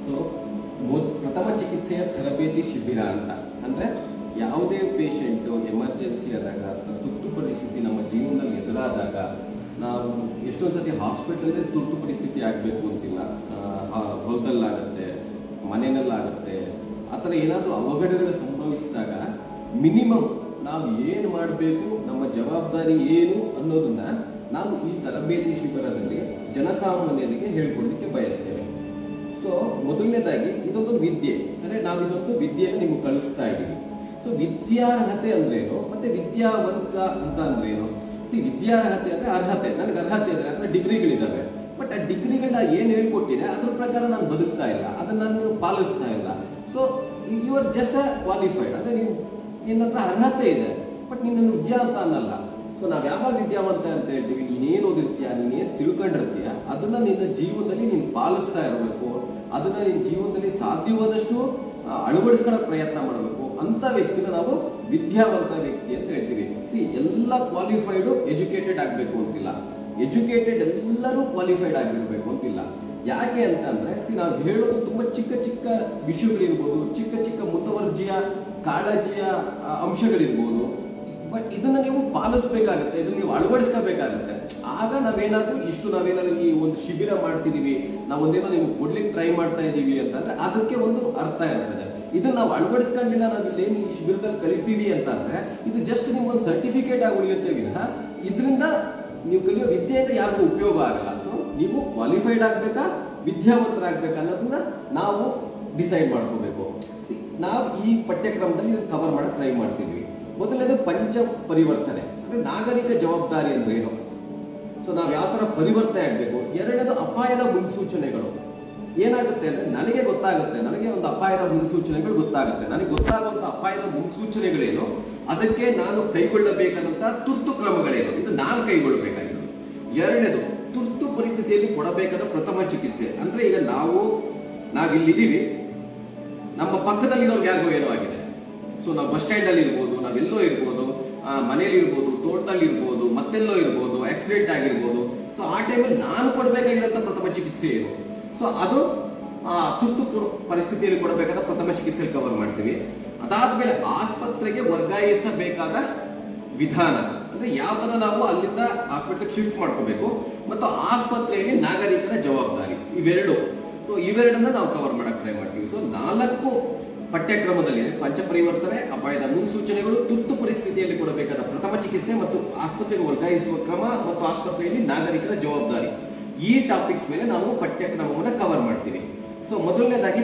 So ಪ್ರಥಮ ಚಿಕಿತ್ಸೆಯ ತರಬೇತಿ ಶಿಬಿರ ಅಂತ ಅಂದರೆ ಯಾವುದೇ ಪೇಷಂಟು ಎಮರ್ಜೆನ್ಸಿ ಆದಾಗ ತುರ್ತು ಪರಿಸ್ಥಿತಿ ನಮ್ಮ ಜೀವನದಲ್ಲಿ ಎದುರಾದಾಗ ನಾವು ಎಷ್ಟೊಂದು ಸತಿ ಹಾಸ್ಪಿಟಲಲ್ಲಿ ತುರ್ತು ಪರಿಸ್ಥಿತಿ ಆಗಬೇಕು ಅಂತಿಲ್ಲ, ಹೊಲದಲ್ಲಾಗುತ್ತೆ, ಮನೆಯಲ್ಲಾಗುತ್ತೆ, ಆ ಥರ ಏನಾದರೂ ಅವಘಡಗಳು ಸಂಭವಿಸಿದಾಗ ಮಿನಿಮಮ್ ನಾವು ಏನು ಮಾಡಬೇಕು, ನಮ್ಮ ಜವಾಬ್ದಾರಿ ಏನು ಅನ್ನೋದನ್ನ ನಾವು ಈ ತರಬೇತಿ ಶಿಬಿರದಲ್ಲಿ ಜನಸಾಮಾನ್ಯರಿಗೆ ಹೇಳ್ಕೊಡ್ಲಿಕ್ಕೆ ಬಯಸ್ತೇವೆ. ಸೊ ಮೊದಲನೇದಾಗಿ ಇದೊಂದು ವಿದ್ಯೆ, ಅಂದರೆ ನಾವಿದೊಂದು ವಿದ್ಯೆಯನ್ನು ನಿಮ್ಗೆ ಕಳಿಸ್ತಾ ಇದ್ದೀವಿ. ಸೊ ವಿದ್ಯಾರ್ಹತೆ ಅಂದ್ರೇನು ಮತ್ತೆ ವಿದ್ಯಾವಂತ ಅಂತ ಅಂದ್ರೇನು? ವಿದ್ಯಾರ್ಹತೆ ಅಂದರೆ ಅರ್ಹತೆ, ನನಗೆ ಅರ್ಹತೆ ಅಂದರೆ ಅಂದರೆ ಡಿಗ್ರಿಗಳಿದ್ದಾವೆ, ಬಟ್ ಆ ಡಿಗ್ರಿಗಳನ್ನ ಏನು ಹೇಳ್ಕೊಟ್ಟಿದೆ ಅದ್ರ ಪ್ರಕಾರ ನಾನು ಬದುಕ್ತಾ ಇಲ್ಲ, ಅದನ್ನು ನಾನು ಪಾಲಿಸ್ತಾ ಇಲ್ಲ. So you are just a qualified, ಅಂದರೆ ನಿನ್ನ ಹತ್ರ ಅರ್ಹತೆ ಇದೆ ಬಟ್ ನಿನ್ನನ್ನು ವಿದ್ಯಾವಂತ ಅನ್ನಲ್ಲ. ಸೊ ನಾವು ಯಾವಾಗ ವಿದ್ಯಾವಂತ ಅಂತ ಹೇಳ್ತೀವಿ, ನೀನೇನು ಓದಿರ್ತೀಯ, ನೀನೇನು ತಿಳ್ಕೊಂಡಿರ್ತೀಯ ಅದನ್ನ ನಿನ್ನ ಜೀವನದಲ್ಲಿ ನೀನು ಪಾಲಿಸ್ತಾ ಇರಬೇಕು, ಅದನ್ನ ನಿನ್ನ ಜೀವನದಲ್ಲಿ ಸಾಧ್ಯವಾದಷ್ಟು ಅಳವಡಿಸ್ಕೊಳ್ಳೋಕೆ ಪ್ರಯತ್ನ ಮಾಡಬೇಕು. ಅಂತ ವ್ಯಕ್ತಿನ ನಾವು ವಿದ್ಯಾವಂತ ವ್ಯಕ್ತಿ ಅಂತ ಹೇಳ್ತೀವಿ. ಎಲ್ಲ ಕ್ವಾಲಿಫೈಡು ಎಜುಕೇಟೆಡ್ ಆಗಬೇಕು ಅಂತಿಲ್ಲ, ಎಜುಕೇಟೆಡ್ ಎಲ್ಲರೂ ಕ್ವಾಲಿಫೈಡ್ ಆಗಿರ್ಬೇಕು ಅಂತಿಲ್ಲ. ಯಾಕೆ ಅಂತ ಅಂದ್ರೆ ನಾವು ಹೇಳೋದು ತುಂಬಾ ಚಿಕ್ಕ ಚಿಕ್ಕ ವಿಷಯಗಳಿರ್ಬೋದು, ಚಿಕ್ಕ ಚಿಕ್ಕ ಮುತುವರ್ಜಿಯ ಕಾಳಜಿಯ ಅಂಶಗಳಿರ್ಬೋದು, ಬಟ್ ಇದನ್ನ ನೀವು ಪಾಲಿಸ್ಬೇಕಾಗತ್ತೆ, ಇದನ್ನ ನೀವು ಅಳವಡಿಸ್ಕೋಬೇಕಾಗತ್ತೆ. ಆಗ ನಾವೇನಾದ್ರೂ ಈ ಒಂದು ಶಿಬಿರ ಮಾಡ್ತಿದೀವಿ, ನಾವೊಂದೇನೋ ನಿಮ್ಗೆ ಕೊಡ್ಲಿಕ್ಕೆ ಟ್ರೈ ಮಾಡ್ತಾ ಇದೀವಿ ಅಂತಂದ್ರೆ ಅದಕ್ಕೆ ಒಂದು ಅರ್ಥ ಇರ್ತದೆ. ಇದನ್ನ ನಾವು ಅಳವಡಿಸ್ಕೊಂಡಿಲ್ಲ, ನಾವು ಇಲ್ಲೇನು ಈ ಶಿಬಿರದಲ್ಲಿ ಕಲಿತೀವಿ ಅಂತಂದ್ರೆ ಇದು ಜಸ್ಟ್ ನಿಮ್ಗೊಂದು ಸರ್ಟಿಫಿಕೇಟ್ ಆಗಿ ಉಳಿಯುತ್ತೆ ವಿನಃ ಇದರಿಂದ ನೀವು ಕಲಿಯೋ ವಿದ್ಯೆಯಿಂದ ಯಾರಿಗೂ ಉಪಯೋಗ ಆಗಲ್ಲ. ಸೊ ನೀವು ಕ್ವಾಲಿಫೈಡ್ ಆಗ್ಬೇಕಾ, ವಿದ್ಯಾವಂತರಾಗ್ಬೇಕಾ ಅನ್ನೋದನ್ನ ನಾವು ಡಿಸೈಡ್ ಮಾಡ್ಕೋಬೇಕು. ನಾವು ಈ ಪಠ್ಯಕ್ರಮದಲ್ಲಿ ಇದನ್ನು ಕವರ್ ಮಾಡಕ್ಕೆ ಟ್ರೈ ಮಾಡ್ತಿದ್ವಿ. ಮೊದಲನೇದು ಪಂಚ ಪರಿವರ್ತನೆ, ಅಂದ್ರೆ ನಾಗರಿಕ ಜವಾಬ್ದಾರಿ ಅಂದ್ರೆ ಏನು, ಸೊ ನಾವು ಯಾವ ತರ ಪರಿವರ್ತನೆ ಆಗಬೇಕು. ಎರಡನೇದು ಅಪಾಯದ ಮುನ್ಸೂಚನೆಗಳು. ಏನಾಗುತ್ತೆ ಅಂದ್ರೆ ನನಗೆ ಗೊತ್ತಾಗುತ್ತೆ, ನನಗೆ ಒಂದು ಅಪಾಯದ ಮುನ್ಸೂಚನೆಗಳು ಗೊತ್ತಾಗುತ್ತೆ, ನನಗೆ ಗೊತ್ತಾಗುವಂತ ಅಪಾಯದ ಮುನ್ಸೂಚನೆಗಳೇನು, ಅದಕ್ಕೆ ನಾನು ಕೈಗೊಳ್ಳಬೇಕಾದಂತ ತುರ್ತು ಕ್ರಮಗಳೇನು, ಇದು ನಾನು ಕೈಗೊಳ್ಳಬೇಕಾಗಿರೋದು. ಎರಡನೇದು ತುರ್ತು ಪರಿಸ್ಥಿತಿಯಲ್ಲಿ ಕೊಡಬೇಕಾದ ಪ್ರಥಮ ಚಿಕಿತ್ಸೆ, ಅಂದ್ರೆ ಈಗ ನಾವಿಲ್ಲಿದ್ದೀವಿ, ನಮ್ಮ ಪಕ್ಕದಲ್ಲಿರೋರ್ಗೆ ಯಾರಿಗೋ ಏನೋ ಆಗಿದೆ. ಸೊ ನಾವು ಬಸ್ ಸ್ಟ್ಯಾಂಡ್ ಅಲ್ಲಿ ಇರ್ಬೋದು, ನಾವೆಲ್ಲೋ ಇರ್ಬೋದು, ಮನೇಲಿ ಇರ್ಬೋದು, ತೋಟದಲ್ಲಿ ಇರ್ಬೋದು, ಮತ್ತೆಲ್ಲೋ ಇರ್ಬೋದು, ಆಕ್ಸಿಡೆಂಟ್ ಆಗಿರ್ಬೋದು. ಸೊ ಆ ಟೈಮಲ್ಲಿ ನಾನು ಕೊಡಬೇಕಾಗಿರೋಂಥ ಪ್ರಥಮ ಚಿಕಿತ್ಸೆ ಏನು, ಸೊ ಅದು ತುರ್ತು ಪರಿಸ್ಥಿತಿಯಲ್ಲಿ ಕೊಡಬೇಕಾದ ಪ್ರಥಮ ಚಿಕಿತ್ಸೆಯಲ್ಲಿ ಕವರ್ ಮಾಡ್ತೀವಿ. ಅದಾದ್ಮೇಲೆ ಆಸ್ಪತ್ರೆಗೆ ವರ್ಗಾಯಿಸಬೇಕಾದ ವಿಧಾನ, ಅಂದ್ರೆ ಯಾವ ತರ ನಾವು ಅಲ್ಲಿಂದ ಹಾಸ್ಪಿಟಲ್ ಶಿಫ್ಟ್ ಮಾಡ್ಕೋಬೇಕು, ಮತ್ತು ಆಸ್ಪತ್ರೆಯಲ್ಲಿ ನಾಗರಿಕರ ಜವಾಬ್ದಾರಿ, ಇವೆರಡು. ಸೊ ಇವೆರಡನ್ನ ನಾವು ಕವರ್ ಮಾಡಕ್ ಟ್ರೈ ಮಾಡ್ತೀವಿ. ಸೊ 4 ಪಠ್ಯಕ್ರಮದಲ್ಲಿ ಪಂಚಪರಿವರ್ತನೆ, ಅಪಾಯದ ಮುನ್ಸೂಚನೆಗಳು, ತುರ್ತು ಪರಿಸ್ಥಿತಿಯಲ್ಲಿ ಕೊಡಬೇಕಾದ ಪ್ರಥಮ ಚಿಕಿತ್ಸೆ ಮತ್ತು ಆಸ್ಪತ್ರೆಗೆ ವರ್ಗಾಯಿಸುವ ಕ್ರಮ ಮತ್ತು ಆಸ್ಪತ್ರೆಯಲ್ಲಿ ನಾಗರಿಕರ ಜವಾಬ್ದಾರಿ, ಈ ಟಾಪಿಕ್ಸ್ ಮೇಲೆ ನಾವು ಪಠ್ಯಕ್ರಮವನ್ನು ಕವರ್ ಮಾಡ್ತೀವಿ. ಸೊ ಮೊದಲನೇದಾಗಿ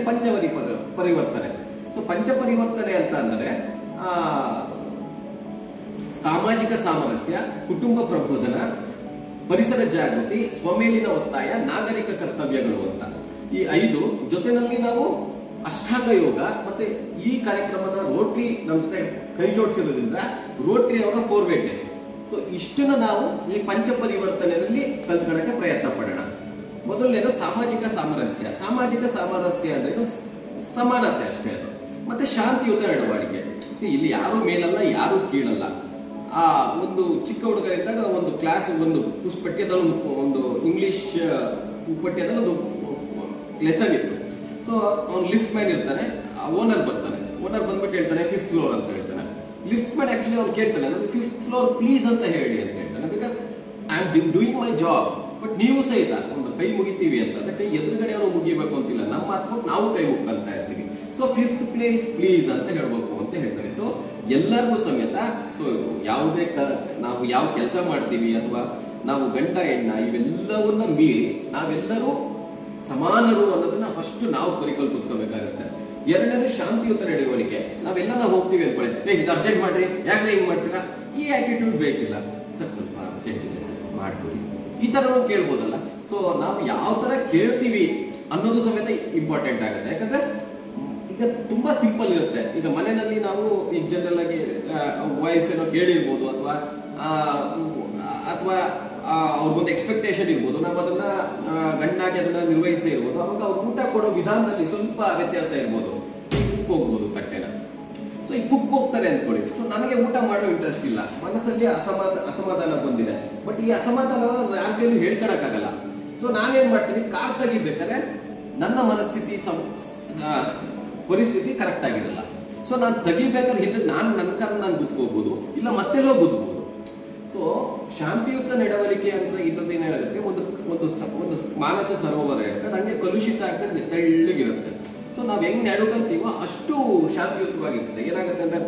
ಪರಿವರ್ತನೆ. ಸೊ ಪಂಚಪರಿವರ್ತನೆ ಅಂತ ಅಂದರೆ ಸಾಮಾಜಿಕ ಸಾಮರಸ್ಯ, ಕುಟುಂಬ ಪ್ರಬೋಧನ, ಪರಿಸರ ಜಾಗೃತಿ, ಸ್ವಮೇಲಿನ ಒತ್ತಾಯ, ನಾಗರಿಕ ಕರ್ತವ್ಯಗಳು ಅಂತ ಈ 5 ಜೊತೆನಲ್ಲಿ ನಾವು ಅಷ್ಟಾಂಗ ಯೋಗ ಮತ್ತೆ ಈ ಕಾರ್ಯಕ್ರಮದ ರೋಟ್ರಿ ನಮ್ಮ ಜೊತೆ ಕೈ ಜೋಡಿಸಿರೋದ್ರಿಂದ ರೋಟ್ರಿ ಅವರ 4 ವೇ ಟೆಸ್ಟ್. ಸೊ ಇಷ್ಟನ್ನ ನಾವು ಈ ಪಂಚಪರಿವರ್ತನೆಯಲ್ಲಿ ಕಲ್ತ್ಕೊಳ್ಳೋಕೆ ಪ್ರಯತ್ನ ಪಡೋಣ. ಮೊದಲನೇದು ಸಾಮಾಜಿಕ ಸಾಮರಸ್ಯ. ಸಾಮಾಜಿಕ ಸಾಮರಸ್ಯ ಅಂದ್ರೆ ಸಮಾನತೆ ಅಷ್ಟೇ, ಅದು ಮತ್ತೆ ಶಾಂತಿಯುತ ನಡವಳಿಕೆ. ಇಲ್ಲಿ ಯಾರು ಮೇಲಲ್ಲ, ಯಾರು ಕೀಳಲ್ಲ. ಆ ಒಂದು ಚಿಕ್ಕ ಹುಡುಗರಿದ್ದಾಗ ಒಂದು ಕ್ಲಾಸ್, ಒಂದು ಪಠ್ಯದಲ್ಲಿ ಒಂದು ಇಂಗ್ಲಿಷ್ ಪಠ್ಯದಲ್ಲಿ ಒಂದು ಲೆಸನ್ ಇತ್ತು. ಸೊ ಅವ್ನು ಲಿಫ್ಟ್ ಮ್ಯಾನ್ ಇರ್ತಾನೆ, ಓನರ್ ಬರ್ತಾನೆ, ಓನರ್ ಬಂದ್ಬಿಟ್ಟು ಹೇಳ್ತಾನೆ 5th ಫ್ಲೋರ್ ಅಂತ ಹೇಳ್ತಾನೆ. ಲಿಫ್ಟ್ ಮ್ಯಾನ್ ಆಕ್ಚುಲಿ ಅವ್ನು ಕೇಳ್ತಾನೆ, ನನಗೆ 5th ಫ್ಲೋರ್ ಪ್ಲೀಸ್ ಅಂತ ಹೇಳಿ ಅಂತ ಹೇಳ್ತಾನೆ, because I am doing my job. But ನೀವು ಸಹಿತ ಒಂದು ಕೈ ಮುಗಿತೀವಿ ಅಂತಂದ್ರೆ ಕೈ ಎದುರುಗಡೆ ಅವರು ಮುಗಿಬೇಕು ಅಂತಿಲ್ಲ, ನಮ್ಮ ಆತ್ಮಕ್ಕೆ ನಾವು ಕೈ ಮುಗ್ಕಂತ ಇರ್ತೀವಿ. ಸೊ 5th ಪ್ಲೇಸ್ ಪ್ಲೀಸ್ ಅಂತ ಹೇಳ್ಬೇಕು ಅಂತ ಹೇಳ್ತಾರೆ. ಸೊ ಎಲ್ಲರಿಗೂ ಸಮೇತ ಸೊ ಯಾವುದೇ ನಾವು ಯಾವ ಕೆಲಸ ಮಾಡ್ತೀವಿ ಅಥವಾ ನಾವು ಗಂಡ ಹೆಣ್ಣ ಇವೆಲ್ಲವನ್ನ ಮೀರಿ ನಾವೆಲ್ಲರೂ ಸಮಾನರು ಅನ್ನೋದನ್ನ ಫಸ್ಟ್ ನಾವು ಪರಿಕಲ್ಪಿಸ್ಕೋಬೇಕಾಗತ್ತೆ. ಎರಡನೇದು ಶಾಂತಿಯುತ ನಡವಳಿಕೆ. ನಾವೆಲ್ಲ ಹೋಗ್ತೀವಿ ಅನ್ಕೊಳ್ಳಿ, ಇದು ಅರ್ಜೆಂಟ್ ಮಾಡ್ರಿ, ಯಾಕ್ರೆ ಹಿಂಗ್ ಮಾಡ್ತೀರಾ, ಈ ಆಟಿಟ್ಯೂಡ್ ಬೇಕಿಲ್ಲ ಸರ್, ಸ್ವಲ್ಪ ಅರ್ಜೆಂಟ್ ಇದೆ ಸರ್ ಮಾಡ್ಕೊಡಿ, ಈ ತರ ಕೇಳ್ಬೋದಲ್ಲ. ಸೊ ನಾವು ಯಾವ ತರ ಕೇಳ್ತೀವಿ ಅನ್ನೋದು ಸಮೇತ ಇಂಪಾರ್ಟೆಂಟ್ ಆಗುತ್ತೆ. ಯಾಕಂದ್ರೆ ಈಗ ತುಂಬಾ ಸಿಂಪಲ್ ಇರುತ್ತೆ. ಈಗ ಮನೆಯಲ್ಲಿ ನಾವು ಈಗ ಜನರಲ್ ಆಗಿ ವೈಫ್ ಏನೋ ಕೇಳಿರ್ಬೋದು, ಅಥವಾ ಅವ್ರಿಗೊಂದು ಎಕ್ಸ್ಪೆಕ್ಟೇಷನ್ ಇರ್ಬೋದು, ನಾವು ಅದನ್ನ ಗಂಡಾಗಿ ಅದನ್ನ ನಿರ್ವಹಿಸದೇ ಇರ್ಬೋದು. ಅವಾಗ ಅವ್ರು ಊಟ ಕೊಡೋ ವಿಧಾನದಲ್ಲಿ ಸ್ವಲ್ಪ ವ್ಯತ್ಯಾಸ ಇರ್ಬೋದು, ಕುಕ್ ಹೋಗ್ಬೋದು ತಟ್ಟೆನ. ಸೊ ಈಗ ಕುಕ್ ಹೋಗ್ತಾರೆ ಅನ್ಕೊಳ್ಳಿ, ಸೊ ನನಗೆ ಊಟ ಮಾಡೋ ಇಂಟ್ರೆಸ್ಟ್ ಇಲ್ಲ, ಮನಸ್ಸಲ್ಲಿ ಅಸಮಾಧಾನ ಬಂದಿದೆ. ಬಟ್ ಈ ಅಸಮಾಧಾನ ಯಾರ ಕೈಲೂ ಹೇಳ್ಕೊಳಕ್ಕಾಗಲ್ಲ. ಸೊ ನಾನೇನ್ ಮಾಡ್ತೀನಿ, ಕಾರ್ ತೆಗಿಬೇಕಾದ್ರೆ ನನ್ನ ಮನಸ್ಥಿತಿ ಪರಿಸ್ಥಿತಿ ಕರೆಕ್ಟ್ ಆಗಿರಲ್ಲ. ಸೊ ನಾನು ತೆಗಿಬೇಕಾದ್ರೆ ಹಿಂದೆ ನನ್ನ ಕಾರಣ ನಾನು ಗುದ್ಕೋಬಹುದು, ಇಲ್ಲ ಮತ್ತೆಲ್ಲೋ ಗುದ್ಬೋದು. ಸೊ ಶಾಂತಿಯುತ ನಡವಳಿಕೆ ಅಂದ್ರೆ ಇದ್ರದ್ದು ಏನಾಗುತ್ತೆ, ಒಂದು ಮಾನಸ ಸರೋವರ ಇರುತ್ತೆ, ಹಂಗೆ ಕಲುಷಿತ ಆಗದೆ ತೆಳ್ಳಗಿರುತ್ತೆ. ಸೊ ನಾವ್ ಹೆಂಗ್ ನಡ್ಕೊಂತೀವೋ ಅಷ್ಟು ಶಾಂತಿಯುತವಾಗಿರುತ್ತೆ. ಏನಾಗುತ್ತೆ ಅಂದ್ರೆ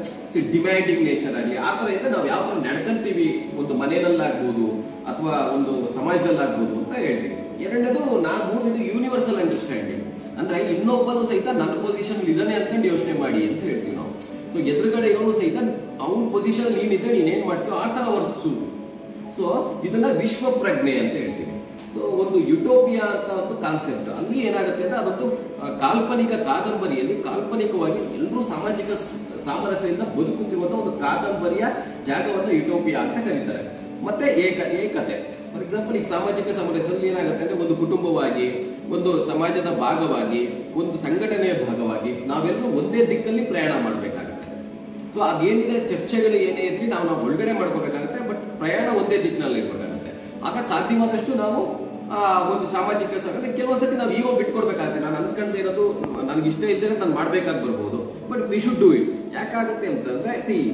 ಡಿಮ್ಯಾಂಡಿಂಗ್ ನೇಚರ್ ಆಗಲಿ ಆ ತರ ಇದ್ರೆ ನಾವು ಯಾವ ತರ ನಡ್ಕೊಂತೀವಿ ಒಂದು ಮನೆಯಲ್ಲಾಗ್ಬೋದು ಅಥವಾ ಒಂದು ಸಮಾಜದಲ್ಲಾಗ್ಬೋದು ಅಂತ ಹೇಳ್ತೀವಿ. ಎರಡನೇದು ಮೂರನೇದು ಯೂನಿವರ್ಸಲ್ ಅಂಡರ್ಸ್ಟ್ಯಾಂಡಿಂಗ್, ಅಂದ್ರೆ ಇನ್ನೊಬ್ಬನು ಸಹಿತ ನನ್ನ ಪೊಸಿಷನ್ ಇದಾನೆ ಅಂದ್ಕೊಂಡು ಯೋಚನೆ ಮಾಡಿ ಅಂತ ಹೇಳ್ತೀವಿ ನಾವು. ಸೊ ಎದುರುಗಡೆ ಇರೋನು ಸಹಿತ ಅವನ ಪೊಸಿಷನ್ ನೀನಿದ್ರೆ ನೀನೇನ್ ಮಾಡ್ತೀವೋ ಆ ತರ ವರ್ತಿಸು. ಸೊ ಇದನ್ನ ವಿಶ್ವ ಪ್ರಜ್ಞೆ ಅಂತ ಹೇಳ್ತೀವಿ. ಸೊ ಒಂದು ಯುಟೋಪಿಯಾ ಅಂತ ಒಂದು ಕಾನ್ಸೆಪ್ಟ್, ಅಲ್ಲಿ ಏನಾಗುತ್ತೆ ಅಂದ್ರೆ ಅದೊಂದು ಕಾಲ್ಪನಿಕ ಕಾದಂಬರಿಯಲ್ಲಿ ಕಾಲ್ಪನಿಕವಾಗಿ ಎಲ್ಲರೂ ಸಾಮಾಜಿಕ ಸಾಮರಸ್ಯದಿಂದ ಬದುಕುತ್ತಿರುವಂತ ಒಂದು ಕಾದಂಬರಿಯ ಜಾಗವನ್ನು ಯುಟೋಪಿಯಾ ಅಂತ ಕರೀತಾರೆ. ಮತ್ತೆ ಏಕತೆ, ಫಾರ್ ಎಕ್ಸಾಂಪಲ್ ಈಗ ಸಾಮಾಜಿಕ ಸಾಮರಸ್ಯದಲ್ಲಿ ಏನಾಗುತ್ತೆ ಅಂದ್ರೆ ಒಂದು ಕುಟುಂಬವಾಗಿ, ಒಂದು ಸಮಾಜದ ಭಾಗವಾಗಿ, ಒಂದು ಸಂಘಟನೆಯ ಭಾಗವಾಗಿ ನಾವೆಲ್ಲರೂ ಒಂದೇ ದಿಕ್ಕಲ್ಲಿ ಪ್ರಯಾಣ ಮಾಡಬೇಕಾಗುತ್ತೆ. ಸೊ ಅದೇನಿದೆ ಚರ್ಚೆಗಳು ಏನೇ ಇದ್ರಿ ನಾವು ಒಳಗಡೆ ಮಾಡ್ಕೋಬೇಕಾಗುತ್ತೆ, ಬಟ್ ಪ್ರಯಾಣ ಒಂದೇ ದಿಕ್ಕಿನಲ್ಲಿ ಇರ್ಬೇಕಾಗುತ್ತೆ. ಆಗ ಸಾಧ್ಯವಾದಷ್ಟು ನಾವು ಒಂದು ಸಾಮಾಜಿಕ ಸಂಘಟನೆ ಕೆಲವೊಂದ್ಸತಿ ನಾವು ಈಗೋ ಬಿಟ್ಕೊಡ್ಬೇಕಾಗುತ್ತೆ. ನಾನು ಅನ್ಕೊಂಡೆ ಇರೋದು ನನಗೆ ಇಷ್ಟ ಇದ್ದರೆ ನಾನು ಮಾಡ್ಬೇಕಾಗಿ ಬರ್ಬೋದು, but we should do it. ಯಾಕಾಗುತ್ತೆ ಅಂತಂದ್ರೆ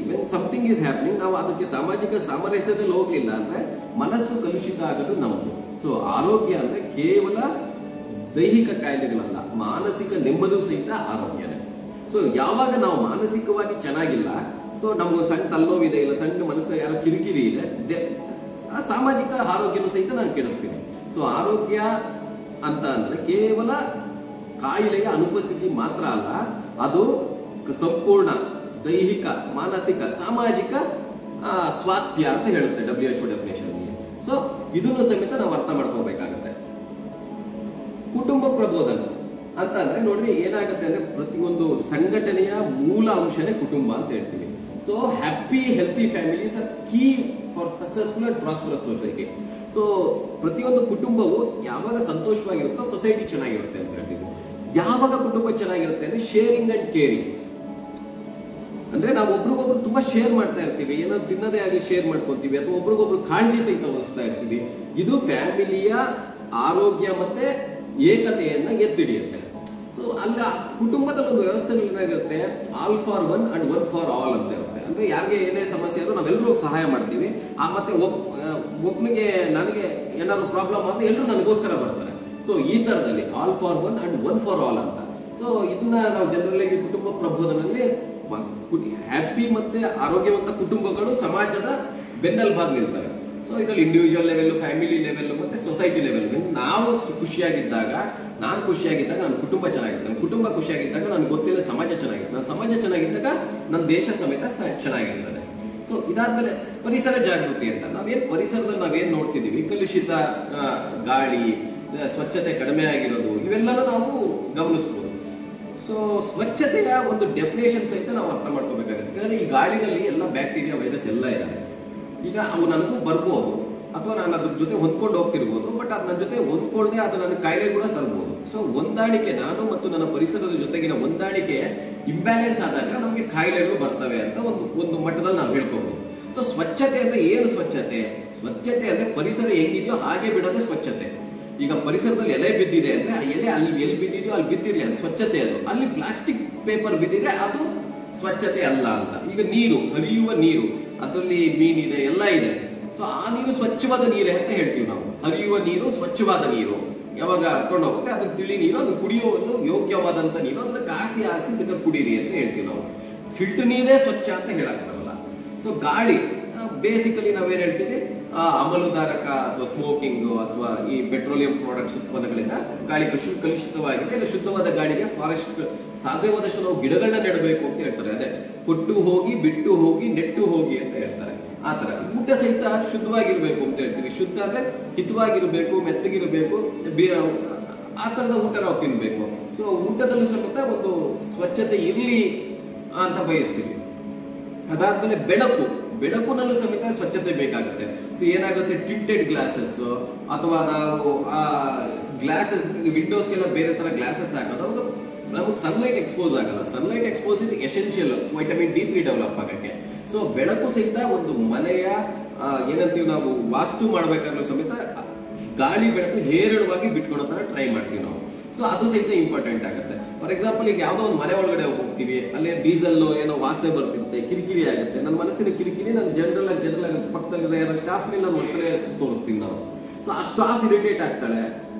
ವೆನ್ ಸಮಥಿಂಗ್ ಈಸ್ ಹ್ಯಾಪನಿಂಗ್ ನಾವು ಅದಕ್ಕೆ ಸಾಮಾಜಿಕ ಸಾಮರಸ್ಯದಲ್ಲಿ ಹೋಗ್ಲಿಲ್ಲ ಅಂದ್ರೆ ಮನಸ್ಸು ಕಲುಷಿತ ಆಗೋದು ನಮ್ದು. ಸೊ ಆರೋಗ್ಯ ಅಂದ್ರೆ ಕೇವಲ ದೈಹಿಕ ಕಾಯಿಲೆಗಳಲ್ಲ, ಮಾನಸಿಕ ನೆಮ್ಮದಿ ಸಹಿತ ಆರೋಗ್ಯನೇ. ಸೊ ಯಾವಾಗ ನಾವು ಮಾನಸಿಕವಾಗಿ ಚೆನ್ನಾಗಿಲ್ಲ, ಸೊ ನಮ್ಗೊಂದು ಸಣ್ಣ ತಲೆನೋವಿದೆ, ಇಲ್ಲ ಸಣ್ಣ ಮನಸ್ಸು ಯಾರೋ ಕಿರಿಕಿರಿ ಇದೆ, ಆ ಸಾಮಾಜಿಕ ಆರೋಗ್ಯನೂ ಸಹಿತ ನಾನು ಕೆಡಿಸ್ತೀನಿ. ಸೊ ಆರೋಗ್ಯ ಅಂತ ಅಂದ್ರೆ ಕೇವಲ ಕಾಯಿಲೆಯ ಅನುಪಸ್ಥಿತಿ ಮಾತ್ರ ಅಲ್ಲ, ಅದು ಸಂಪೂರ್ಣ ದೈಹಿಕ, ಮಾನಸಿಕ, ಸಾಮಾಜಿಕ ಸ್ವಾಸ್ಥ್ಯ ಅಂತ ಹೇಳುತ್ತೆ WHO ಡೆಫಿನೇಷನ್. ಸೊ ಇದನ್ನು ಸಮೇತ ನಾವು ಅರ್ಥ ಮಾಡ್ಕೋಬೇಕಾಗುತ್ತೆ. ಕುಟುಂಬ ಪ್ರಬೋಧನೆ ಅಂತ ಅಂದ್ರೆ ನೋಡ್ರಿ ಏನಾಗುತ್ತೆ ಅಂದ್ರೆ ಪ್ರತಿಯೊಂದು ಸಂಘಟನೆಯ ಮೂಲ ಅಂಶನೇ ಕುಟುಂಬ ಅಂತ ಹೇಳ್ತೀವಿ. So happy healthy families are key for successful and prosperous society. So ಪ್ರತಿಯೊಂದು ಕುಟುಂಬವು ಯಾವಾಗ ಸಂತೋಷವಾಗಿರುತ್ತೋ ಸೊಸೈಟಿ ಚೆನ್ನಾಗಿರುತ್ತೆ ಅಂತ ಹೇಳ್ತೀವಿ. ಯಾವಾಗ ಕುಟುಂಬ ಚೆನ್ನಾಗಿರುತ್ತೆ ಅಂದ್ರೆ ಶೇರಿಂಗ್ ಅಂಡ್ ಕೇರಿಂಗ್, ಅಂದ್ರೆ ನಾವು ಒಬ್ರಿಗೊಬ್ರು ತುಂಬಾ ಶೇರ್ ಮಾಡ್ತಾ ಇರ್ತೀವಿ, ಏನೋ ತಿನ್ನದೇ ಆಗಲಿ ಶೇರ್ ಮಾಡ್ಕೊತೀವಿ, ಅಥವಾ ಒಬ್ರಿಗೊಬ್ರು ಕಾಳಜಿ ಸಹಿತ ವಹಿಸ್ತಾ ಇರ್ತೀವಿ. ಇದು ಫ್ಯಾಮಿಲಿಯ ಆರೋಗ್ಯ ಮತ್ತೆ ಏಕತೆಯನ್ನ ಎತ್ತಿಡಿಯುತ್ತೆ. ಸೊ ಅಲ್ಲ ಕುಟುಂಬದಲ್ಲಿ ಒಂದು ವ್ಯವಸ್ಥೆಗಳು ಏನಾಗಿರುತ್ತೆ, all for one and one for all ಅಂತ ಇರುತ್ತೆ. ಅಂದ್ರೆ ಯಾರಿಗೆ ಏನೇ ಸಮಸ್ಯೆ ಆದ್ರೂ ನಾವೆಲ್ಲರೂ ಸಹಾಯ ಮಾಡ್ತೀವಿ. ಮತ್ತೆ ಒಬ್ನಿಗೆ ನನಗೆ ಏನಾದ್ರು ಪ್ರಾಬ್ಲಮ್ ಆದ್ರೆ ಎಲ್ಲರೂ ನನಗೋಸ್ಕರ ಬರ್ತಾರೆ. ಸೊ ಈ ತರದಲ್ಲಿ all for one and one for all ಅಂತ. ಸೊ ಇದನ್ನ ನಾವು ಜನರಲ್ ಆಗಿ ಕುಟುಂಬ ಪ್ರಬೋಧನಲ್ಲಿ ಹ್ಯಾಪಿ ಮತ್ತೆ ಆರೋಗ್ಯವಂತ ಕುಟುಂಬಗಳು ಸಮಾಜದ ಬೆನ್ನೆಲುಬಾಗಿ ನಿಲ್ತವೆ. ಸೊ ಇದರಲ್ಲಿ ಇಂಡಿವಿಜುವಲ್ ಲೆವೆಲ್, ಫ್ಯಾಮಿಲಿ ಲೆವೆಲ್ ಮತ್ತೆ ಸೊಸೈಟಿ ಲೆವೆಲ್. ನಾವು ಖುಷಿಯಾಗಿದ್ದಾಗ, ನಾನು ಖುಷಿಯಾಗಿದ್ದಾಗ ನನ್ನ ಕುಟುಂಬ ಚೆನ್ನಾಗಿರುತ್ತೆ, ನನ್ನ ಕುಟುಂಬ ಖುಷಿಯಾಗಿದ್ದಾಗ ನನಗೆ ಗೊತ್ತಿಲ್ಲ ಸಮಾಜ ಚೆನ್ನಾಗಿರುತ್ತೆ, ನನ್ನ ಸಮಾಜ ಚೆನ್ನಾಗಿದ್ದಾಗ ನನ್ನ ದೇಶ ಸಮೇತ ಚೆನ್ನಾಗಿರ್ತದೆ. ಸೊ ಇದಾದ್ಮೇಲೆ ಪರಿಸರ ಜಾಗೃತಿ ಅಂತ ಪರಿಸರದಲ್ಲಿ ನಾವೇನ್ ನೋಡ್ತಿದೀವಿ, ಕಲುಷಿತ ಗಾಳಿ, ಸ್ವಚ್ಛತೆ ಕಡಿಮೆ ಆಗಿರೋದು, ಇವೆಲ್ಲನೂ ನಾವು ಗಮನಿಸ್ಬೋದು. ಸೊ ಸ್ವಚ್ಛತೆಯ ಒಂದು ಡೆಫಿನೇಷನ್ ಸಹಿತ ನಾವು ಅರ್ಥ ಮಾಡ್ಕೋಬೇಕಾಗುತ್ತೆ. ಯಾಕಂದ್ರೆ ಈ ಗಾಳಿನಲ್ಲಿ ಎಲ್ಲ ಬ್ಯಾಕ್ಟೀರಿಯಾ, ವೈರಸ್ ಎಲ್ಲ ಇದಾವೆ. ಈಗ ಅವು ನನಗೂ ಬರ್ಬೋದು, ಅಥವಾ ನಾನು ಅದ್ರ ಜೊತೆ ಹೊಂದ್ಕೊಂಡು ಹೋಗ್ತಿರ್ಬೋದು, ಬಟ್ ಅದು ನನ್ನ ಜೊತೆ ಹೊಂದ್ಕೊಳ್ಳದೆ ಅದು ನನಗೆ ಕಾಯಿಲೆ ಕೂಡ ತರ್ಬೋದು. ಸೊ ಹೊಂದಾಣಿಕೆ, ನಾನು ಮತ್ತು ನನ್ನ ಪರಿಸರದ ಜೊತೆಗಿನ ಹೊಂದಾಣಿಕೆ ಇಂಬ್ಯಾಲೆನ್ಸ್ ಆದಾಗ ನಮಗೆ ಕಾಯಿಲೆಗಳು ಬರ್ತವೆ ಅಂತ ಒಂದು ಮಟ್ಟದಲ್ಲಿ ನಾವು ಹೇಳ್ಕೋಬಹುದು. ಸೊ ಸ್ವಚ್ಛತೆ ಅಂದ್ರೆ ಏನು? ಸ್ವಚ್ಛತೆ ಅಂದ್ರೆ ಪರಿಸರ ಹೆಂಗಿದೆಯೋ ಹಾಗೆ ಬಿಡೋದೇ ಸ್ವಚ್ಛತೆ. ಈಗ ಪರಿಸರದಲ್ಲಿ ಎಲೆ ಬಿದ್ದಿದೆ ಅಂದ್ರೆ ಆ ಎಲೆ ಅಲ್ಲಿ ಎಲ್ಲಿ ಬಿದ್ದಿದೆಯೋ ಅಲ್ಲಿ ಬಿದ್ದಿರ್ಲಿ, ಅದು ಸ್ವಚ್ಛತೆ. ಅದು ಅಲ್ಲಿ ಪ್ಲಾಸ್ಟಿಕ್ ಪೇಪರ್ ಬಿದ್ದಿದ್ರೆ ಅದು ಸ್ವಚ್ಛತೆ ಅಲ್ಲ ಅಂತ. ಈಗ ನೀರು, ಹರಿಯುವ ನೀರು, ಅದರಲ್ಲಿ ಮೀನಿದೆ, ಎಲ್ಲ ಇದೆ. ಸೊ ಆ ನೀರು ಸ್ವಚ್ಛವಾದ ನೀರೇ ಅಂತ ಹೇಳ್ತೀವಿ ನಾವು. ಹರಿಯುವ ನೀರು ಸ್ವಚ್ಛವಾದ ನೀರು. ಯಾವಾಗ ಹರ್ಕೊಂಡು ಹೋಗುತ್ತೆ ಅದು ತಿಳಿ ನೀರು, ಅದು ಕುಡಿಯೋದು ಯೋಗ್ಯವಾದಂತ ನೀರು, ಅದನ್ನ ಕಾಸಿ ಆರಿಸಿ ಬೇಕಾದ್ರೆ ಕುಡೀರಿ ಅಂತ ಹೇಳ್ತೀವಿ ನಾವು. ಫಿಲ್ಟರ್ ನೀರೇ ಸ್ವಚ್ಛ ಅಂತ ಹೇಳಕ್ ಬರಲ್ಲ. ಸೊ ಗಾಳಿ ಬೇಸಿಕಲಿ ನಾವೇನ್ ಹೇಳ್ತೀವಿ, ಅಮಲುದಾರಕ ಅಥವಾ ಸ್ಮೋಕಿಂಗ್ ಅಥವಾ ಈ ಪೆಟ್ರೋಲಿಯಂ ಪ್ರಾಡಕ್ಟ್ಸ್ ಉತ್ಪನ್ನಗಳಿಂದ ಗಾಳಿ ಕಲುಷಿತವಾಗಿದೆ. ಇಲ್ಲ ಶುದ್ಧವಾದ ಗಾಳಿಗೆ ಫಾರೆಸ್ಟ್ ಸಾಧ್ಯವಾದಷ್ಟು ನಾವು ಗಿಡಗಳನ್ನ ನೆಡಬೇಕು ಅಂತ ಹೇಳ್ತಾರೆ. ಅದೇ ಕೊಟ್ಟು ಹೋಗಿ, ಬಿಟ್ಟು ಹೋಗಿ, ನೆಟ್ಟು ಹೋಗಿ ಅಂತ ಹೇಳ್ತಾರೆ. ಆತರ ಊಟ ಸಹಿತ ಶುದ್ಧವಾಗಿರ್ಬೇಕು ಅಂತ ಹೇಳ್ತೀವಿ. ಶುದ್ಧ ಅಂದ್ರೆ ಹಿತವಾಗಿರ್ಬೇಕು, ಮೆತ್ತಗಿರ್ಬೇಕು, ಆ ತರದ ಊಟ ನಾವು ತಿನ್ಬೇಕು. ಸೊ ಊಟದಲ್ಲೂ ಸಮೇತ ಒಂದು ಸ್ವಚ್ಛತೆ ಇರ್ಲಿ ಅಂತ ಬಯಸ್ತೀವಿ. ಅದಾದ್ಮೇಲೆ ಬೆಳಕುನಲ್ಲೂ ಸಮೇತ ಸ್ವಚ್ಛತೆ ಬೇಕಾಗುತ್ತೆ. ಸೊ ಏನಾಗುತ್ತೆ, ಟಿಂಟೆಡ್ ಗ್ಲಾಸಸ್ ಅಥವಾ ನಾವು ಆ ಗ್ಲಾಸಸ್ ವಿಂಡೋಸ್ಗೆಲ್ಲ ಬೇರೆ ತರ ಗ್ಲಾಸಸ್ ಹಾಕೋದು, ನಮಗೆ ಸನ್ಲೈಟ್ ಎಕ್ಸ್ಪೋಸ್ ಆಗಲ್ಲ. ಸನ್ಲೈಟ್ ಎಕ್ಸ್ಪೋಸ್ ಇದು ಎಸೆನ್ಷಿಯಲ್ ವಿಟಮಿನ್ D3 ಡೆವಲಪ್ ಆಗಕ್ಕೆ. ಸೊ ಬೆಳಕು ಸಹಿತ ಒಂದು ಮನೆಯ ಏನಂತೀವಿ ನಾವು ವಾಸ್ತು ಮಾಡ್ಬೇಕಾದ್ರೂ ಸಮೇತ ಗಾಳಿ ಬೆಳಕು ಹೇರಳವಾಗಿ ಬಿಟ್ಕೊಳೋ ತರ ಟ್ರೈ ಮಾಡ್ತೀವಿ ನಾವು. ಸೊ ಅದು ಸಹಿತ ಇಂಪಾರ್ಟೆಂಟ್ ಆಗುತ್ತೆ. ಫಾರ್ ಎಕ್ಸಾಂಪಲ್, ಈಗ ಯಾವುದೋ ಒಂದು ಮನೆ ಒಳಗಡೆ ಹೋಗ್ತೀವಿ, ಅಲ್ಲಿ ಡೀಸೆಲ್ ಏನೋ ವಾಸನೆ ಬರ್ತಿರುತ್ತೆ, ಕಿರಿಕಿರಿ ಆಗುತ್ತೆ. ನನ್ನ ಮನಸ್ಸಿನ ಕಿರಿಕಿರಿ ನಾನು ಜನರಲ್ ಆಗಿ ಪಕ್ಕದಲ್ಲಿರೋ ಯಾರೋ ಸ್ಟಾಫ್ ಮೇಲೆ ನಾನು ಒಂದ್ಸಲ ತೋರಿಸ್ತೀನಿ ನಾವು. ಸೊ ಆ ಸ್ಟಾಫ್ ಇರಿಟೇಟ್ ಆಗ್ತಾಳೆ.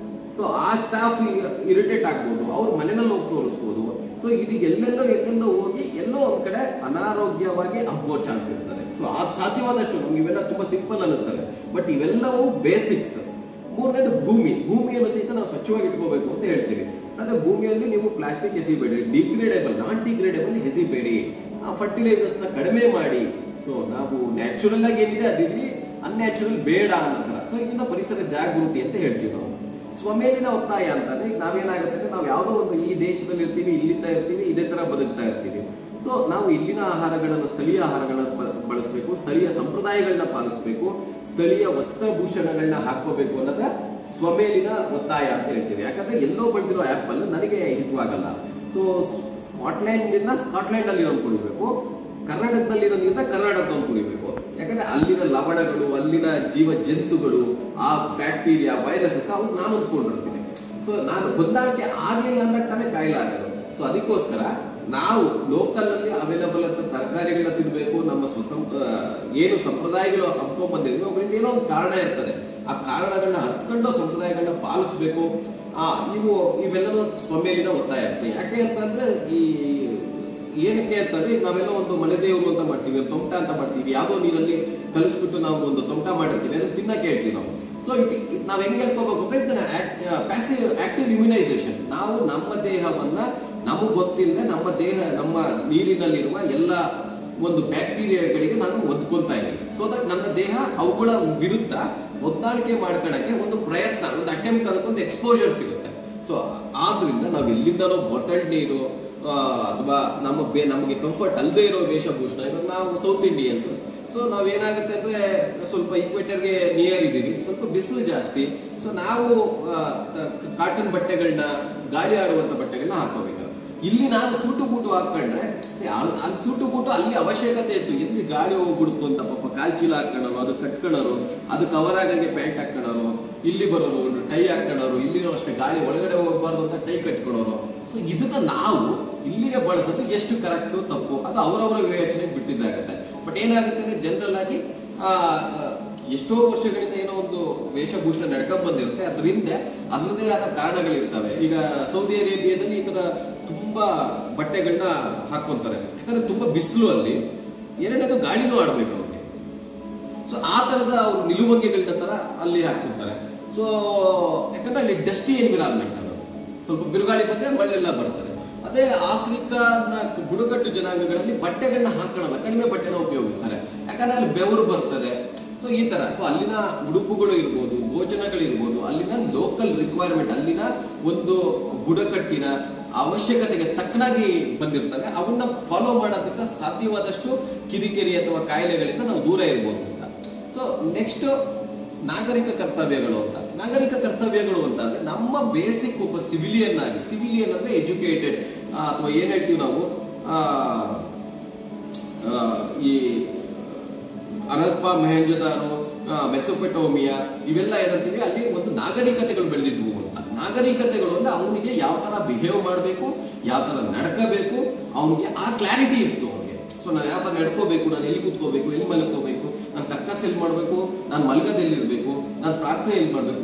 ಸೊ ಆ ಸ್ಟಾಫ್ ಇರಿಟೇಟ್ ಆಗ್ಬೋದು, ಅವ್ರ ಮನೆಯಲ್ಲಿ ಹೋಗಿ ತೋರಿಸ್ಬೋದು. ಸೊ ಇದು ಎಲ್ಲೆಲ್ಲೋ ಹೋಗಿ ಎಲ್ಲೋ ಒಂದ್ ಕಡೆ ಅನಾರೋಗ್ಯವಾಗಿ ಹಬ್ಬೋ ಚಾನ್ಸ್ ಇರ್ತದೆ. ಸೊ ಅದು ಸಾಧ್ಯವಾದಷ್ಟು ನಮ್ಗೆ ಇವೆಲ್ಲ ತುಂಬಾ ಸಿಂಪಲ್ ಅನಿಸ್ತವೆ, ಬಟ್ ಇವೆಲ್ಲವೂ ಬೇಸಿಕ್ಸ್. ಮೂರನೇದು ಭೂಮಿಯನ್ನು ಸಹಿತ ನಾವು ಸ್ವಚ್ಛವಾಗಿ ಇಟ್ಕೋಬೇಕು ಅಂತ ಹೇಳ್ತೀವಿ. ಅಂದ್ರೆ ಭೂಮಿಯಲ್ಲಿ ನೀವು ಪ್ಲಾಸ್ಟಿಕ್ ಎಸಿಬೇಡಿ, ನಾನ್ ಡಿಗ್ರೇಡೇಬಲ್ ಎಸಿಬೇಡಿ, ಆ ಫರ್ಟಿಲೈಸರ್ಸ್ ನ ಕಡಿಮೆ ಮಾಡಿ. ಸೊ ನಾವು ನ್ಯಾಚುರಲ್ ಆಗಿ ಏನಿದೆ ಅದಿರಲಿ, ಅನ್ಯಾಚುರಲ್ ಬೇಡ ಅನ್ನೋ ತರ. ಸೊ ಇದನ್ನ ಪರಿಸರ ಜಾಗೃತಿ ಅಂತ ಹೇಳ್ತೀವಿ ನಾವು. ಸ್ವಮೇಲಿನ ಒತ್ತಾಯ ಅಂತಂದ್ರೆ ಈಗ ನಾವೇನಾಗುತ್ತೆ ಅಂದ್ರೆ ನಾವು ಯಾವುದೋ ಒಂದು ಈ ದೇಶದಲ್ಲಿ ಇರ್ತೀವಿ, ಇಲ್ಲಿಂದ ಇರ್ತೀವಿ, ಇದೇ ತರ ಬದುಕ್ತಾ ಇರ್ತೀವಿ. ಸೊ ನಾವು ಇಲ್ಲಿನ ಆಹಾರಗಳನ್ನು, ಸ್ಥಳೀಯ ಆಹಾರಗಳನ್ನ ಬಳಸಬೇಕು, ಸ್ಥಳೀಯ ಸಂಪ್ರದಾಯಗಳನ್ನ ಪಾಲಿಸಬೇಕು, ಸ್ಥಳೀಯ ವಸ್ತ್ರಭೂಷಣಗಳನ್ನ ಹಾಕೋಬೇಕು ಅನ್ನೋದ ಸ್ವಮೇಲಿನ ಒತ್ತಾಯ ಅಂತ ಹೇಳ್ತೀವಿ. ಯಾಕಂದ್ರೆ ಎಲ್ಲೋ ಬೆಳೆದಿರೋ ಆಪಲ್ ನನಗೆ ಹಿತವಾಗಲ್ಲ. ಸೊ ಸ್ಕಾಟ್ಲೆಂಡ್ ಅಲ್ಲಿ ಒಂದು ಕುಡಿಬೇಕು, ಕರ್ನಾಟಕದಲ್ಲಿರೋದ್ರಿಂದ ಕರ್ನಾಟಕದವ್ನು ಕುಡಿಬೇಕು. ಯಾಕಂದ್ರೆ ಅಲ್ಲಿನ ಲವಣಗಳು, ಅಲ್ಲಿನ ಜೀವ ಜಂತುಗಳು, ಆ ಬ್ಯಾಕ್ಟೀರಿಯಾ, ವೈರಸಸ್ ಅವ್ರು ನಾನು ಹೊಂದ್ಕೊಂಡಿರ್ತೀನಿ. ಸೊ ನಾನು ಹೊಂದಾಣಿಕೆ ಆಗ್ಲಿಲ್ಲ ಅಂದಾಗ ತಾನೇ ಕಾಯಿಲೆ ಆಗೋದು. ಸೊ ಅದಕ್ಕೋಸ್ಕರ ನಾವು ಲೋಕಲ್ ಅಲ್ಲಿ ಅವೈಲಬಲ್ ಅಂತ ತರಕಾರಿಗಳನ್ನ ತಿನ್ಬೇಕು. ನಮ್ಮ ಏನು ಸಂಪ್ರದಾಯಗಳು ಹಬ್ಕೊಂಡ್ ಬಂದಿದ್ವಿ ಅವುಗಳಿಂದ ಏನೋ ಒಂದು ಕಾರಣ ಇರ್ತದೆ. ಆ ಕಾರಣಗಳನ್ನ ಅರ್ಥಕೊಂಡು ಸಂಪ್ರದಾಯಗಳನ್ನ ಪಾಲಿಸ್ಬೇಕು. ಇವೆಲ್ಲವೂ ಸ್ವಮೇಲಿನ ಒತ್ತಾಯ ಆಗ್ತದೆ. ಯಾಕೆ ಅಂತಂದ್ರೆ ಏನಕ್ಕೆ ಅಂತಂದ್ರೆ ನಾವೆಲ್ಲ ಒಂದು ಮನೆ ದೇವರು ಅಂತ ಮಾಡ್ತೀವಿ, ತೊಮಟ ಅಂತ ಮಾಡ್ತೀವಿ, ಯಾವುದೋ ನೀರಲ್ಲಿ ಕಲಿಸ್ಬಿಟ್ಟು ನಾವು ಒಂದು ತೊಮಟ ಮಾಡಿರ್ತೀವಿ, ಅದನ್ನ ತಿನ್ನಕ್ಕೆ ಹೇಳ್ತೀವಿ ನಾವು. ಸೊ ನಾವ್ ಹೆಂಗ್ ಹೇಳ್ಕೋಬೇಕು ಅಂದ್ರೆ ಇದನ್ನ ಪ್ಯಾಸಿವ್ ಆಕ್ಟಿವ್ ಇಮ್ಯುನೈಸೇಷನ್. ನಾವು ನಮ್ಮ ದೇಹವನ್ನ ನಮಗ್ ಗೊತ್ತಿಲ್ಲದೆ ನಮ್ಮ ನೀರಿನಲ್ಲಿರುವ ಎಲ್ಲ ಒಂದು ಬ್ಯಾಕ್ಟೀರಿಯಾಗಳಿಗೆ ನಾನು ಒದ್ಕೊಂತಾ ಇದ್ದೀನಿ. ಸೊ ದಟ್ ನನ್ನ ದೇಹ ಅವುಗಳ ವಿರುದ್ಧ ಹೊಂದಾಣಿಕೆ ಮಾಡ್ಕೊಳಕ್ಕೆ ಒಂದು ಪ್ರಯತ್ನ, ಒಂದು ಅಟೆಂಪ್ಟ್, ಅದಕ್ಕೊಂದು ಎಕ್ಸ್ಪೋಜರ್ ಸಿಗುತ್ತೆ. ಸೊ ಆದ್ರಿಂದ ನಾವು ಎಲ್ಲಿಂದನೋ ಬಾಟಲ್ಡ್ ನೀರು ಅಥವಾ ನಮಗೆ ಕಂಫರ್ಟ್ ಅಲ್ಲದೆ ಇರೋ ವೇಷಭೂಷಣ. ಇವಾಗ ನಾವು ಸೌತ್ ಇಂಡಿಯನ್ಸ್, ಸೊ ನಾವೇನಾಗುತ್ತೆ ಅಂದ್ರೆ ಸ್ವಲ್ಪ ಈಕ್ವೇಟರ್ಗೆ ನಿಯರ್ ಇದೀವಿ, ಸ್ವಲ್ಪ ಬಿಸಿಲು ಜಾಸ್ತಿ. ಸೊ ನಾವು ಕಾಟನ್ ಬಟ್ಟೆಗಳನ್ನ, ಗಾಳಿ ಆಡುವಂತ ಬಟ್ಟೆಗಳನ್ನ ಹಾಕೋಬೇಕು. ಇಲ್ಲಿ ನಾನು ಸೂಟು ಬೂಟು ಹಾಕೊಂಡ್ರೆ ಅಲ್ಲಿ ಸೂಟು ಬೂಟು ಅಲ್ಲಿ ಅವಶ್ಯಕತೆ ಇತ್ತು, ಎಲ್ಲಿ ಗಾಳಿ ಹೋಗ್ಬಿಡುತ್ತು ಅಂತ ಪಾಪ ಕಾಲ್ಚೀಲ ಹಾಕೊಳ್ಳೋರು, ಅದು ಕಟ್ಕೊಳ್ಳೋರು, ಅದು ಕವರ್ ಆಗಂಗೆ ಪ್ಯಾಂಟ್ ಹಾಕೊಳ್ಳೋರು, ಇಲ್ಲಿ ಬರೋರು ಟೈ ಹಾಕೊಳ್ಳೋರು, ಇಲ್ಲಿನೂ ಅಷ್ಟೇ ಗಾಳಿ ಒಳಗಡೆ ಹೋಗ್ಬಾರ್ದು ಅಂತ ಟೈ ಕಟ್ಕೊಳ್ಳೋರು. ಸೊ ಇದನ್ನ ನಾವು ಇಲ್ಲಿಗೆ ಬಳಸೋದು ಎಷ್ಟು ಕರೆಕ್ಟ್ ತಪ್ಪು ಅದು ಅವರವರ ವಿವೇಚನೆಗೆ ಬಿಟ್ಟಿದ್ದಾಗುತ್ತೆ. ಬಟ್ ಏನಾಗುತ್ತೆ ಅಂದ್ರೆ ಜನರಲ್ ಆಗಿ ಎಷ್ಟೋ ವರ್ಷಗಳಿಂದ ಏನೋ ಒಂದು ವೇಷಭೂಷಣ ನಡ್ಕೊಂಡ್ ಬಂದಿರುತ್ತೆ, ಅದರಿಂದ ಅದರದೇ ಆದ ಕಾರಣಗಳಿರ್ತವೆ. ಈಗ ಸೌದಿ ಅರೇಬಿಯಾದಲ್ಲಿ ಈ ತರ ತುಂಬಾ ಬಟ್ಟೆಗಳನ್ನ ಹಾಕೊಂತಾರೆ, ಯಾಕಂದ್ರೆ ತುಂಬಾ ಬಿಸಿಲು ಅಲ್ಲಿ. ಎರಡನೇದು ಗಾಳಿನೂ ಆಡ್ಬೇಕು ಅವ್ರಿಗೆ. ಸೊ ಆ ತರದ ಅವ್ರು ನಿಲುವಂಗಿಗಳನ್ನ ತರ ಅಲ್ಲಿ ಹಾಕೊಂತಾರೆ. ಸೊ ಯಾಕಂದ್ರೆ ಅಲ್ಲಿ ಡಸ್ಟಿ ಎನ್ವಿರಾನ್ಮೆಂಟ್, ಅದು ಸ್ವಲ್ಪ ಬಿರುಗಾಳಿ ಬಂದ್ರೆ ಮಳೆಲ್ಲ ಬರ್ತದೆ. ಅದೇ ಆಫ್ರಿಕಾನ ಬುಡಕಟ್ಟು ಜನಾಂಗಗಳಲ್ಲಿ ಬಟ್ಟೆಗಳನ್ನ ಹಾಕೊಳ್ಳಲ್ಲ, ಕಡಿಮೆ ಬಟ್ಟೆನ ಉಪಯೋಗಿಸ್ತಾರೆ, ಯಾಕಂದ್ರೆ ಅಲ್ಲಿ ಬೆವರು ಬರ್ತದೆ. ಸೊ ಈ ತರ. ಸೊ ಅಲ್ಲಿನ ಉಡುಪುಗಳು ಇರ್ಬೋದು, ಭೋಜನಗಳಿರ್ಬೋದು, ಅಲ್ಲಿನ ಲೋಕಲ್ ರಿಕ್ವೈರ್ಮೆಂಟ್, ಅಲ್ಲಿನ ಒಂದು ಬುಡಕಟ್ಟಿನ ಅವಶ್ಯಕತೆಗೆ ತಕ್ಕನಾಗಿ ಬಂದಿರ್ತವೆ. ಅವನ್ನ ಫಾಲೋ ಮಾಡೋದ್ರಿಂದ ಸಾಧ್ಯವಾದಷ್ಟು ಕಿರಿಕಿರಿ ಅಥವಾ ಕಾಯಿಲೆಗಳಿಂದ ನಾವು ದೂರ ಇರ್ಬೋದು ಅಂತ. ಸೊ ನೆಕ್ಸ್ಟ್ ನಾಗರಿಕ ಕರ್ತವ್ಯಗಳು ಅಂತ. ನಾಗರಿಕ ಕರ್ತವ್ಯಗಳು ಅಂತ ಅಂದ್ರೆ ನಮ್ಮ ಬೇಸಿಕ್ ಒಬ್ಬ ಸಿವಿಲಿಯನ್ ಅಂದ್ರೆ ಎಜುಕೇಟೆಡ್, ಅಥವಾ ಏನ್ ಹೇಳ್ತೀವಿ ನಾವು, ಈ ಹರಪ್ಪ, ಮೊಹೆಂಜೊದಾರೋ, ಮೆಸೊಪೊಟೇಮಿಯಾ, ಇವೆಲ್ಲ ಏನಂತೀವಿ ಅಲ್ಲಿ ಒಂದು ನಾಗರಿಕತೆಗಳು ಬೆಳೆದಿದ್ವು ಅಂತ. ನಾಗರಿಕತೆಗಳು ಅಂದ್ರೆ ಅವನಿಗೆ ಯಾವ ತರ ಬಿಹೇವ್ ಮಾಡಬೇಕು, ಯಾವ ತರ ನಡ್ಕೋಬೇಕು, ಅವನಿಗೆ ಆ ಕ್ಲಾರಿಟಿ ಇತ್ತು ಅವನಿಗೆ. ಸೊ ನಾನು ಯಾವ ತರ ನಡ್ಕೋಬೇಕು, ನಾನು ಎಲ್ಲಿ ಕೂತ್ಕೋಬೇಕು, ಎಲ್ಲಿ ಮಲ್ಕೋಬೇಕು, ನಾನು ಕಕ್ಕಸ್ ಎಲ್ಲಿ ಮಾಡ್ಬೇಕು, ನಾನು ಮಲ್ಗದೆಲ್ಲಿರ್ಬೇಕು, ನಾನು ಪ್ರಾರ್ಥನೆ ಎಲ್ಲಿ ಮಾಡ್ಬೇಕು,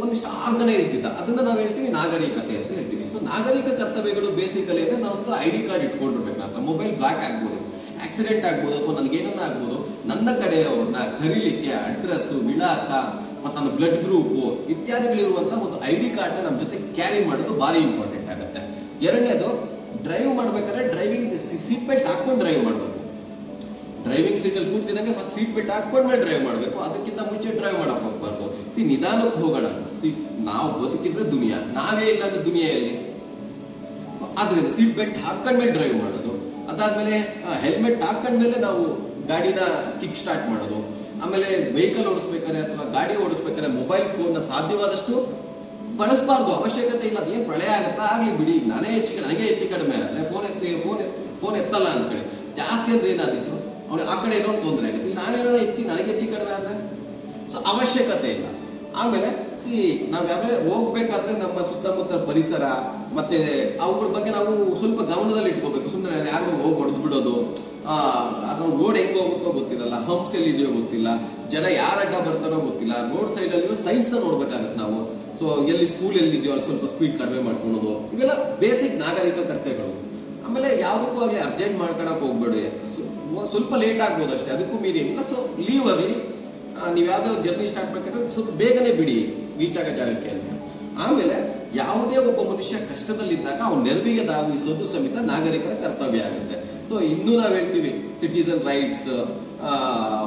ಒಂದಿಷ್ಟು ಆರ್ಗನೈಸ್ಡ್ ಇದ್ದ. ಅದನ್ನ ನಾವು ಹೇಳ್ತೀವಿ ನಾಗರಿಕತೆ ಅಂತ ಹೇಳ್ತೀವಿ. ಸೊ ನಾಗರಿಕ ಕರ್ತವ್ಯಗಳು ಬೇಸಿಕಲಿ ಅಂದ್ರೆ ನಾವೊಂದು ಐಡಿ ಕಾರ್ಡ್ ಇಟ್ಕೊಂಡಿರ್ಬೇಕು. ಅಥವಾ ಮೊಬೈಲ್ ಬ್ಲಾಕ್ ಆಗ್ಬೋದು, ಆಕ್ಸಿಡೆಂಟ್ ಆಗ್ಬೋದು, ಅಥವಾ ನನಗೇನನ್ನ ಆಗ್ಬೋದು, ನನ್ನ ಕಡೆಯವ್ರನ್ನ ಕರೀಲಿಕ್ಕೆ ಅಡ್ರೆಸ್, ವಿಳಾಸ, ಮತ್ತು ನನ್ನ ಬ್ಲಡ್ ಗ್ರೂಪು ಇತ್ಯಾದಿಗಳಿರುವಂತ ಒಂದು ಐಡಿ ಕಾರ್ಡ್ನ ನಮ್ಮ ಜೊತೆ ಕ್ಯಾರಿ ಮಾಡೋದು ಭಾರಿ ಇಂಪಾರ್ಟೆಂಟ್ ಆಗುತ್ತೆ. ಎರಡನೇದು, ಡ್ರೈವ್ ಮಾಡ್ಬೇಕಾದ್ರೆ ಡ್ರೈವಿಂಗ್ ಸೀಟ್ ಬೆಲ್ಟ್ ಹಾಕೊಂಡು ಡ್ರೈವ್ ಮಾಡಬೇಕು. ಡ್ರೈವಿಂಗ್ ಸೀಟಲ್ಲಿ ಕೂರ್ತಿದಂಗೆ ಫಸ್ಟ್ ಸೀಟ್ ಬೆಲ್ಟ್ ಹಾಕೊಂಡ್ಮೇಲೆ ಡ್ರೈವ್ ಮಾಡಬೇಕು, ಅದಕ್ಕಿಂತ ಮುಂಚೆ ಡ್ರೈವ್ ಮಾಡಕ್ ಹೋಗ್ಬಾರ್ದು. ನಿಧಾನಕ್ಕೆ ಹೋಗೋಣ. ನಾವು ಬದುಕಿದ್ರೆ ದುನಿಯಾ, ನಾವೇ ಇಲ್ಲ ಅಂದ್ರೆ ದುನಿಯಲ್ಲಿ. ಆದ್ರಿಂದ ಸೀಟ್ ಬೆಲ್ಟ್ ಹಾಕೊಂಡ್ಮೇಲೆ ಡ್ರೈವ್ ಮಾಡೋದು. ಅದಾದ್ಮೇಲೆ ಹೆಲ್ಮೆಟ್ ಹಾಕೊಂಡ್ಮೇಲೆ ನಾವು ಗಾಡಿನ ಕಿಕ್ ಸ್ಟಾರ್ಟ್ ಮಾಡೋದು. ಆಮೇಲೆ ವೆಹಿಕಲ್ ಓಡಿಸ್ಬೇಕಾದ್ರೆ ಅಥವಾ ಗಾಡಿ ಓಡಿಸ್ಬೇಕಾದ್ರೆ ಮೊಬೈಲ್ ಫೋನ್ನ ಸಾಧ್ಯವಾದಷ್ಟು ಬಳಸಬಾರ್ದು, ಅವಶ್ಯಕತೆ ಇಲ್ಲ. ಅದೇನು ಪ್ರಳಯ ಆಗತ್ತಾ ಆಗ್ಲಿ ಬಿಡಿ, ನನಗೆ ಹೆಚ್ಚು ಕಡಿಮೆ ಆದ್ರೆ ಫೋನ್ ಎತ್ತಲ್ಲ ಅನ್ಕೊಳ್ಳಿ. ಜಾಸ್ತಿ ಅಂದ್ರೆ ಏನಾದಿತ್ತು, ಅವ್ನಿಗೆ ಆ ಕಡೆ ಏನೋ ತೊಂದರೆ ಆಗುತ್ತೆ. ನಾನೇನೋ ಎತ್ತಿ ನನಗೆ ಹೆಚ್ಚು ಕಡಿಮೆ ಆದ್ರೆ ಸೊ ಅವಶ್ಯಕತೆ ಇಲ್ಲ. ಆಮೇಲೆ ನಾವು ಯಾವ್ಯಾವ ಹೋಗ್ಬೇಕಾದ್ರೆ ನಮ್ಮ ಸುತ್ತಮುತ್ತ ಪರಿಸರ ಮತ್ತೆ ಅವುಗಳ ಬಗ್ಗೆ ನಾವು ಸ್ವಲ್ಪ ಗಮನದಲ್ಲಿ ಇಟ್ಕೋಬೇಕು. ಸುಮ್ಮನೆ ಯಾರು ಹೋಗಿ ಹೊಡೆದು ಬಿಡೋದು, ಅದು ರೋಡ್ ಹೆಂಗ್ ಹೋಗುತ್ತೋ ಗೊತ್ತಿರಲ್ಲ, ಹಂಪ್ಸ್ ಎಲ್ಲಿದೆಯೋ ಗೊತ್ತಿಲ್ಲ, ಜನ ಯಾರ ಅಡ್ಡ ಬರ್ತಾರೋ ಗೊತ್ತಿಲ್ಲ. ರೋಡ್ ಸೈಡ್ ಅಲ್ಲಿ ಸೈನ್ಸ್ ನ ನೋಡ್ಬೇಕಾಗತ್ತೆ ನಾವು. ಸೊ ಎಲ್ಲಿ ಸ್ಕೂಲ್ ಎಲ್ಲಿದೆಯೋ ಅಲ್ಲಿ ಸ್ವಲ್ಪ ಸ್ಪೀಡ್ ಕಡಿಮೆ ಮಾಡ್ಕೊಳೋದು, ಇವೆಲ್ಲ ಬೇಸಿಕ್ ನಾಗರಿಕ ಕರ್ತವ್ಯಗಳು. ಆಮೇಲೆ ಯಾವುದಕ್ಕೂ ಆಗಲಿ ಅರ್ಜೆಂಟ್ ಮಾಡ್ಕೊಳಕ್ ಹೋಗ್ಬೇಡಿ, ಸ್ವಲ್ಪ ಲೇಟ್ ಆಗ್ಬೋದು ಅಷ್ಟೇ, ಅದಕ್ಕೂ ಮೀರಿ ಇಲ್ಲ. ಸೊ ಲೀವ್ ಅರ್ಲಿ, ನೀವು ಯಾವ್ದೋ ಜರ್ನಿ ಸ್ಟಾರ್ಟ್ ಮಾಡ್ಕೊಂಡ್ರೆ ಸ್ವಲ್ಪ ಬೇಗನೆ ಬಿಡಿ ರೀಚ್ ಆಗೋ ಜಾಗಕ್ಕೆ ಅಂತ. ಆಮೇಲೆ ಯಾವುದೇ ಒಬ್ಬ ಮನುಷ್ಯ ಕಷ್ಟದಲ್ಲಿದ್ದಾಗ ಅವ್ನ ನೆರವಿಗೆ ಧಾವಿಸೋದು ಸಮೇತ ನಾಗರಿಕರ ಕರ್ತವ್ಯ ಆಗುತ್ತೆ. ಸೊ ಇನ್ನೂ ನಾವು ಹೇಳ್ತೀವಿ citizen rights,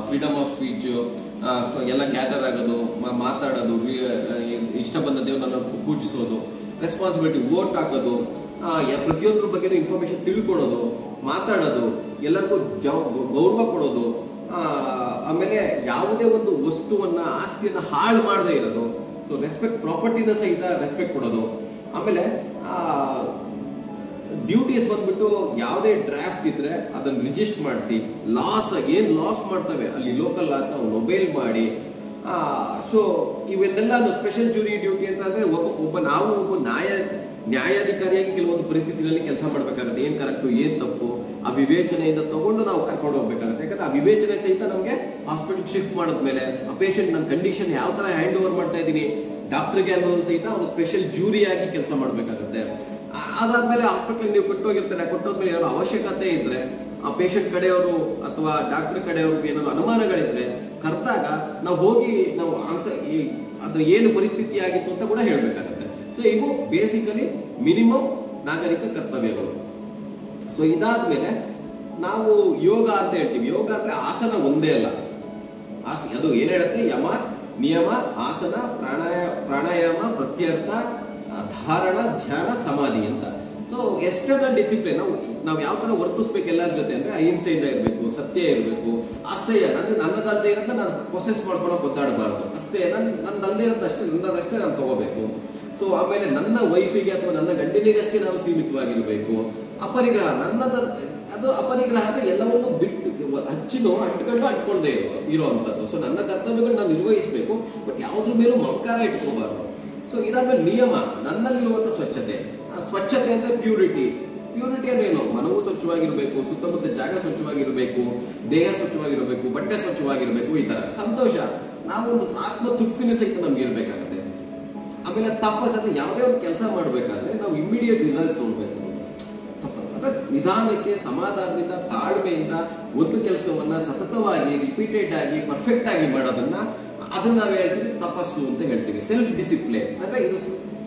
freedom of speech, ಎಲ್ಲ ಗ್ಯಾದರ್ ಆಗೋದು, ಮಾತಾಡೋದು, ಇಷ್ಟ ಬಂದ ದೇವ್ರನ್ನ ಪೂಜಿಸೋದು, ರೆಸ್ಪಾನ್ಸಿಬಿಲಿಟಿ, ವೋಟ್ ಹಾಕೋದು, ಪ್ರತಿಯೊಂದ್ರ ಬಗ್ಗೆ ಇನ್ಫಾರ್ಮೇಶನ್ ತಿಳ್ಕೊಳ್ಳೋದು, ಮಾತಾಡೋದು, ಎಲ್ಲರಿಗೂ ಗೌರವ ಕೊಡೋದು, ಆಮೇಲೆ ಯಾವುದೇ ಒಂದು ವಸ್ತುವನ್ನ ಆಸ್ತಿಯನ್ನ ಹಾಳು ಮಾಡದೇ ಇರೋದು. ಸೊ ರೆಸ್ಪೆಕ್ಟ್, ಪ್ರಾಪರ್ಟಿನ ಸಹಿತ ರೆಸ್ಪೆಕ್ಟ್ ಕೊಡೋದು. ಆಮೇಲೆ ಡ್ಯೂಟೀಸ್ ಬಂದ್ಬಿಟ್ಟು ಯಾವುದೇ ಡ್ರಾಫ್ಟ್ ಇದ್ರೆ ಅದನ್ನ ರಿಜಿಸ್ಟರ್ ಮಾಡಿಸಿ, ಏನ್ ಲಾಸ್ ಮಾಡ್ತವೆ ಅಲ್ಲಿ ಲೋಕಲ್ ಲಾಸ್ ನಾವು ಮೊಬೈಲ್ ಮಾಡಿ. ಸೊ ಇವೆಲ್ಲ ಸ್ಪೆಷಲ್ ಜೂರಿ ಡ್ಯೂಟಿ ಅಂತ ಅಂದ್ರೆ ನಾವು ಒಬ್ಬ ನ್ಯಾಯಾಧಿಕಾರಿಯಾಗಿ ಕೆಲವೊಂದು ಪರಿಸ್ಥಿತಿಗಳಲ್ಲಿ ಕೆಲಸ ಮಾಡ್ಬೇಕಾಗುತ್ತೆ. ಏನ್ ಕರೆಕ್ಟು ಏನ್ ತಪ್ಪು ಆ ವಿವೇಚನೆಯಿಂದ ತಗೊಂಡು ನಾವು ಕರ್ಕೊಂಡು ಹೋಗ್ಬೇಕಾಗುತ್ತೆ. ಯಾಕಂದ್ರೆ ಆ ವಿವೇಚನೆ ಸಹಿತ ನಮ್ಗೆ ಹಾಸ್ಪಿಟಲ್ ಶಿಫ್ಟ್ ಮಾಡಿದ್ಮೇಲೆ ಆ ಪೇಷಂಟ್ ನನ್ನ ಕಂಡೀಷನ್ ಯಾವ ತರ ಹ್ಯಾಂಡ್ ಓವರ್ ಮಾಡ್ತಾ ಇದ್ದೀನಿ ಡಾಕ್ಟರ್ಗೆ ಅನ್ನೋದು ಸಹಿತ ಅವ್ನು ಸ್ಪೆಷಲ್ ಜೂರಿಯಾಗಿ ಕೆಲಸ ಮಾಡ್ಬೇಕಾಗುತ್ತೆ. ಅದಾದ್ಮೇಲೆ ಹಾಸ್ಪಿಟಲ್ ನೀವು ಕೊಟ್ಟೋದ್ಮೇಲೆ ಏನಾದ್ರು ಅವಶ್ಯಕತೆ ಇದ್ರೆ ಆ ಪೇಷಂಟ್ ಕಡೆಯವರು ಅಥವಾ ಡಾಕ್ಟರ್ ಕಡೆಯವ್ರಿಗೆ ಏನಾದ್ರು ಅನುಮಾನಗಳಿದ್ರೆ ಕರೆದಾಗ ನಾವು ಹೋಗಿ ನಾವು ಆನ್ಸರ್ ಅದ್ರ ಏನು ಪರಿಸ್ಥಿತಿ ಆಗಿತ್ತು ಅಂತ ಕೂಡ ಹೇಳ್ಬೇಕಾಗತ್ತೆ. ಸೊ ಇವು ಬೇಸಿಕಲಿ ಮಿನಿಮಮ್ ನಾಗರಿಕ ಕರ್ತವ್ಯಗಳು. ಸೊ ಇದಾದ್ಮೇಲೆ ನಾವು ಯೋಗ ಅಂತ ಹೇಳ್ತೀವಿ. ಯೋಗ ಅಂದ್ರೆ ಆಸನ ಒಂದೇ ಅಲ್ಲ, ಅದು ಏನ್ ಹೇಳುತ್ತೆ, ಯಮಾಸ್, ನಿಯಮ, ಆಸನ, ಪ್ರಾಣಾಯಾಮ, ಪ್ರತ್ಯರ್ಥ, ಧಾರಣ, ಧ್ಯಾನ, ಸಮಾಧಿ ಅಂತ. ಸೊ ಎಕ್ಸ್ಟರ್ನಲ್ ಡಿಸಿಪ್ಲಿನ್ ನಾವು ಯಾವ ತರ ವರ್ತಿಸ್ಬೇಕು ಎಲ್ಲರ ಜೊತೆ ಅಂದ್ರೆ ಅಹಿಂಸೆಯಿಂದ ಇರಬೇಕು, ಸತ್ಯ ಇರಬೇಕು, ಅಸ್ಥೇಯ ಅಂದ್ರೆ ನನ್ನದಲ್ಲದೆ ಇರೋದನ್ನ ನಾನು ಪ್ರೊಸೆಸ್ ಮಾಡ್ಕೊಳಕ್ ಒದ್ದಾಡಬಾರ್ದು, ಅಸ್ಥೇಯ ನನ್ನದಲ್ಲದೆ ಇರೋದಷ್ಟೇ ನನ್ನದಷ್ಟೇ ನಾನು ತಗೋಬೇಕು. ಸೊ ಆಮೇಲೆ ನನ್ನ ವೈಫಿಗೆ ಅಥವಾ ನನ್ನ ಗಂಡಿನಿಗಷ್ಟೇ ನಾವು ಸೀಮಿತವಾಗಿರ್ಬೇಕು. ಅಪರಿಗ್ರಹ ಅದು ಅಪರಿಗ್ರಹ ಅಂದ್ರೆ ಎಲ್ಲವನ್ನೂ ಬಿಟ್ಟು ಅಂಟ್ಕೊಳ್ದೇ ಇರುವಂತದ್ದು. ಸೊ ನನ್ನ ಕರ್ತವ್ಯಗಳು ನಾನು ನಿರ್ವಹಿಸಬೇಕು, ಬಟ್ ಯಾವ್ದ್ರ ಮೇಲೂ ಮಮಕಾರ ಇಟ್ಕೋಬಾರ್ದು. ಸೊ ಇದಾದ್ಮೇಲೆ ನಿಯಮ, ನನ್ನಲ್ಲಿರುವಂತ ಸ್ವಚ್ಛತೆ ಅಂದ್ರೆ ಪ್ಯೂರಿಟಿ ಅಂದ್ರೆ ಏನು, ಮನವು ಸ್ವಚ್ಛವಾಗಿರ್ಬೇಕು, ಸುತ್ತಮುತ್ತ ಜಾಗ ಸ್ವಚ್ಛವಾಗಿರ್ಬೇಕು, ದೇಹ ಸ್ವಚ್ಛವಾಗಿರ್ಬೇಕು, ಬಟ್ಟೆ ಸ್ವಚ್ಛವಾಗಿರ್ಬೇಕು, ಈ ತರ ಸಂತೋಷ, ನಾವೊಂದು ಆತ್ಮ ತೃಪ್ತಿನೂ ಸಹಿತ ನಮ್ಗೆ ಇರ್ಬೇಕಾಗುತ್ತೆ. ಆಮೇಲೆ ತಪಸ್ ಅಂದ್ರೆ ಯಾವುದೇ ಒಂದು ಕೆಲಸ ಮಾಡ್ಬೇಕಾದ್ರೆ ನಾವು ಇಮಿಡಿಯೇಟ್ ರಿಸಲ್ಟ್ಸ್ ನೋಡ್ಬೇಕು. ಅಂದ್ರೆ ನಿಧಾನಕ್ಕೆ, ಸಮಾಧಾನದಿಂದ, ತಾಳ್ಮೆಯಿಂದ ಒಂದು ಕೆಲಸವನ್ನ ಸತತವಾಗಿ ರಿಪೀಟೆಡ್ ಆಗಿ ಪರ್ಫೆಕ್ಟ್ ಆಗಿ ಮಾಡೋದನ್ನ ನಾವು ಹೇಳ್ತೀವಿ ತಪಸ್ಸು ಅಂತ ಹೇಳ್ತೀವಿ. ಸೆಲ್ಫ್ ಡಿಸಿಪ್ಲಿನ್ ಅಂದ್ರೆ ಇದು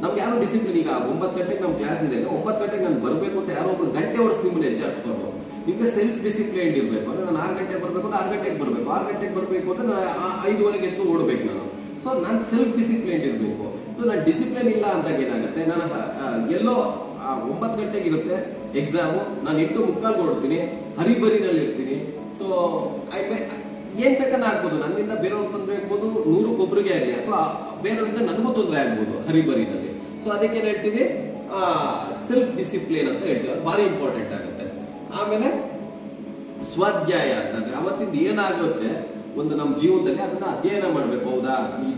ನಮ್ಗೆ ಯಾರು ಡಿಸಿಪ್ಲಿನ್, ಈಗ 9 ಗಂಟೆಗೆ ನಮ್ ಕ್ಲಾಸ್ ಇದೆ, 9 ಗಂಟೆಗೆ ನಾನು ಬರಬೇಕು ಅಂತ ಯಾರೋ ಒಬ್ರು ಗಂಟೆ ಹೊಡೆಸಿ ನಿಮ್ಮನ್ನ ಎಚ್ಚಾರಿಸ್ಬಾರ್ದು. ನಿಮ್ಗೆ ಸೆಲ್ಫ್ ಡಿಸಿಪ್ಲಿನ್ ಇರಬೇಕು. ಅಂದ್ರೆ ನಾನು 6 ಗಂಟೆಗೆ ಬರಬೇಕು ಅಂದ್ರೆ 6 ಗಂಟೆಗೆ ಬರಬೇಕು, 6 ಗಂಟೆಗೆ ಬರಬೇಕು ಅಂದ್ರೆ ನಾನು 5:15 ಎದ್ದು ಓಡ್ಬೇಕು ನಾನು. ಸೊ ನಾನು ಸೆಲ್ಫ್ ಡಿಸಿಪ್ಲಿನ್ ಇರಬೇಕು. ಸೊ ನಾನು ಡಿಸಿಪ್ಲಿನ್ ಇಲ್ಲ ಅಂದಾಗ ಏನಾಗುತ್ತೆ, ನಾನು ಎಲ್ಲೋ 9 ಗಂಟೆಗೆ ಇರುತ್ತೆ ಎಕ್ಸಾಮು, ನಾನು 8:45 ಹೊರಡ್ತೀನಿ, ಹರಿಬರಿನಲ್ಲಿ ಇರ್ತೀನಿ. ಸೊ ಏನ್ ಬೇಕಾದ್ರೆ ಆಗ್ಬೋದು, ನನ್ನಿಂದ ಬೇರೆಯವ್ರಿಗೆ ತೊಂದರೆ ಆಗ್ಬೋದು, 100 ಆಗಲಿ, ಅಥವಾ ಬೇರೆಯವರಿಂದ ನನಗೂ ತೊಂದರೆ ಆಗ್ಬೋದು ಹರಿಬರಿನಲ್ಲಿ. ಸೊ ಅದಕ್ಕೆ ಏನ್ ಹೇಳ್ತೀವಿ, ಸೆಲ್ಫ್ ಡಿಸಿಪ್ಲಿನ್ ಅಂತ ಹೇಳ್ತೀವಿ. ಅದು ಭಾರಿ ಇಂಪಾರ್ಟೆಂಟ್ ಆಗುತ್ತೆ. ಆಮೇಲೆ ಸ್ವಾಧ್ಯಾಯ ಅಂತಂದ್ರೆ ಅವತ್ತಿಂದ ಏನಾಗುತ್ತೆ ಒಂದು ನಮ್ಮ ಜೀವನದಲ್ಲಿ ಅದನ್ನ ಅಧ್ಯಯನ ಮಾಡ್ಬೇಕು. ಹೌದಾ,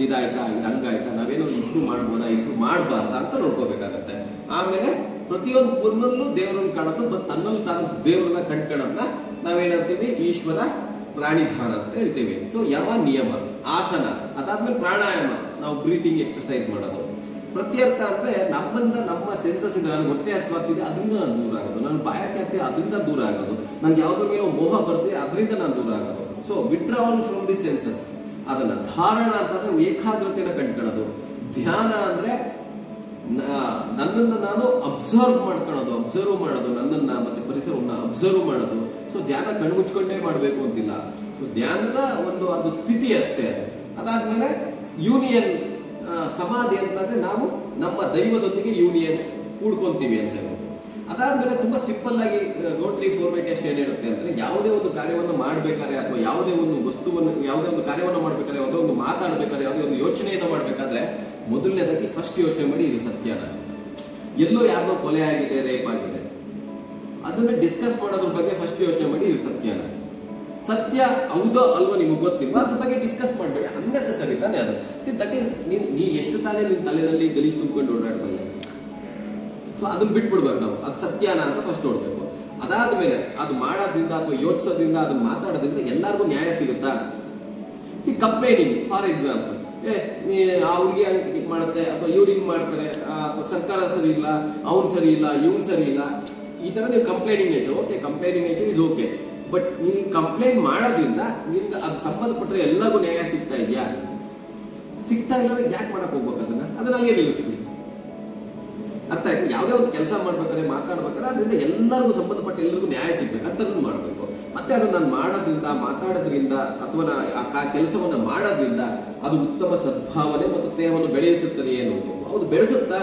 ಇದಾಯ್ತಾ, ಇದು ಹಂಗಾಯ್ತಾ, ನಾವೇನೋ ಇಂಪ್ರೂವ್ ಮಾಡ್ಬೋದಾ, ಇಂಪ್ರೂವ್ ಮಾಡಬಾರ್ದಾ ಅಂತ ನೋಡ್ಕೋಬೇಕಾಗತ್ತೆ. ಆಮೇಲೆ ಪ್ರತಿಯೊಂದು ಪುರ್ನಲ್ಲೂ ದೇವರನ್ನ ಕಾಣೋದು, ತನ್ನಲ್ಲೂ ತಾನು ದೇವರನ್ನ ಕಂಡ್ಕೊಳ್ಳೋದನ್ನ ನಾವೇನಂತೀವಿ, ಈಶ್ವರ ಪ್ರಾಣಿಧಾನ ಅಂತ ಹೇಳ್ತೀವಿ. ಸೊ ಯಮ, ನಿಯಮ, ಆಸನ, ಅದಾದ್ಮೇಲೆ ಪ್ರಾಣಾಯಾಮ, ನಾವು ಬ್ರೀತಿಂಗ್ ಎಕ್ಸರ್ಸೈಸ್ ಮಾಡೋದು. ಪ್ರತ್ಯರ್ಥ ಅಂದ್ರೆ ನಮ್ಮ ಸೆನ್ಸಸ್ ಇದೆ, ನನಗೆ ಹೊಟ್ಟೆ ಹಸ್ವಾಗ್ತಿದೆ ಅದರಿಂದ ನಾನು ದೂರ ಆಗೋದು, ನಾನು ಬಾಯಾರಿಕೆ ಆಗ್ತಿದೆ ಅದರಿಂದ ದೂರ ಆಗೋದು, ನನ್ಗೆ ಯಾವ್ದ್ರ ಮೇಲೆ ಮೋಹ ಬರ್ತಿದೆ ಅದರಿಂದ ನಾನು ದೂರ ಆಗೋದು. So withdrawal from the senses. ಅದನ್ನ ಧಾರಣ ಅಂತಂದ್ರೆ ಏಕಾಗ್ರತೆನ ಕಂಡ್ಕೊಳ್ಳೋದು. ಧ್ಯಾನ ಅಂದ್ರೆ ನನ್ನನ್ನು ನಾನು ಅಬ್ಸರ್ವ್ ಮಾಡೋದು, ನನ್ನನ್ನ ಮತ್ತೆ ಪರಿಸರವನ್ನ ಅಬ್ಸರ್ವ್ ಮಾಡೋದು. ಸೊ ಧ್ಯಾನ ಕಣ್ಮುಚ್ಕೊಂಡೇ ಮಾಡ್ಬೇಕು ಅಂತಿಲ್ಲ. ಸೊ ಧ್ಯಾನದ ಅದು ಸ್ಥಿತಿ ಅಷ್ಟೇ. ಅದಾದ್ಮೇಲೆ ಯೂನಿಯನ್, ಸಮಾಧಿ ಅಂತಂದ್ರೆ ನಾವು ನಮ್ಮ ದೈವದೊಂದಿಗೆ ಯೂನಿಯನ್ ಕೂಡ್ಕೊಂತೀವಿ ಅಂತ ಹೇಳೋದು. ಅದಾದ್ಮೇಲೆ ತುಂಬಾ ಸಿಂಪಲ್ ಆಗಿ ರೋಟರಿ ಫಾರ್ಮೇಟ್ ಎಷ್ಟು ಏನ್ ಹೇಳುತ್ತೆ ಅಂದ್ರೆ, ಯಾವುದೇ ಒಂದು ಕಾರ್ಯವನ್ನು ಮಾಡ್ಬೇಕಾದ್ರೆ ಅಥವಾ ಯಾವುದೇ ಒಂದು ವಸ್ತುವನ್ನು, ಯಾವುದೇ ಒಂದು ಕಾರ್ಯವನ್ನು ಮಾಡ್ಬೇಕಾದ್ರೆ, ಯಾವುದೇ ಒಂದು ಮಾತಾಡ್ಬೇಕಾದ್ರೆ, ಯಾವುದೇ ಒಂದು ಯೋಚನೆಯನ್ನು ಮಾಡ್ಬೇಕಾದ್ರೆ ಮೊದಲನೇದಾಗಿ ಫಸ್ಟ್ ಯೋಚನೆ ಮಾಡಿ ಇದು ಸತ್ಯನ. ಎಲ್ಲೋ ಯಾರೋ ಕೊಲೆ ಆಗಿದೆ, ರೇಪ್ ಆಗಿದೆ, ಅದನ್ನ ಡಿಸ್ಕಸ್ ಮಾಡೋದ್ರ ಬಗ್ಗೆ ಫಸ್ಟ್ ಯೋಚನೆ ಮಾಡಿ ಇದು ಸತ್ಯನ. ಸತ್ಯ ಹೌದೋ ಅಲ್ವೋ ನಿಮಗೆ ಗೊತ್ತಿಲ್ಲ, ಅದ್ರ ಬಗ್ಗೆ ಡಿಸ್ಕಸ್ ಮಾಡಬೇಡಿ, ಅನ್ನೆಸೆಸರಿ ತಾನೇ ಅದು. ದಟ್ ಈಸ್ ನೀ ಎಷ್ಟು ತಾನೇ ನಿನ್ನ ತಲೆಯಲ್ಲಿ ಗಲೀಜು ತುಂಬ್ಕೊಂಡು ಓಡಾಡಬಲ್ಲೆ. ಸೊ ಅದನ್ನ ಬಿಟ್ಬಿಡ್ಬೇಕು ನಾವು, ಅದು ಸತ್ಯನಾ ಅಂತ ಫಸ್ಟ್ ನೋಡ್ಬೇಕು. ಅದಾದ್ಮೇಲೆ ಅದು ಮಾಡೋದ್ರಿಂದ ಅಥವಾ ಯೋಚಿಸೋದ್ರಿಂದ ಅದನ್ನ ಮಾತಾಡೋದ್ರಿಂದ ಎಲ್ಲರಿಗೂ ನ್ಯಾಯ ಸಿಗುತ್ತಾ? ಕಂಪ್ಲೇನಿಂಗ್ ಫಾರ್ ಎಕ್ಸಾಂಪಲ್, ಆ ಹುಡುಗಿ ಹಂಗೆ ಮಾಡುತ್ತೆ ಅಥವಾ ಇವ್ರು ಹಿಂಗ್ ಮಾಡ್ತಾರೆ, ಅಥವಾ ಸರ್ಕಾರ ಸರಿ ಇಲ್ಲ, ಅವ್ನು ಸರಿ ಇಲ್ಲ, ಇವ್ನು ಸರಿ ಇಲ್ಲ, ಈ ತರ ನೀವು complaining nature, okay complaining nature is okay. But ನೀವು ಕಂಪ್ಲೇಂಟ್ ಮಾಡೋದ್ರಿಂದ ನಿಮ್ಗೆ ಅದು ಸಂಬಂಧಪಟ್ಟರೆ ಎಲ್ಲರಿಗೂ ನ್ಯಾಯ ಸಿಗ್ತಾ ಇದೆಯಾ? ಸಿಗ್ತಾ ಇಲ್ಲ ಯಾಕೆ ಮಾಡಕ್ ಹೋಗ್ಬೇಕು? ಅದನ್ನ ಅಲ್ಲಿಗೆ ನಿಲ್ಲಿಸ್ಬಿಡಿ. ಅರ್ಥ ಆಯ್ತು? ಯಾವುದೇ ಒಂದು ಕೆಲಸ ಮಾಡ್ಬೇಕಾದ್ರೆ ಮಾತಾಡ್ಬೇಕಾದ್ರೆ ಅದರಿಂದ ಎಲ್ಲರಿಗೂ ಸಂಬಂಧಪಟ್ಟ ಎಲ್ಲರಿಗೂ ನ್ಯಾಯ ಸಿಗ್ಬೇಕು ಅಂತದನ್ನು ಮಾಡ್ಬೇಕು. ಮತ್ತೆ ಅದನ್ನ ನಾನು ಮಾಡೋದ್ರಿಂದ, ಮಾತಾಡೋದ್ರಿಂದ ಅಥವಾ ಆ ಕೆಲಸವನ್ನ ಮಾಡೋದ್ರಿಂದ ಅದು ಉತ್ತಮ ಸದ್ಭಾವನೆ ಮತ್ತು ಸ್ನೇಹವನ್ನು ಬೆಳೆಸುತ್ತದೆ ನೋಡ್ಬೇಕು. ಹೌದು, ಬೆಳೆಸುತ್ತಾ?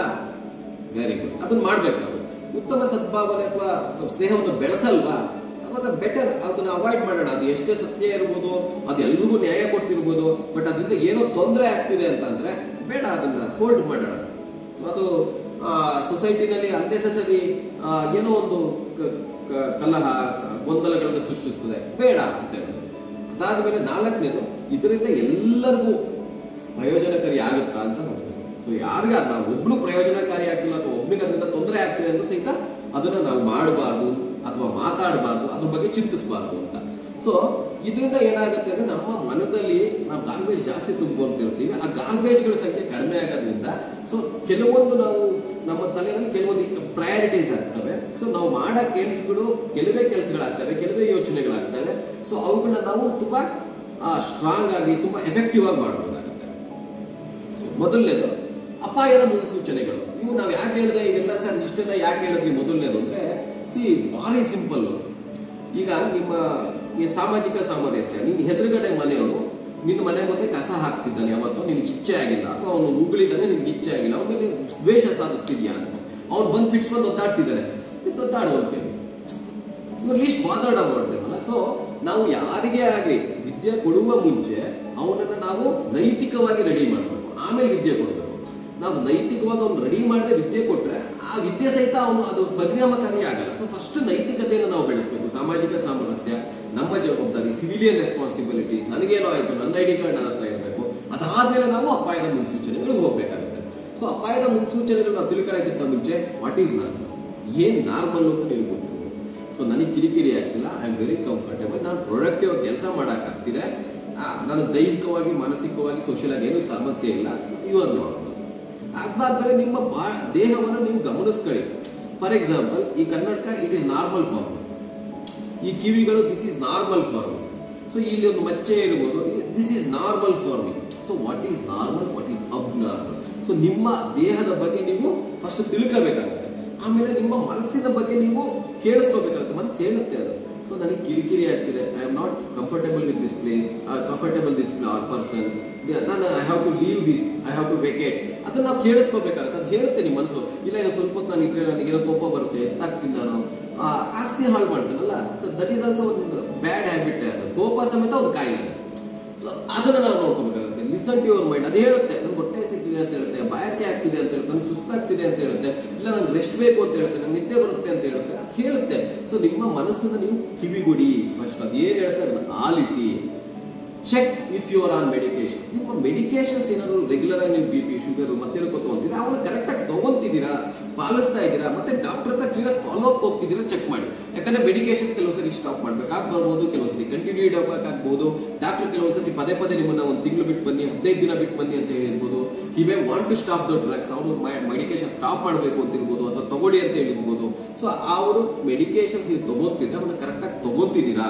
ವೆರಿ ಗುಡ್, ಅದನ್ನ ಮಾಡ್ಬೇಕು ನಾವು. ಉತ್ತಮ ಸದ್ಭಾವನೆ ಅಥವಾ ಸ್ನೇಹವನ್ನು ಬೆಳೆಸಲ್ವಾ? ಅವಾಗ ಬೆಟರ್ ಅದನ್ನ ಅವಾಯ್ಡ್ ಮಾಡೋಣ. ಅದು ಎಷ್ಟೇ ಸತ್ಯ ಇರ್ಬೋದು, ಅದು ಎಲ್ರಿಗೂ ನ್ಯಾಯ ಕೊಡ್ತಿರ್ಬೋದು, ಬಟ್ ಅದರಿಂದ ಏನೋ ತೊಂದರೆ ಆಗ್ತಿದೆ ಅಂತಂದ್ರೆ ಬೇಡ, ಅದನ್ನ ಹೋಲ್ಡ್ ಮಾಡೋಣ. ಸೊ ಅದು ಸೊಸೈಟಿನಲ್ಲಿ ಅನ್ನೆಸೆಸರಿ ಏನೋ ಒಂದು ಕಲಹ ಗೊಂದಲಗಳನ್ನು ಸೃಷ್ಟಿಸ್ತದೆ, ಬೇಡ ಅಂತ ಹೇಳೋದು. ಅದಾದ್ಮೇಲೆ ನಾಲ್ಕನೇದು, ಇದರಿಂದ ಎಲ್ಲರಿಗೂ ಪ್ರಯೋಜನಕಾರಿ ಆಗುತ್ತಾ ಅಂತ ನೋಡ್ಬೇಕು. ಸೊ ಯಾರಿಗ ನಾವು ಒಬ್ರು ಪ್ರಯೋಜನಕಾರಿ ಆಗ್ತಿಲ್ಲ ಅಥವಾ ಒಬ್ರಿಗೆ ಅದರಿಂದ ತೊಂದರೆ ಆಗ್ತಿದೆ ಅಂದ್ರೂ ಸಹಿತ ಅದನ್ನ ನಾವು ಮಾಡಬಾರ್ದು ಅಥವಾ ಮಾತಾಡಬಾರ್ದು, ಅದ್ರ ಬಗ್ಗೆ ಚಿಂತಿಸಬಾರ್ದು ಅಂತ. ಸೊ ಇದರಿಂದ ಏನಾಗುತ್ತೆ ಅಂದ್ರೆ ನಮ್ಮ ಮನದಲ್ಲಿ ನಾವು ಗಾರ್ಬೇಜ್ ಜಾಸ್ತಿ ತುಂಬ್ಕೊಂತಿರ್ತೀವಿ. ಆ ಗಾರ್ಬೇಜ್ಗಳ ಸಂಖ್ಯೆ ಕಡಿಮೆ ಆಗೋದ್ರಿಂದ ಸೊ ಕೆಲವೊಂದು ನಾವು ನಮ್ಮ ತಲೆಯಲ್ಲಿ ಕೆಲವೊಂದು ಪ್ರಯಾರಿಟೀಸ್ ಆಗ್ತವೆ. ಸೊ ನಾವು ಮಾಡೋ ಕೆಲಸಗಳು ಕೆಲವೇ ಕೆಲಸಗಳಾಗ್ತವೆ, ಕೆಲವೇ ಯೋಚನೆಗಳಾಗ್ತವೆ. ಸೊ ಅವುಗಳನ್ನ ನಾವು ತುಂಬಾ ಸ್ಟ್ರಾಂಗ್ ಆಗಿ ತುಂಬಾ ಎಫೆಕ್ಟಿವ್ ಆಗಿ ಮಾಡಬಹುದಾಗುತ್ತೆ. ಸೊ ಮೊದಲನೇದು ಅಪಾಯದ ಮುನ್ಸೂಚನೆಗಳು. ಇವು ನಾವು ಯಾಕೆ ಹೇಳಿದೆ ಇವೆಲ್ಲ ಸರ್ ಇಷ್ಟೆಲ್ಲ ಯಾಕೆ ಹೇಳಿದ್ವಿ? ಮೊದಲನೇದು ಅಂದ್ರೆ ಭಾರಿ ಸಿಂಪಲ್. ಈಗ ನಿಮ್ಮ ಸಾಮಾಜಿಕ ಸಾಮರಸ್ಯ, ನಿನ್ ಎದುರುಗಡೆ ಮನೆಯವನು ನಿನ್ನ ಮನೆ ಮುಂದೆ ಕಸ ಹಾಕ್ತಿದ್ದಾನೆ, ಅವತ್ತು ನಿನ್ಗೆ ಇಚ್ಛೆ ಆಗಿಲ್ಲ, ಅಥವಾ ಅವನು ಉಗುಳಿದಾನೆ ನಿನ್ಗೆ ಇಚ್ಛೆ ಆಗಿಲ್ಲ, ಅವನಿಗೆ ದ್ವೇಷ ಸಾಧಿಸ್ತಿದ್ಯಾ ಅಂತ ಅವ್ನು ಬಂದು ಒದ್ದಾಡ್ತಿದ್ದಾನೆ, ಒದ್ದಾಡುವಂತೇಳಿ ಇವ್ರು ಲೀಸ್ಟ್ ಮಾತಾಡಬಾರ್ದೇವಲ್ಲ. ಸೊ ನಾವು ಯಾರಿಗೇ ಆಗಲಿ ವಿದ್ಯೆ ಕೊಡುವ ಮುಂಚೆ ಅವನನ್ನ ನಾವು ನೈತಿಕವಾಗಿ ರೆಡಿ ಮಾಡಬೇಕು, ಆಮೇಲೆ ವಿದ್ಯೆ ಕೊಡಬೇಕು. ನಾವು ನೈತಿಕವಾಗಿ ಅವ್ನು ರೆಡಿ ಮಾಡದೆ ವಿದ್ಯೆ ಕೊಟ್ರೆ ಆ ವಿದ್ಯೆ ಸಹಿತ ಅವನು ಅದು ಪರಿಣಾಮಕಾರಿ ಆಗಲ್ಲ. ಸೊ ಫಸ್ಟ್ ನೈತಿಕತೆಯನ್ನು ನಾವು ಬೆಳೆಸಬೇಕು. ಸಾಮಾಜಿಕ ಸಾಮರಸ್ಯ ನಮ್ಮ ಜವಾಬ್ದಾರಿ, ಸಿವಿಲಿಯನ್ ರೆಸ್ಪಾನ್ಸಿಬಿಲಿಟೀಸ್. ನನಗೇನೋ ಆಯ್ತು, ನನ್ನ ಐಡಿ ಕಾರ್ಡ್ ನನ್ನ ಹತ್ರ ಇರಬೇಕು. ಅದಾದ್ಮೇಲೆ ನಾವು ಅಪಾಯದ ಮುನ್ಸೂಚನೆಗಳು ಹೋಗ್ಬೇಕಾಗುತ್ತೆ. ಸೊ ಅಪಾಯದ ಮುನ್ಸೂಚನೆಗಳು ನಾವು ತಿಳ್ಕೊಳ್ಳೋಕ್ಕಿಂತ ಮುಂಚೆ ವಾಟ್ ಈಸ್ ನಾರ್ಮಲ್, ಏನ್ ನಾರ್ಮಲ್ ಅಂತ ನಿಮಗೆ ಗೊತ್ತಿರಬೇಕು. ಸೊ ನನಗೆ ಕಿರಿಕಿರಿ ಆಗ್ತಿಲ್ಲ, ಐ ಆಮ್ ವೆರಿ ಕಂಫರ್ಟೇಬಲ್, ನಾನು ಪ್ರೊಡಕ್ಟಿವ್ ಕೆಲಸ ಮಾಡೋಕ್ಕಾಗ್ತಿದೆ, ನಾನು ದೈಹಿಕವಾಗಿ ಮಾನಸಿಕವಾಗಿ ಸೋಷಿಯಲ್ ಆಗಿ ಏನೂ ಸಮಸ್ಯೆ ಇಲ್ಲ, ಯು ಆರ್ ನಾರ್ಮಲ್. ಅದಾದ್ಮೇಲೆ ನಿಮ್ಮ ದೇಹವನ್ನು ನೀವು ಗಮನಿಸ್ಕೊಳ್ಳಿ. ಫಾರ್ ಎಕ್ಸಾಂಪಲ್, ಈ ಕನ್ನಡಕ it is normal for me, ಈ ಕಿವಿಗಳು this is normal for me. So ಇಲ್ಲಿ ಒಂದು ಮಚ್ಚೆ ಇರ್ಬೋದು, this is normal for me. So what is normal, what is ಅಬ್ ನಾರ್ಮಲ್. ಸೊ ನಿಮ್ಮ ದೇಹದ ಬಗ್ಗೆ ನೀವು ಫಸ್ಟ್ ತಿಳ್ಕೋಬೇಕಾಗುತ್ತೆ. ಆಮೇಲೆ ನಿಮ್ಮ ಮನಸ್ಸಿನ ಬಗ್ಗೆ ನೀವು ಕೇಳಿಸ್ಕೋಬೇಕಾಗುತ್ತೆ. ಮನಸ್ಸು ಹೇಳುತ್ತೆ ಅದು. ಸೊ ನನಗೆ ಕಿರಿಕಿರಿ ಆಗ್ತಿದೆ, I am not comfortable with this place, comfortable this person, ನಾನು I have to leave this, I have to vacate. ಅದನ್ನ ನಾವು ಕೇಳಿಸ್ಕೋಬೇಕಾಗುತ್ತೆ. ಅದು ಹೇಳುತ್ತೆ ನಿಮ್ಮ ಮನಸ್ಸು. ಇಲ್ಲ ಏನೋ ಸ್ವಲ್ಪ ಹೊತ್ತು ನಾನು ಇದ್ರೆ ನನಗೇನೋ ಕೋಪ ಬರುತ್ತೆ, ಎತ್ತಾಗ್ತೀನಿ, ನಾನು ಆಸ್ತಿ ಹಾಳು ಮಾಡ್ತೀನಲ್ಲ. ಸೊ ದಟ್ ಈಸ್ ಆಲ್ಸೋ ಒಂದು ಬ್ಯಾಡ್ ಹ್ಯಾಬಿಟ್. ಅದು ಕೋಪ ಸಮೇತ ಒಂದು ಕಾಯಿಲೆ. ಸೊ ಅದನ್ನ ನಾವು ನೋಡ್ಕೋಬೇಕಾಗುತ್ತೆ. Listen to your mind. ಅದು ಹೇಳುತ್ತೆ ನನ್ಗೆ ಹೊಟ್ಟೆ ಸಿಗ್ತಿದೆ ಅಂತ ಹೇಳುತ್ತೆ, ಬಾಯಾರಿಕೆ ಆಗ್ತಿದೆ ಅಂತ ಹೇಳುತ್ತೆ, ನನಗೆ ಸುಸ್ತಾಗ್ತಿದೆ ಅಂತ ಹೇಳುತ್ತೆ, ಇಲ್ಲ ನಂಗೆ ರೆಸ್ಟ್ ಬೇಕು ಅಂತ ಹೇಳುತ್ತೆ, ನಂಗೆ ನಿದ್ದೆ ಬರುತ್ತೆ ಅಂತ ಹೇಳುತ್ತೆ, ಅದು ಹೇಳುತ್ತೆ. ಸೊ ನಿಮ್ಮ ಮನಸ್ಸನ್ನು ನೀವು ಕಿವಿಗೊಡಿ ಫಸ್ಟ್. ಅದು ಏನು ಹೇಳುತ್ತೆ ಅದನ್ನ ಆಲಿಸಿ. Check if you are on medications. ನಿಮ್ಮ ಮೆಡಿಕೇಶನ್ಸ್ ಏನಾದ್ರು ರೆಗ್ಯುಲರ್ ಆಗಿ ನೀವು BP, ಶುಗರ್ ಮತ್ತೆ ಹೇಳ್ಕೊತೀರಾ, ಅವನ್ನ ಕರೆಕ್ಟ್ ಆಗಿ ತಗೊಂತಿದ್ದೀರಾ, ಪಾಲಿಸ್ತಾ ಇದ್ದೀರಾ, ಮತ್ತೆ ಡಾಕ್ಟರ್ ಹತ್ರ ಕ್ಲಿಯರ್ ಫಾಲೋ ಅಪ್ ಹೋಗ್ತಿದ್ದೀರಾ, ಚೆಕ್ ಮಾಡಿ. ಯಾಕಂದ್ರೆ ಮೆಡಿಕೇಶನ್ಸ್ ಕೆಲವೊಂದ್ಸರಿ ಸ್ಟಾಪ್ ಮಾಡ್ಬೇಕಾಗ್ಬರ್ಬೋದು, ಕೆಲವೊಂದ್ಸರಿ ಕಂಟಿನ್ಯೂ ಇಡಬೇಕಾಗ್ಬೋದು. ಡಾಕ್ಟರ್ ಕೆಲವೊಂದ್ಸರಿ ಪದೇ ನಿಮ್ಮನ್ನ ಒಂದು ತಿಂಗಳು ಬಿಟ್ಟು ಬನ್ನಿ, 15 ದಿನ ಬಿಟ್ಟು ಬನ್ನಿ ಅಂತ ಹೇಳಿರ್ಬೋದು. He may want to stop the drugs, ಅವರು ಮೆಡಿಕೇಶನ್ ಸ್ಟಾಪ್ ಮಾಡಬೇಕು ಅಂತ ಇರ್ಬೋದು, ಅಥವಾ ತಗೊಳ್ಳಿ ಅಂತ ಹೇಳಿರ್ಬೋದು. ಸೊ ಅವರು ಮೆಡಿಕೇಶನ್ಸ್ ನೀವು ತಗೋತಿದ್ರೆ ಅವನ್ನ ಕರೆಕ್ಟ್ ಆಗಿ ತಗೋತಿದ್ದೀರಾ,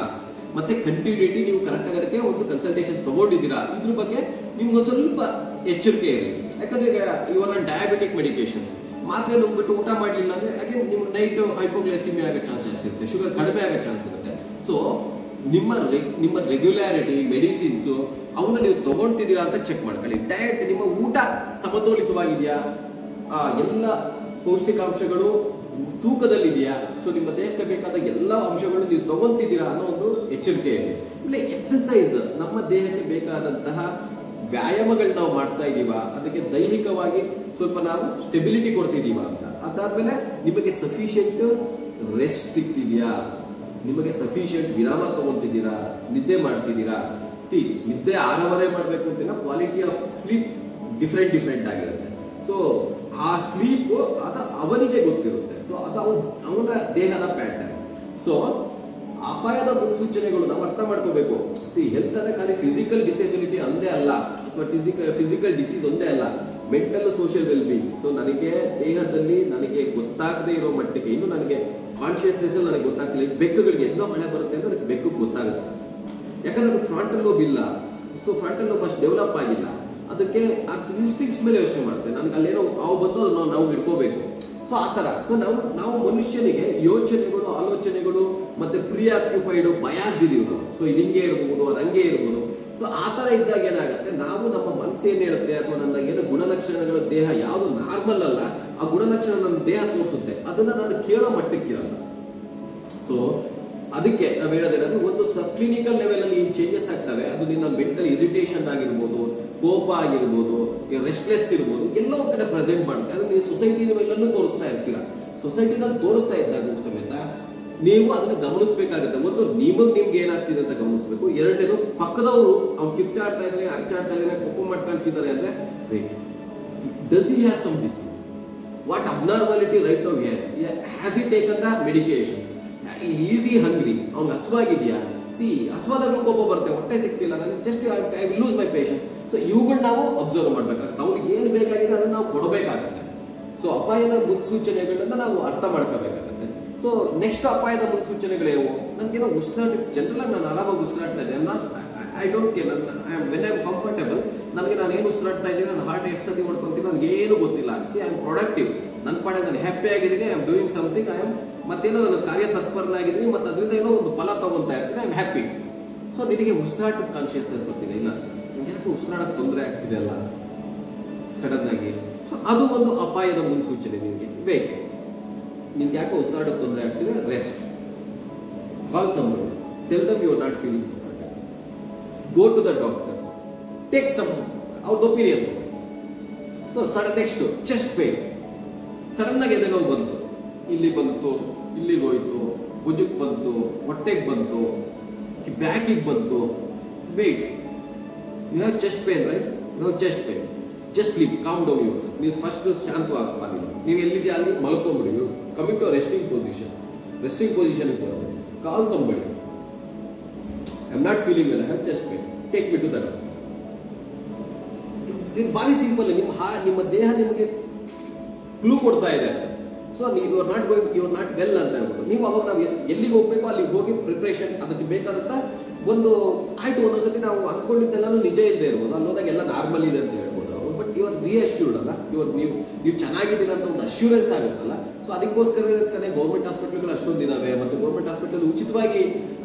ಮತ್ತೆ ಕಂಟಿನ್ಯೂಟಿ ನೀವು ಕರೆಕ್ಟ್ ಆಗೋದಕ್ಕೆ ಒಂದು ಕನ್ಸಲ್ಟೇಷನ್ ತಗೊಂಡಿದ್ದೀರಾ, ಇದ್ರ ಬಗ್ಗೆ ನಿಮ್ಗೊಂದು ಸ್ವಲ್ಪ ಎಚ್ಚರಿಕೆ ಇರಲಿ. ಯಾಕಂದ್ರೆ ಈಗ ಇವರ ಡಯಾಬಿಟಿಕ್ ಮೆಡಿಕೇಶನ್ಸ್ ಮಾತ್ರ ನುಂಗ್ಬಿಟ್ಟು ಊಟ ಮಾಡಲಿಲ್ಲ ಅಂದ್ರೆ ಹಾಗೆ ನಿಮ್ಗೆ ನೈಟ್ ಹೈಪೋಗ್ಲೈಸಿಮಿಯಾ ಆಗೋ ಚಾನ್ಸಸ್ ಇರುತ್ತೆ, ಶುಗರ್ ಕಡಿಮೆ ಆಗೋ ಚಾನ್ಸ್ ಇರುತ್ತೆ. ಸೊ ನಿಮ್ಮ ರೆಗ್ಯುಲಾರಿಟಿ ಮೆಡಿಸಿನ್ಸ್ ಅವನ್ನ ನೀವು ತಗೊಂತಿದ್ದೀರಾ ಅಂತ ಚೆಕ್ ಮಾಡ್ಕೊಳ್ಳಿ. ಡಯಟ್, ನಿಮ್ಮ ಊಟ ಸಮತೋಲಿತವಾಗಿದೆಯಾ, ಎಲ್ಲ ಪೌಷ್ಟಿಕಾಂಶಗಳು ತೂಕದಲ್ಲಿದೆಯಾ, ಸೊ ನಿಮ್ಮ ದೇಹಕ್ಕೆ ಬೇಕಾದ ಎಲ್ಲ ಅಂಶಗಳು ನೀವು ತಗೊಂತಿದ್ದೀರಾ ಅನ್ನೋ ಒಂದು ಎಚ್ಚರಿಕೆ ಇದೆ. ಇಲ್ಲ ಎಕ್ಸರ್ಸೈಸ್, ನಮ್ಮ ದೇಹಕ್ಕೆ ಬೇಕಾದಂತಹ ವ್ಯಾಯಾಮಗಳು ನಾವು ಮಾಡ್ತಾ ಇದೀವ, ಅದಕ್ಕೆ ದೈಹಿಕವಾಗಿ ಸ್ವಲ್ಪ ನಾವು ಸ್ಟೆಬಿಲಿಟಿ ಕೊಡ್ತಿದೀವ ಅಂತ. ಅದಾದ್ಮೇಲೆ ನಿಮಗೆ ಸಫಿಶಿಯಂಟ್ ರೆಸ್ಟ್ ಸಿಗ್ತಿದ್ಯಾ, ನಿಮಗೆ ಸಫಿಶಿಯಂಟ್ ವಿರಾಮ ತಗೊಂತಿದ್ದೀರಾ, ನಿದ್ದೆ ಮಾಡ್ತಿದ್ದೀರಾ. ಸಿ ನಿದ್ದೆ 6 ಅವರ್ ಮಾಡಬೇಕು ಅಂತಿಲ್ಲ, ಕ್ವಾಲಿಟಿ ಆಫ್ ಸ್ಲೀಪ್ ಡಿಫ್ರೆಂಟ್ ಆಗಿರುತ್ತೆ. ಸೊ ಆ ಸ್ಲೀಪ್ ಅದ ಅವನಿಗೆ ಗೊತ್ತಿರುತ್ತೆ. ಸೊ ಅದು ಅವನ ದೇಹದ ಪ್ಯಾಟರ್ನ್. ಸೊ ಅಪಾಯದ ಮುನ್ಸೂಚನೆಗಳು ನಾವು ಅರ್ಥ ಮಾಡ್ಕೋಬೇಕು. ಸಿ ಹೆಲ್ತ್ ಅಂದ್ರೆ ಖಾಲಿ ಫಿಸಿಕಲ್ ಡಿಸೇಬಿಲಿಟಿ ಒಂದೇ ಅಲ್ಲ, ಅಥವಾ ಫಿಸಿಕಲ್ ಡಿಸೀಸ್ ಒಂದೇ ಅಲ್ಲ, ಮೆಂಟಲ್ ಸೋಷಿಯಲ್ ವೆಲ್ಬೀಯಿಂಗ್. ಸೊ ನನಗೆ ದೇಹದಲ್ಲಿ ನನಗೆ ಗೊತ್ತಾಗದೇ ಇರೋ ಮಟ್ಟಿಗೆ, ಇನ್ನು ನನಗೆ ಕಾನ್ಶಿಯಸ್ನೆಸ್ ಅಲ್ಲಿ ನನಗೆ ಗೊತ್ತಾಗ್ತಿಲ್ಲ. ಬೆಕ್ಕುಗಳಿಗೆ ಏನೋ ಮಳೆ ಬರುತ್ತೆ ಅಂತ ಅದಕ್ಕೆ ಬೆಕ್ಕು ಗೊತ್ತಾಗುತ್ತೆ, ಯಾಕಂದ್ರೆ ಅದಕ್ಕೆ ಫ್ರಂಟಲ್ ಲೋಬ್ ಇಲ್ಲ. ಸೊ ಫ್ರಂಟಲ್ ಲೋಬ್ ಅಷ್ಟು ಡೆವಲಪ್ ಆಗಿಲ್ಲ, ಅದಕ್ಕೆ ಆ ಇನ್ಸ್ಟಿಂಕ್ಟ್ಸ್ ಮೇಲೆ ಯೋಚನೆ ಮಾಡುತ್ತೆ. ನನಗೆ ಅಲ್ಲೇನೋ ಅವು ಬಂದು ಅದನ್ನ ನಾವು ಹಿಡ್ಕೋಬೇಕು. ಸೊ ಆ ತರ. ಸೊ ನಾವು ಮನುಷ್ಯನಿಗೆ ಯೋಚನೆಗಳು, ಆಲೋಚನೆಗಳು ಮತ್ತೆ ಪ್ರಿಯಾಕ್ಯುಪೈಡ್, ಬಯಾಸ್ಡ್ ಇದೀವಿ ನಾವು. ಸೊ ಇದು ಹಿಂಗೆ ಇರ್ಬೋದು, ಅದು ಹಂಗೆ ಇರ್ಬೋದು. ಸೊ ಆ ತರ ಇದ್ದಾಗ ಏನಾಗುತ್ತೆ, ನಾವು ನಮ್ಮ ಮನಸ್ಸು ಏನ್ ಹೇಳುತ್ತೆ ಅಥವಾ ನನ್ನ ಏನು ಗುಣಲಕ್ಷಣಗಳ ದೇಹ ಯಾವುದು ನಾರ್ಮಲ್ ಅಲ್ಲ, ಆ ಗುಣಲಕ್ಷಣ ನನ್ನ ದೇಹ ತೋರಿಸುತ್ತೆ, ಅದನ್ನ ನಾನು ಕೇಳೋ ಮಟ್ಟಕ್ಕೆ ಇರಲ್ಲ. ಸೊ ಅದಕ್ಕೆ ನಾವು ಹೇಳೋದೇನಾದ್ರೆ, ಒಂದು ಸಬ್ ಕ್ಲಿನಿಕಲ್ ಲೆವೆಲ್ ಅಲ್ಲಿ ಏನ್ ಚೇಂಜಸ್ ಆಗ್ತವೆ, ಅದು ನಿನ್ನ ಮೆಂಟಲ್ ಇರಿಟೇಷನ್ ಆಗಿರ್ಬೋದು, ಕೋಪ ಆಗಿರ್ಬೋದು, ರೆಸ್ಟ್ಲೆಸ್ ಇರ್ಬೋದು, ಎಲ್ಲೋ ಕಡೆ ಪ್ರೆಸೆಂಟ್ ಮಾಡುತ್ತೆ. ಅದು ನೀವು ಸೊಸೈಟಿ ಮೇಲೂ ತೋರಿಸ್ತಾ ಇರ್ತೀರಾ. ಸೊಸೈಟಿನಲ್ಲಿ ತೋರಿಸ್ತಾ ಇದ್ದಾಗ ಸಮೇತ ನೀವು ಅದನ್ನ ಗಮನಿಸಬೇಕಾಗುತ್ತೆ. ಒಂದು ನಿಮ್ಗೆ ಏನಾಗ್ತಿದೆ ಅಂತ ಗಮನಿಸಬೇಕು. ಎರಡನೇದು, ಪಕ್ಕದವರು ಅವ್ನು ಕಿರ್ಚಾಡ್ತಾ ಇದ್ದಾನೆ, ಅರ್ಚಾಡ್ತಾ ಇದ್ದಾನೆ, ಕೋಪ ಮಾಡ್ಕೊಂತಿದ್ದಾರೆ ಅಂದ್ರೆ, does he has some disease? What abnormality right now has he taken the medications? Is he hungry, ಅವ್ನಿಗೆ ಹಸುವಾಗಿದೆಯಾ? ಸಿ ಹಸುವಾದಾಗಲೂ ಕೋಪ ಬರುತ್ತೆ, ಹೊಟ್ಟೆ ಸಿಗ್ತಿಲ್ಲ, ನನಗೆ just I will lose my patience. So ಇವುಗಳು ನಾವು ಅಬ್ಸರ್ವ್ ಮಾಡ್ಬೇಕಾಗುತ್ತೆ. ಅವ್ರಿಗೆ ಏನು ಬೇಕಾಗಿದೆ ಅದನ್ನ ನಾವು ಕೊಡಬೇಕಾಗುತ್ತೆ. ಸೊ ಅಪಾಯದ ಮುನ್ಸೂಚನೆಗಳನ್ನ ನಾವು ಅರ್ಥ ಮಾಡ್ಕೋಬೇಕಾಗುತ್ತೆ. ಸೊ ನೆಕ್ಸ್ಟ್ ಅಪಾಯದ ಮುನ್ಸೂಚನೆಗಳೇವು? ನನ್ಗೇನೋ ಉಸಿರಾಟ, ಜನರಲ್ ನಾನು ಆರಾಮಾಗಿ ಉಸಿರಾಡ್ತಾ ಇದ್ದೇನೆ, I don't care, when I am comfortable, ನನಗೆ ನಾನು ಏನು ಉಸಿರಾಡ್ತಾ ಇದ್ದೀನಿ, ನಾನು ಹಾರ್ಟ್ ಎಷ್ಟು ಸತಿ ಮಾಡ್ಕೊತೀನಿ, ನನಗೆ ಏನು ಗೊತ್ತಿಲ್ಲ. ಸಿ ಐ ಆಮ್ ಪ್ರೊಡಕ್ಟಿವ್, ನನ್ನ ಪಾಡೆ ನಾನು ಹ್ಯಾಪಿ ಆಗಿದ್ದೀನಿ, I am doing something, I am ಮತ್ತೇನೋ ನಾನು ಕಾರ್ಯ ತತ್ಪರನಾಗಿದ್ದೀನಿ, ಮತ್ತು ಅದರಿಂದ ಏನೋ ಒಂದು ಫಲ ತಗೊಂತಾ ಇರ್ತೀನಿ, ಐ ಆಮ್ ಹ್ಯಾಪಿ. ಸೊ ನಿನಗೆ ಉಸಿರಾಟದ ಕಾನ್ಶಿಯಸ್ನೆಸ್ ಬರ್ತಿದೆ, ಇಲ್ಲ ನಿಮ್ಗೆ ಯಾಕೆ ಉಸಿರಾಡಕ್ಕೆ ತೊಂದರೆ ಆಗ್ತಿದೆ ಅಲ್ಲ ಸಡನ್ ಆಗಿ. ಸೊ ಅದು ಒಂದು ಅಪಾಯದ ಮುನ್ಸೂಚನೆ ನಿಮಗೆ. ವೇಟ್, ನಿಮ್ಗೆ ಯಾಕೆ ಉಸಿರಾಡಕ್ಕೆ ತೊಂದರೆ ಆಗ್ತಿದೆ, rest, call somebody, tell them you are not feeling comfortable, go to the doctor, take some ಅವ್ರ opinion. So sudden next chest pain, sudden ಆಗಿ ಎದೆ ನೋವು ಬಂತು, ಇಲ್ಲಿ ಬಂತು, ಇಲ್ಲಿಗೆ ಹೋಯ್ತು, ಭುಜಕ್ಕೆ ಬಂತು, ಹೊಟ್ಟೆಗೆ ಬಂತು, ಬ್ಯಾಕಿಗೆ ಬಂತು. Wait, you have chest pain right? You have chest pain, just sleep, calm down your. ನೀವು ಫಸ್ಟ್ ಶಾಂತವಾಗಪ್ಪ. ನೀವು ಎಲ್ಲಿದೆಯಾ ಅಲ್ಲಿ ಮಲ್ಕೊಂಬಿಡಿ. You coming to resting position, resting position ಬರೋದು. Call somebody, I am not feeling well, I have chest pain, take me to the doctor. ಇದು ಭಾರಿ simple. ನಿಮ್ಮ ದೇಹ ನಿಮಗೆ ಕ್ಲೂ ಕೊಡ್ತಾ ಇದೆ. So you are not going, you are not well ಅಂತ ಹೇಳ್ಬೋದು. ನೀವು ಅವಾಗ ನಾವು ಎಲ್ಲಿಗೆ ಹೋಗ್ಬೇಕು ಅಲ್ಲಿಗೆ ಹೋಗಿ ಪ್ರಿಪ್ರೇಷನ್ ಅದಕ್ಕೆ ಬೇಕಾದಂತ ಒಂದು ಆಯ್ತು. ಒಂದೊಂದ್ಸತಿ ನಾವು ಅಂದ್ಕೊಂಡಿದ್ದೆಲ್ಲೂ ನಿಜ ಇಲ್ಲದೆ ಇರ್ಬೋದು, ಅಲ್ಲಿ ಹೋದಾಗ ಎಲ್ಲ ನಾರ್ಮಲ್ ಇದೆ ಅಂತ ಹೇಳ್ಬೋದು ಅವರು. ಬಟ್ ಯು ಆರ್ ರಿಅಶ್ಯೂರ್ಡ್ ಅಲ್ಲ, ನೀವು ಚೆನ್ನಾಗಿದ್ದೀರ ಅಂತ ಒಂದು ಅಶ್ಯೂರೆನ್ಸ್ ಆಗುತ್ತಲ್ಲ. ಸೊ ಅದಕ್ಕೋಸ್ಕರ ತಾನೇ ಗೌರ್ಮೆಂಟ್ ಹಾಸ್ಪಿಟಲ್ಗಳು ಅಷ್ಟೊಂದು ಇದಾವೆ, ಮತ್ತು ಗೌರ್ಮೆಂಟ್ ಹಾಸ್ಪಿಟಲ್ ಉಚಿತವಾಗಿ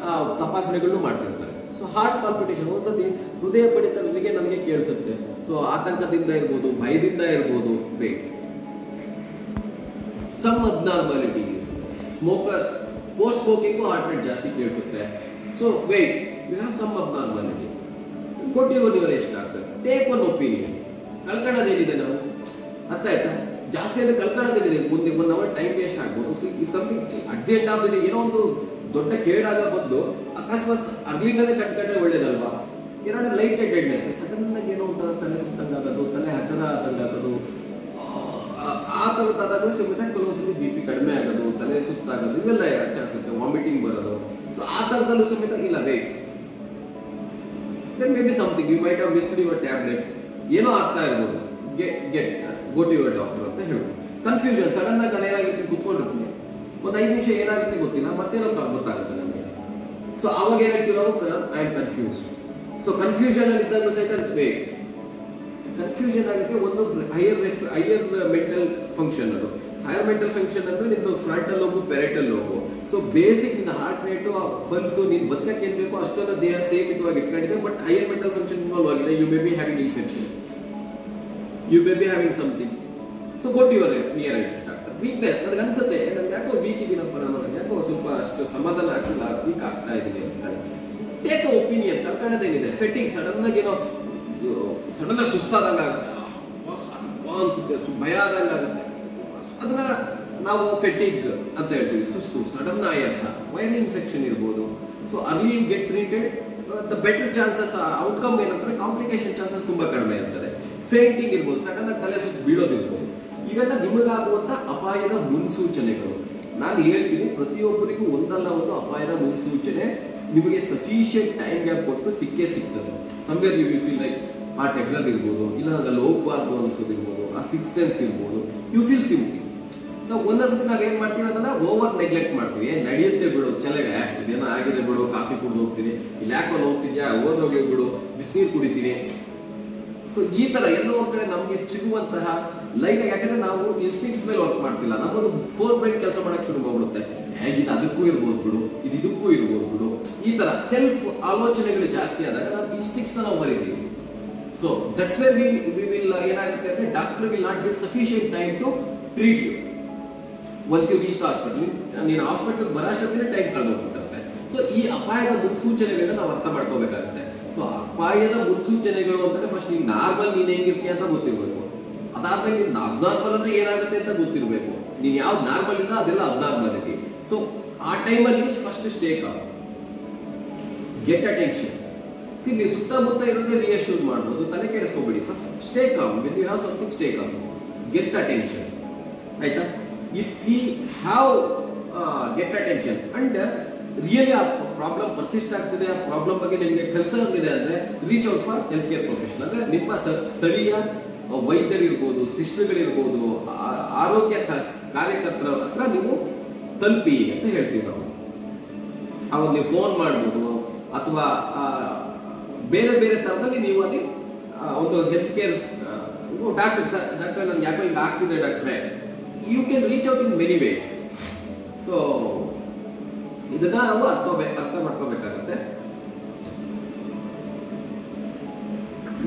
ತಪಾಸಣೆಗಳನ್ನು ಮಾಡ್ತಿರ್ತಾರೆ. ಸೊ ಹಾರ್ಟ್ ಪಾಲ್ಪಿಟೇಷನ್, ಒಂದ್ಸತಿ ಹೃದಯ ಬಡಿತ ನನಗೆ ಕೇಳಿಸುತ್ತೆ. ಸೊ ಆತಂಕದಿಂದ ಇರ್ಬೋದು, ಭಯದಿಂದ ಇರ್ಬೋದು. Wait, some abnormality, smoker post smoking heart rate ಜಾಸ್ತಿ ಕೇಳಿಸುತ್ತೆ. So wait, you have some abnormality, go to your neurologist doctor, take one opinion. ಕಳ್ಕೊಳ್ಳೋದೇನಿದೆ ನಾವು, ಅರ್ಥ ಆಯ್ತಾ? ಜಾಸ್ತಿ ಅಂದ್ರೆ ಕಳ್ಕೊಳ್ಳೋದೇನಿದೆ, ಮುಂದೆ 1 hour ಟೈಮ್ ವೇಸ್ಟ್ ಆಗ್ಬೋದು. So if something at the end of the day ಏನೋ ಒಂದು ದೊಡ್ಡ ಕೇಳಾಗ ಬದಲು ಅಕಸ್ಮಾತ್ ಅರ್ಲಿಂದನೇ ಕಟ್ಕೊಂಡ್ರೆ ಒಳ್ಳೇದಲ್ವಾ? ಎರಡು ಲೈಟ್ ಡೆಡ್ನೆಸ್, ಸಡನ್ ಆಗಿ ಏನೋ ಒಂಥರ ತಲೆ ಸುತ್ತಂಗಾಗೋದು, ತಲೆ ಹಗರ ಆದಂಗಾಗೋದು, ಆ ಥರದ್ದಾದಾಗ ಸಮೇತ ಕೆಲವೊಂದ್ಸತಿ ಬಿ ಪಿ ಕಡಿಮೆ ಆಗೋದು, ತಲೆ ಸುತ್ತಾಗೋದು, ಇವೆಲ್ಲ ಚಾನ್ಸ್ ಇರುತ್ತೆ. ವಾಮಿಟಿಂಗ್ ಬರೋದು. ಸೊ ಆ ಥರದಲ್ಲೂ ಸಮೇತ ಇಲ್ಲ. Wait, then may be something you might have missed your tablets, ಏನೋ ಆಗ್ತಾ ಇರ್ಬೋದು. Get go to your doctor ಅಂತ ಹೇಳ್ಬೋದು. ಕನ್ಫ್ಯೂಷನ್, ಸಡನ್ ಆಗಿ ನಾನು ಏನಾಗುತ್ತೆ ಕೂತ್ಕೊಂಡಿರ್ತೀನಿ, ಒಂದು 5 ನಿಮಿಷ ಏನಾಗುತ್ತೆ ಗೊತ್ತಿಲ್ಲ, ಮತ್ತೇನೋ ಗೊತ್ತಾಗುತ್ತೆ ನಮಗೆ. ಸೊ ಅವಾಗ ಏನಾಗ್ತೀವಿ ನಾವು, I am confuse. So confusion ಅಲ್ಲಿ ಇದ್ದಾಗಲೂ ಸಹಿತ ವೇಟ್, ಕನ್ಫ್ಯೂಷನ್ ಆಗುತ್ತೆ. ಒಂದು ಹೈಯರ್ ಮೆಂಟಲ್ ಫಂಕ್ಷನ್, ಅದು ಹೈಯರ್ ಮೆಂಟಲ್ ಫಂಕ್ಷನ್ ಅಂದ್ರೆ ನಿಮ್ದು frontal lobe, parietal lobe. So basic ನಿನ್ನ ಹಾರ್ಟ್ ರೇಟು, ಪಲ್ಸು, ನೀನು ಬದುಕಕ್ಕೆ ಏನ್ ಬೇಕು ಅಷ್ಟೊಂದು ದೇಹ ಸೇಮಿತವಾಗಿ ಇಟ್ಕೊಂಡಿದೆ. But higher mental function involve ಆಗಿದೆ. You may be having infection, you may be having something. So go to your near doctor. Weakness, ನನಗೆ ಅನ್ಸುತ್ತೆ ನನಗೆ ಯಾಕೋ ವೀಕ್ ಇದೀನಪ್ಪ, ನನಗೆ ಯಾಕೋ ಸ್ವಲ್ಪ ಅಷ್ಟು ಸಮಾಧಾನ ಆಗ್ತಿಲ್ಲ, ವೀಕ್ ಆಗ್ತಾ ಇದ್ದೀನಿ ಅಂತ ಟೇಕ್ ಒಪಿನಿಯನ್. ಕಳ್ಕೊಳ್ಳೋದೇನಿದೆ, ಫೆಟಿಂಗ್, ಸಡನ್ ಆಗಿ ಏನೋ ಸಡನ್ ಆಗಿ ಸುಸ್ತಾದಂಗೆ ಆಗುತ್ತೆ, ಅನ್ಸುತ್ತೆ, ಭಯ ಆದಂಗೆ ಆಗುತ್ತೆ. ಅದನ್ನ ನಾವು ಫೆಟಿಗ್ ಅಂತ ಹೇಳ್ತೀವಿ, ಸುಸ್ತು, ಸಡನ್ ಆಯಾಸ, ವೈರಲ್ ಇನ್ಫೆಕ್ಷನ್ ಇರ್ಬೋದು. So early get treated, the better chances outcome ಏನಂದ್ರೆ ಕಾಂಪ್ಲಿಕೇಶನ್ ಚಾನ್ಸಸ್ ತುಂಬಾ ಕಡಿಮೆ ಇರ್ತದೆ. ಫೇಂಟಿಂಗ್ ಇರ್ಬೋದು, ಸಡನ್ ಆಗಿ ತಲೆ ಸುತ್ತ ಬೀಳೋದಿರ್ಬೋದು, ಇವೆಲ್ಲ ನಿಮಗಾಗುವಂತ ಅಪಾಯದ ಮುನ್ಸೂಚನೆಗಳು. ನಾನು ಹೇಳ್ತೀನಿ, ಪ್ರತಿಯೊಬ್ಬರಿಗೂ ಒಂದಲ್ಲ ಒಂದು ಅಪಾಯದ ಮುನ್ಸೂಚನೆ ನಿಮಗೆ ಸಫಿಷಿಯಂಟ್ ಟೈಮ್ ಗ್ಯಾಪ್ ಕೊಟ್ಟು ಸಿಕ್ಕೇ ಸಿಗ್ತದೆ. Somewhere you will feel like heart ಎಗ್ಲದಿರ್ಬೋದು, ಇಲ್ಲ ನನಗೆ ಅಲ್ಲಿ ಹೋಗ್ಬಾರ್ದು ಅನಿಸೋದಿರ್ಬೋದು, ಆ ಸಿಕ್ಸ್ ಸೆನ್ಸ್ ಇರ್ಬೋದು, ಯು ಫೀಲ್ ಸಿಂಪ್ಲಿ. ಸೊ ಒಂದೊಂದ್ಸತಿ ನಾವು ಏನ್ ಮಾಡ್ತೀವಿ ಅದನ್ನ ಓವರ್ ನೆಗ್ಲೆಕ್ಟ್ ಮಾಡ್ತೀವಿ. ನಡೆಯುತ್ತೆ ಬಿಡು, ಚಲೆಗೆ ಇದೇನೋ ಆಗಿದೆ ಬಿಡು, ಕಾಫಿ ಕುಡಿದು ಹೋಗ್ತೀನಿ, ಇಲ್ಲಿ ಯಾಕೋ ಹೋಗ್ತಿದ್ಯಾ, ಓದೋಗ್ಲಿ ಬಿಡು, ಬಿಸಿನೀರು ಕುಡಿತೀನಿ. ಸೊ ಈ ತರ ಎಲ್ಲೋ ಒಂದ್ ಕಡೆ ನಮ್ಗೆ ಸಿಗುವಂತಹ ಲೈಟ್, ಯಾಕಂದ್ರೆ ನಾವು ಇನ್ಸ್ಟಿಂಕ್ಟ್ಸ್ ಮೇಲೆ ವರ್ಕ್ ಮಾಡ್ತಿಲ್ಲ, ನಮ್ಮೊಂದು ಫೋರ್ ಬ್ರೈನ್ ಕೆಲಸ ಮಾಡಕ್ ಶುರು ಮಾಡ್ಬಿಡುತ್ತೆ. ಹೇಗಿದ್ದು ಅದಕ್ಕೂ ಇರ್ಬೋದು ಬಿಡು, ಇದು ಇದಕ್ಕೂ ಇರ್ಬೋದು ಬಿಡು, ಈ ತರ ಸೆಲ್ಫ್ ಆಲೋಚನೆಗಳು ಜಾಸ್ತಿ ಆದಾಗ ನಾವು ಇನ್ಸ್ಟಿಂಕ್ಟ್ಸ್ ನಾವು ಮರಿತೀವಿ. So that's where we will ಏನಾಗುತ್ತೆ ಅಂದ್ರೆ doctor will not get sufficient time to treat you. Once you reach hospital, ನೀನು ಹಾಸ್ಪಿಟಲ್ ಬರೋಷ್ಟೊತ್ತಿಗೆ ಟೈಮ್ ಕಳೆದೋಗ್ಬಿಟ್ಟಿರುತ್ತೆ. ಸೊ ಈ ಅಪಾಯದ ಮುನ್ಸೂಚನೆಗಳನ್ನ ನಾವು ಅರ್ಥ ಮಾಡ್ಕೋಬೇಕಾಗುತ್ತೆ. ಸೊ ಅಪಾಯದ ಮುನ್ಸೂಚನೆಗಳು ಅಂತಂದ್ರೆ ಫಸ್ಟ್ ನೀನು ನಾರ್ಮಲ್ ನೀನ್ ಹೆಂಗಿರ್ತೀಯ ಅಂತ ಗೊತ್ತಿರ್ಬೇಕು. ಅದಾದ್ಮೇಲೆ ನೀನು ಅಬ್ನಾರ್ಮಲ್ ಅಂದ್ರೆ ಏನಾಗುತ್ತೆ ಅಂತ ಗೊತ್ತಿರ್ಬೇಕು. ನೀನ್ ಯಾವ್ದು ನಾರ್ಮಲ್ ಇಲ್ಲ ಅದೆಲ್ಲ ಅಬ್ನಾರ್ಮಾಲಿಟಿ. ಸೊ ಆ ಟೈಮಲ್ಲಿ first stay calm, get attention. ನೀವು ಸುತ್ತಮುತ್ತ ಇರೋದೇ ರಿಯಶ್ಯೂರ್ ಮಾಡ್ಬೋದು, ತಲೆ ಕೆಡಿಸ್ಕೋಬೇಡಿ. First stay calm, when you have something stay calm, get attention. ಆಯ್ತಾ? If we have get attention and really ಆ ಪ್ರಾಬ್ಲಮ್ ಪರ್ಸಿಸ್ಟ್ ಆಗ್ತಿದೆ, ಆ ಪ್ರಾಬ್ಲಮ್ ಬಗ್ಗೆ ನಿಮಗೆ ಕನ್ಸರ್ನ್ ಇದೆ ಅಂದ್ರೆ reach out for health care professional. ಅಂದ್ರೆ ನಿಮ್ಮ ಸ್ಥಳೀಯ ವೈದ್ಯರಿರ್ಬೋದು, ಸಿಸ್ಟರ್ಗಳಿರ್ಬೋದು, ಆರೋಗ್ಯ ಕಾರ್ಯಕರ್ತರ ಹತ್ರ ನೀವು ತಲುಪಿ ಅಂತ ಹೇಳ್ತೀವಿ ನಾವು. ಅವಾಗ ನೀವು ಫೋನ್ ಮಾಡ್ಬೋದು, ಅಥವಾ ಬೇರೆ ಬೇರೆ ತರದಲ್ಲಿ ನೀವು ಅಲ್ಲಿ ಒಂದು ಹೆಲ್ತ್ ಕೇರ್ ಡಾಕ್ಟರ್ ನನ್ಗೆ ಯಾಕೋ ಈಗ ಆಗ್ತಿದೆ ಡಾಕ್ಟ್ರೆ, you can reach out in many ways. So ಇದನ್ನ ನಾವು ಅರ್ಥ ಮಾಡ್ಕೋಬೇಕಾಗತ್ತೆ.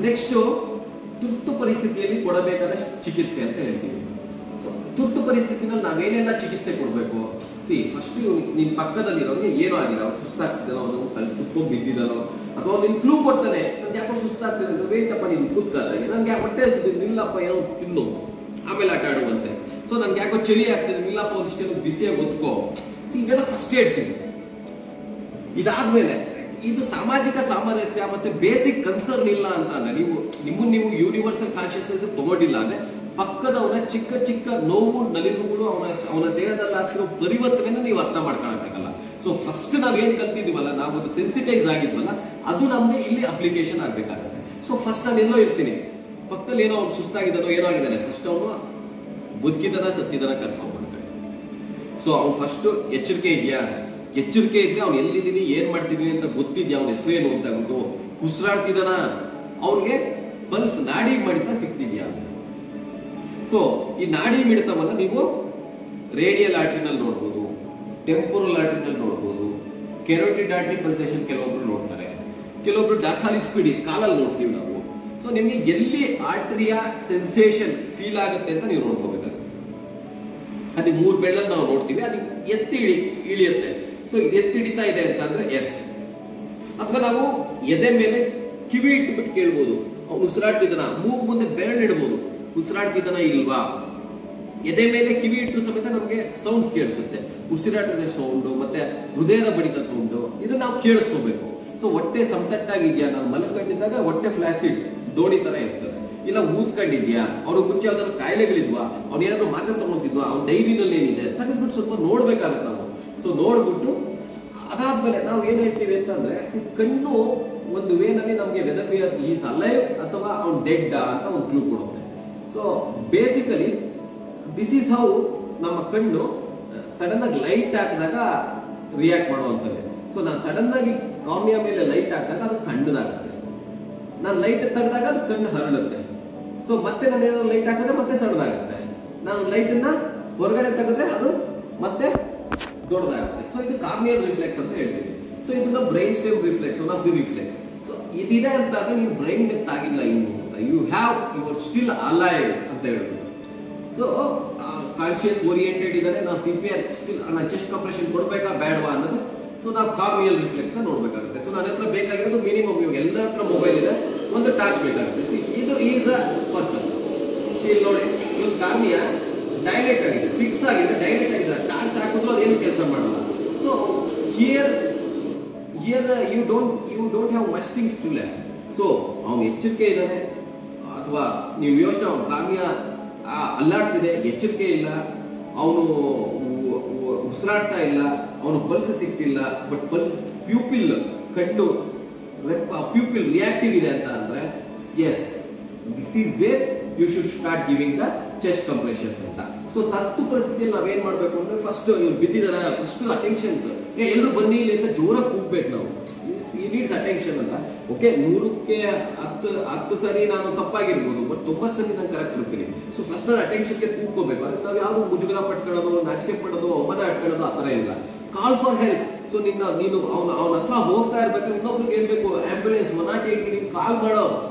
ನೆಕ್ಸ್ಟ್, ತುರ್ತು ಪರಿಸ್ಥಿತಿಯಲ್ಲಿ ಕೊಡಬೇಕಾದ ಚಿಕಿತ್ಸೆ ಅಂತ ಹೇಳ್ತೀವಿ. ತುರ್ತು ಪರಿಸ್ಥಿತಿನಲ್ಲಿ ನಾವೇನೆಲ್ಲ ಚಿಕಿತ್ಸೆ ಕೊಡಬೇಕು? ಫಸ್ಟ್ ನಿನ್ ಪಕ್ಕದಲ್ಲಿರೋರಿಗೆ ಏನೋ ಆಗಿಲ್ಲ, ಅವ್ನು ಸುಸ್ತಾಗ್ತಿದ್ದಾನೋ, ಅವನು ಕುತ್ಕೊಂಡ್ ಬಿದ್ದಿದ್ದಾನೋ, ಅಥವಾ ನಿನ್ ಕ್ಲೂ ಕೊಡ್ತಾನೆ, ನನ್ಗೆ ಯಾಕೋ ಸುಸ್ತಾಗ್ತಿದೆ ಅಂತ, ವೇಟಪ್ಪ ನೀನು ಕೂತ್ಕಾದಾಗೆ, ನನ್ಗೆ ಹೊಟ್ಟೆ ಹಸಿದಿದೆ, ನಿಲ್ಲಪ್ಪ ಏನೋ ತಿನ್ನು ಆಮೇಲೆ ಆಟ ಆಡುವಂತೆ. ಸೊ ನನ್ಗೆ ಯಾಕೋ ಚಳಿ ಆಗ್ತಿದೆ, ನಿಲ್ಲಪ್ಪ ಒಂದಿಷ್ಟೇನು ಬಿಸಿಯಾಗಿ ಒತ್ಕೋ. ಇವೆಲ್ಲ ಫಸ್ಟ್ ಏಡ್ಸ್ ಇದೆ. ಇದಾದ್ಮೇಲೆ ಇದು ಸಾಮಾಜಿಕ ಸಾಮರಸ್ಯ ಮತ್ತೆ ಬೇಸಿಕ್ ಕನ್ಸರ್ನ್ ಇಲ್ಲ ಅಂತ ಅಂದ್ರೆ ನೀವು ಯೂನಿವರ್ಸಲ್ ಕಾನ್ಶಿಯಸ್ನೆಸ್ ತಗೊಂಡಿಲ್ಲ ಅಂದ್ರೆ ಪಕ್ಕದವನ ಚಿಕ್ಕ ಚಿಕ್ಕ ನೋವು ನಲಿವುಗಳು ಅವನ ದೇಹದಲ್ಲಿ ಆಗ್ತಿರೋ ಪರಿವರ್ತನೆ ನೀವು ಅರ್ಥ ಮಾಡ್ಕೊಳಕ್ಕಾಗಲ್ಲ. ಸೊ ಫಸ್ಟ್ ನಾವೇನ್ ಕಲ್ತಿದ್ವಲ್ಲ, ನಾವು ಅದು ಸೆನ್ಸಿಟೈಸ್ ಆಗಿದ್ವಲ್ಲ, ಅದು ನಮ್ಗೆ ಇಲ್ಲಿ ಅಪ್ಲಿಕೇಶನ್ ಆಗ್ಬೇಕಾಗತ್ತೆ. ಸೊ ಫಸ್ಟ್ ನಾನು ಎಲ್ಲೋ ಇರ್ತೀನಿ, ಪಕ್ಕದಲ್ಲಿ ಏನೋ ಅವ್ನು ಸುಸ್ತಾಗಿದ್ದಾನೋ ಏನೋ ಆಗಿದ್ದಾನೆ, ಫಸ್ಟ್ ಅವನು ಬದುಕಿದನ ಸತ್ತಿದನ ಕನ್ಫರ್ಮ್ ಮಾಡ್ಕೊಳ್ಳಿ. ಸೊ ಅವ್ನು ಫಸ್ಟ್ ಎಚ್ಚರಿಕೆ ಇದ್ರೆ ಅವ್ನು ಎಲ್ಲಿದ್ದೀನಿ, ಏನ್ ಮಾಡ್ತಿದ್ದೀನಿ ಅಂತ ಗೊತ್ತಿದ್ಯಾ, ಅವ್ನ ಹೆಸರೇನು ಅಂತ ಗೊತ್ತು, ಉಸಿರಾಡ್ತಿದ್ದಾನ, ಅವ್ನಿಗೆ ಪಲ್ಸ್ ನಾಡಿ ಮಾಡಿತ ಸಿಗ್ತಿದ್ಯಾ ಅಂತ. ಸೊ ಈ ನಾಡಿ ಮಿಡಿತವನ್ನ ನೀವು ರೇಡಿಯಲ್ ಆರ್ಟರಿನಲ್ಲಿ ನೋಡ್ಬೋದು, ಟೆಂಪೊರಲ್ ಆರ್ಟರಿನಲ್ಲಿ ನೋಡ್ಬೋದು, ಕೆರೋಟಿಡ್ ಆರ್ಟರಿ ಪಲ್ಸೇಷನ್ ಕೆಲವೊಬ್ರು ನೋಡ್ತಾರೆ, ಕೆಲವೊಬ್ರು ಡಾರ್ಸಾಲಿಸ್ ಪೀಡಿಸ್ ಕಾಲಲ್ಲಿ ನೋಡ್ತೀವಿ ನಾವು. ಸೊ ನಿಮ್ಗೆ ಎಲ್ಲಿ ಆರ್ಟರಿಯ ಸೆನ್ಸೇಷನ್ ಫೀಲ್ ಆಗುತ್ತೆ ಅಂತ ನೀವು ನೋಡ್ಕೋಬೇಕಾಗುತ್ತೆ. ಅದು 3 ಬೆಳ್ಳಲ್ಲಿ ನಾವು ನೋಡ್ತೀವಿ, ಅದು ಎತ್ತಿ ಇಳಿಯುತ್ತೆ. ಸೊ ಎತ್ತಿ ಹಿಡಿತಾ ಇದೆ ಅಂತಂದ್ರೆ ಎಸ್. ಅಥವಾ ನಾವು ಎದೆ ಮೇಲೆ ಕಿವಿ ಇಟ್ಬಿಟ್ಟು ಕೇಳ್ಬೋದು, ಅವ್ನು ಉಸಿರಾಡ್ತಿದ್ದಾನ, ಮೂಗು ಮುಂದೆ ಬೆರಳಿಡ್ಬೋದು, ಉಸಿರಾಡ್ತಿದ್ದಾನ ಇಲ್ವಾ. ಎದೆ ಮೇಲೆ ಕಿವಿ ಇಟ್ಟರು ಸಮೇತ ನಮಗೆ ಸೌಂಡ್ಸ್ ಕೇಳಿಸುತ್ತೆ, ಉಸಿರಾಟದ ಸೌಂಡು ಮತ್ತೆ ಹೃದಯದ ಬಡಿತ ಸೌಂಡು, ಇದನ್ನ ನಾವು ಕೇಳಿಸ್ಕೋಬೇಕು. ಸೊ ಹೊಟ್ಟೆ ಸಮತಟ್ಟಾಗಿದ್ಯಾ, ನಾನು ಮಲ್ಕೊಂಡಿದ್ದಾಗ ಹೊಟ್ಟೆ ಫ್ಲಾಸಿಡ್ ದೋಣಿ ತರ ಇರ್ತದೆ, ಇಲ್ಲ ಊದ್ಕೊಂಡಿದ್ಯಾ, ಅವ್ರಿಗೆ ಮುಂಚೆ ಯಾವ್ದಾದ್ರು ಕಾಯಿಲೆಗಳಿದ್ವಾ, ಅವ್ನು ಏನಾದ್ರು ಮಾತ್ರ ತಗೊಂತಿದ್ವಾ, ಅವ್ನ ಡೈರಿನಲ್ಲಿ ಏನಿದೆ ತೆಗೆದ್ಬಿಟ್ಟು ಸ್ವಲ್ಪ ನೋಡ್ಬೇಕಾಗತ್ತೆ ನಾವು. ಸೊ ನೋಡ್ಬಿಟ್ಟು ಅದಾದ್ಮೇಲೆ ನಾವು ಏನ್ ಹೇಳ್ತೀವಿ ಅಂತಂದ್ರೆ, ಕಣ್ಣು ಒಂದು ವೇನಲ್ಲಿ ನಮ್ಗೆ whether we are is alive ಅಥವಾ ಅವ್ನು ಡೆಡ್ ಅಂತ ಒಂದು ಕ್ಲೂ ಕೊಡುತ್ತೆ. So basically this is how ನಮ್ಮ ಕಣ್ಣು ಸಡನ್ ಆಗಿ ಲೈಟ್ ಹಾಕಿದಾಗ ರಿಯಾಕ್ಟ್ ಮಾಡುವಂತವೆ. ಸೊ ನಾನು ಸಡನ್ ಆಗಿ ಕಾಮಿಯಾ ಮೇಲೆ ಲೈಟ್ ಹಾಕಿದಾಗ ಅದು ಸಣ್ಣದಾಗುತ್ತೆ, ನಾನು ಲೈಟ್ ತೆಗೆದಾಗ ಅದು ಕಣ್ಣು ಹರಡುತ್ತೆ. ಸೊ ಮತ್ತೆ ನಾನು ಏನಾದ್ರು ಲೈಟ್ ಹಾಕಿದ್ರೆ ಮತ್ತೆ ಸಣ್ಣದಾಗುತ್ತೆ, ನಾನು ಲೈಟ್ ಅನ್ನ ಹೊರಗಡೆ ತೆಗೆದ್ರೆ ಅದು ಮತ್ತೆ ದೊಡ್ಡದಾಗುತ್ತೆ. ಸೊ ಇದು ಕಾರ್ನಿಯಲ್ ರಿಫ್ಲೆಕ್ಸ್ ಅಂತ ಹೇಳ್ತೀವಿ. ಸೊ ಇದನ್ನ brain stem reflex, one of the reflex. So ಇದಿದೆ ಅಂತ ನೀವು ಬ್ರೈನ್ ಡೆತ್ ಆಗಿಲ್ಲ ಇನ್ನು ಅಂತ, ಯು ಆರ್ ಸ್ಟಿಲ್ ಅಲೈವ್ ಅಂತ ಹೇಳ್ಬೋದು. ಸೊ ಕಾನ್ಶಿಯಸ್ ಓರಿಯೆಂಟೆಡ್ ಇದ್ದಾರೆ, ನಾವು CPR ಸ್ಟಿಲ್ ನಾನು ಚೆಸ್ಟ್ ಕಂಪ್ರೆಷನ್ ಕೊಡ್ಬೇಕಾ ಬೇಡವಾ ಅನ್ನೋದು. ಸೊ ನಾವು ಕಾರ್ನಿಯಲ್ ರಿಫ್ಲೆಕ್ಸ್ ನ ನೋಡ್ಬೇಕಾಗುತ್ತೆ. ಸೊ ನನ್ನ ಹತ್ರ ಬೇಕಾಗಿರೋದು ಮಿನಿಮಮ್, ಇವಾಗ ಎಲ್ಲರ ಹತ್ರ ಮೊಬೈಲ್ ಇದೆ, ಒಂದು ಟಾರ್ಚ್ ಬೇಕಾಗುತ್ತೆ. ಇದು ಈಸ್ ಅ ಪರ್ಸನ್. ಇಲ್ಲಿ ನೋಡಿ, ಇವತ್ತು ಕಾರ್ನಿಯಾ ಡೈಲೇಟ್ ಆಗಿದೆ, ಫಿಕ್ಸ್ ಆಗಿದೆ, ಡೈಲೇಟ್ ಆಗಿದೆ, ಟಾರ್ಚ್ ಹಾಕಿದ್ರು ಅದೇನು ಕೆಲಸ ಮಾಡಲ್ಲ. So here you don't have much things to left. So ಅವನು ಎಚ್ಚರಿಕೆ ಇದ್ದಾನೆ ಅಥವಾ ನೀವು ಯೋಚನೆ ಅವನ ಕಾಮ್ಯ ಅಲ್ಲಾಡ್ತಿದೆ, ಎಚ್ಚರಿಕೆ ಇಲ್ಲ, ಅವನು ಉಸಿರಾಡ್ತಾ ಇಲ್ಲ, ಅವನು ಪಲ್ಸ್ ಸಿಗ್ತಿಲ್ಲ, ಬಟ್ ಪಲ್ಸ್ ಪ್ಯೂಪಿಲ್ ಕಣ್ಣು ಪ್ಯೂಪಿಲ್ ರಿಯಾಕ್ಟಿವ್ ಇದೆ ಅಂತ ಅಂದ್ರೆ yes this is where you should start giving the chest compressions ಅಂತ. ಸೊ ತರ್ತು ಪರಿಸ್ಥಿತಿಯಲ್ಲಿ ನಾವೇನ್ ಮಾಡ್ಬೇಕು ಅಂದ್ರೆ ಫಸ್ಟ್ ಇವ್ರು ಬಿದ್ದಿದಾರ, ಫಸ್ಟ್ ಅಟೆನ್ಷನ್ಸ್, ಎಲ್ಲರೂ ಬನ್ನಿ ಇಲ್ಲಿ ಅಂತ ಜೋರಾಗಿ ಕೂಗ್ಬೇಕು ನಾವು, ನೀಡ್ಸ್ ಅಟೆನ್ಷನ್ ಅಂತ. ಓಕೆ, 100ಕ್ಕೆ 10 ಸರಿ ನಾನು ತಪ್ಪಾಗಿರ್ಬೋದು, ಬಟ್ 90 ಸರಿ ನಾನು ಕರೆಕ್ಟ್ ಇರ್ತೀನಿ. ಸೊ ಫಸ್ಟ್ ನಾನು ಅಟೆನ್ಷನ್ಗೆ ಕೂಗ್ಕೋಬೇಕು. ಅದಕ್ಕೆ ನಾವು ಯಾವ್ದು ಮುಜುಗರ ಪಟ್ಕೊಳ್ಳೋದು, ನಾಚಿಕೆ ಪಡೋದು, ಅವಮಾನ ಇಟ್ಕೊಳ್ಳೋದು ಆ ಥರ ಇಲ್ಲ. ಕಾಲ್ ಫಾರ್ ಹೆಲ್ಪ್. ಸೊ ನೀನು ಅವನ ಹತ್ರ ಹೋಗ್ತಾ ಇರ್ಬೇಕಾದ್ರೆ ಇನ್ನೊಬ್ರಿಗೆ ಹೇಳ್ಬೇಕು, ಆಂಬ್ಯುಲೆನ್ಸ್ 108 ನೀನು ಕಾಲ್ ಮಾಡೋ,